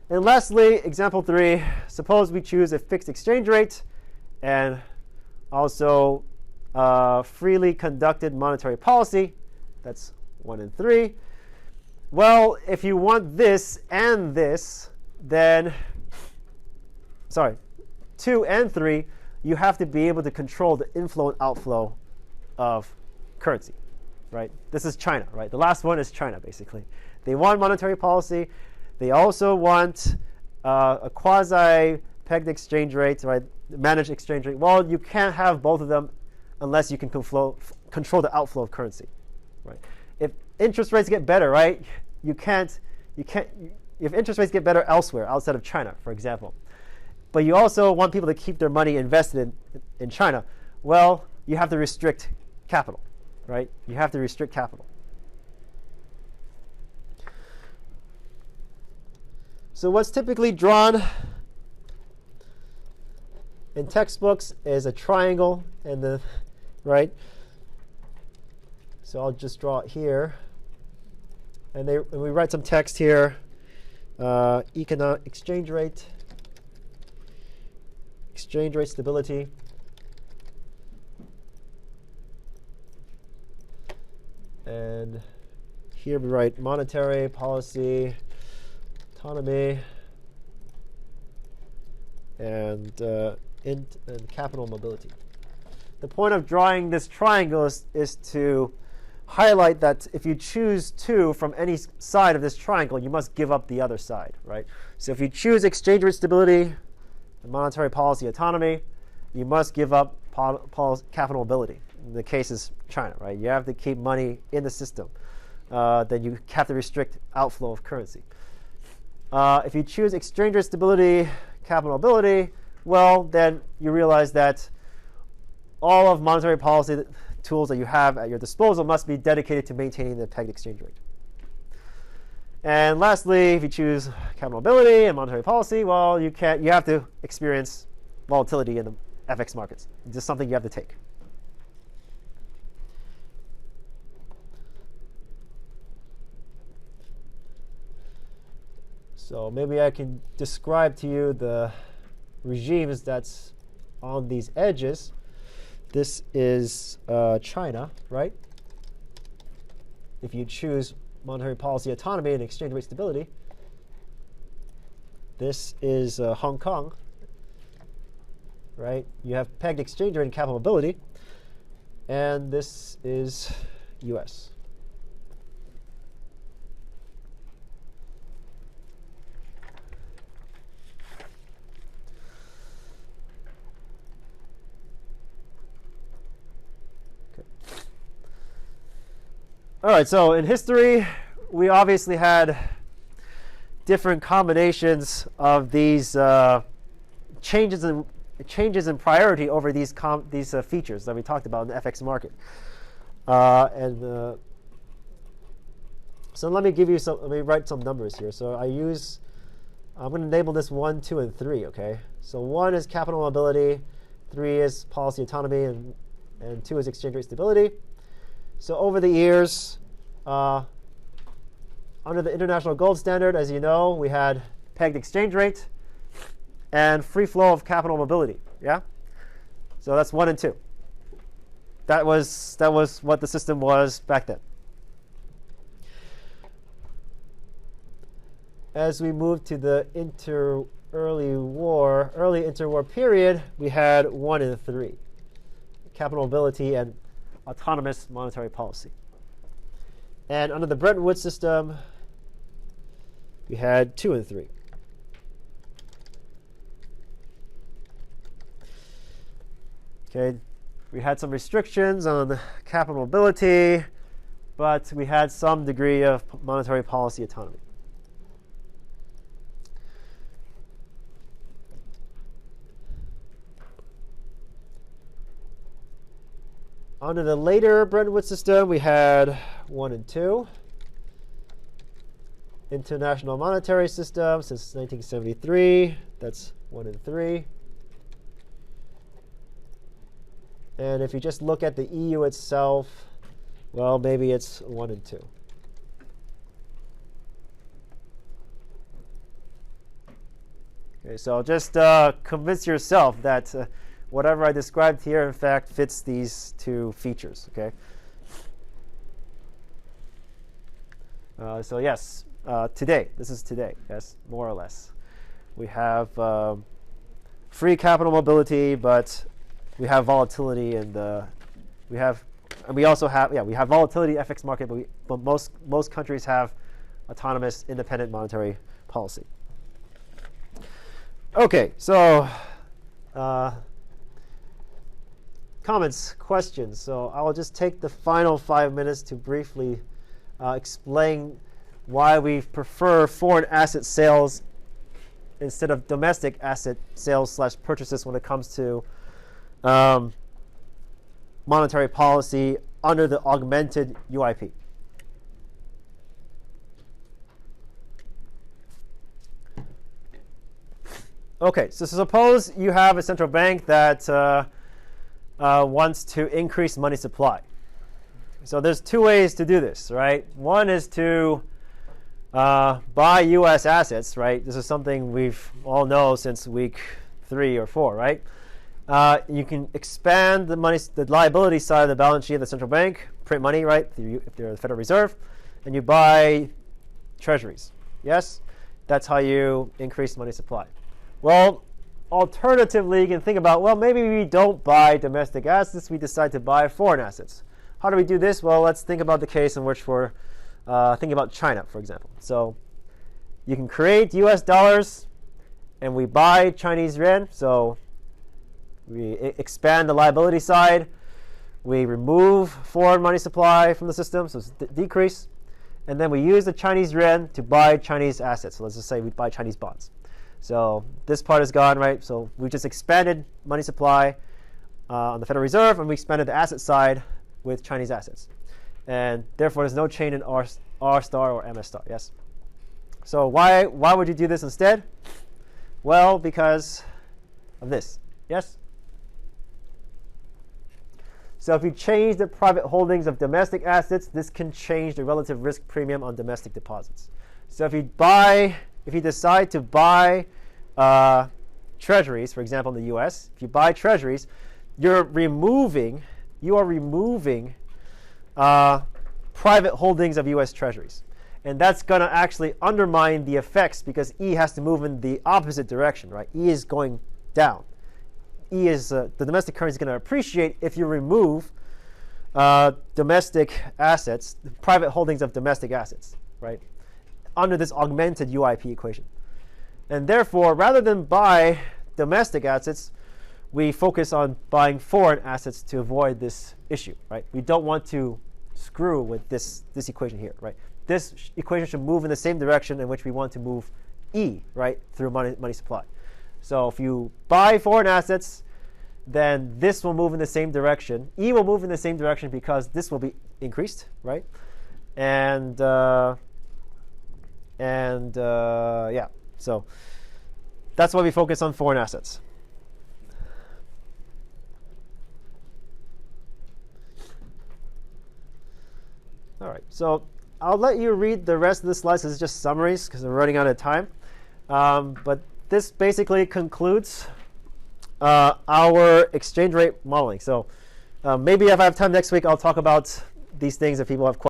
And lastly, example 3, suppose we choose a fixed exchange rate and also freely conducted monetary policy. That's 1 and 3. Well, if you want this and this, then, 2 and 3, you have to be able to control the inflow and outflow of currency, right? This is China, right? The last one is China, basically. They want monetary policy. They also want a quasi-pegged exchange rate, right? Managed exchange rate. Well, you can't have both of them unless you can control the outflow of currency, right? If interest rates get better, right? If interest rates get better elsewhere, outside of China, for example, but you also want people to keep their money invested in China, well, you have to restrict capital, right? You have to restrict capital. So what's typically drawn in textbooks is a triangle and the, right? So I'll just draw it here. and we write some text here. Economic exchange rate stability. And here we write monetary policy autonomy and capital mobility. The point of drawing this triangle is to highlight that if you choose 2 from any side of this triangle, you must give up the other side, right? So if you choose exchange rate stability and monetary policy autonomy, you must give up capital mobility. In the case is China, right? You have to keep money in the system. Then you have to restrict outflow of currency. If you choose exchange rate stability, capital mobility, well, then you realize that all of monetary policy tools that you have at your disposal must be dedicated to maintaining the pegged exchange rate. And lastly, if you choose capital mobility and monetary policy, well, you have to experience volatility in the FX markets. It's just something you have to take. So maybe I can describe to you the regimes that's on these edges. This is China, right? If you choose monetary policy autonomy and exchange rate stability. This is Hong Kong, right? You have pegged exchange rate and capital mobility. And this is US. All right, so in history, we obviously had different combinations of these changes in priority over these features that we talked about in the FX market. So let me write some numbers here. So I'm going to label this 1, 2, and 3. Okay. So 1 is capital mobility, 3 is policy autonomy, and 2 is exchange rate stability. So over the years, under the international gold standard, as you know, we had pegged exchange rate and free flow of capital mobility. Yeah. So that's 1 and 2. That was what the system was back then. As we moved to the early interwar period, we had 1 and 3, capital mobility and autonomous monetary policy. And under the Bretton Woods system, we had 2 and 3. Okay, we had some restrictions on capital mobility, but we had some degree of monetary policy autonomy. Under the later Bretton Woods system, we had 1 and 2. International monetary system since 1973, that's 1 and 3. And if you just look at the EU itself, well, maybe it's 1 and 2. Okay, so just convince yourself that whatever I described here, in fact, fits these 2 features. Okay. So yes, this is today. Yes, more or less. We have free capital mobility, but we have volatility, and we also have volatility FX market, but most countries have autonomous, independent monetary policy. Okay, so. Comments, questions. So I will just take the final 5 minutes to briefly explain why we prefer foreign asset sales instead of domestic asset sales / purchases when it comes to monetary policy under the augmented UIP. Okay, so suppose you have a central bank that wants to increase money supply. So there's 2 ways to do this, right? One is to buy U.S. assets, right? This is something we've all know since week 3 or 4, right? You can expand the liability side of the balance sheet of the central bank, print money, right? If you're the Federal Reserve, and you buy treasuries. Yes, that's how you increase money supply. Well, alternatively, you can think about, well, maybe we don't buy domestic assets, we decide to buy foreign assets. How do we do this? Well, let's think about the case in which we're thinking about China, for example. So you can create US dollars and we buy Chinese yuan. So we expand the liability side. We remove foreign money supply from the system, so it's decrease. And then we use the Chinese yuan to buy Chinese assets. So let's just say we buy Chinese bonds. So this part is gone, right? So we just expanded money supply on the Federal Reserve, and we expanded the asset side with Chinese assets. And therefore, there's no change in R star or MS star, yes? So why would you do this instead? Well, because of this, yes? So if you change the private holdings of domestic assets, this can change the relative risk premium on domestic deposits. So if you decide to buy treasuries, for example, in the US, if you buy treasuries, you are removing private holdings of US treasuries. And that's going to actually undermine the effects because E has to move in the opposite direction, right? E is going down. E is the domestic currency is going to appreciate if you remove domestic assets, private holdings of domestic assets, right? Under this augmented UIP equation. And therefore, rather than buy domestic assets, we focus on buying foreign assets to avoid this issue, right? We don't want to screw with this equation here, right? This equation should move in the same direction in which we want to move E, right, through money supply. So if you buy foreign assets, then this will move in the same direction. E will move in the same direction because this will be increased, right? And yeah, so that's why we focus on foreign assets. All right, so I'll let you read the rest of the slides. This is just summaries because we're running out of time. But this basically concludes our exchange rate modeling. So maybe if I have time next week, I'll talk about these things if people have questions.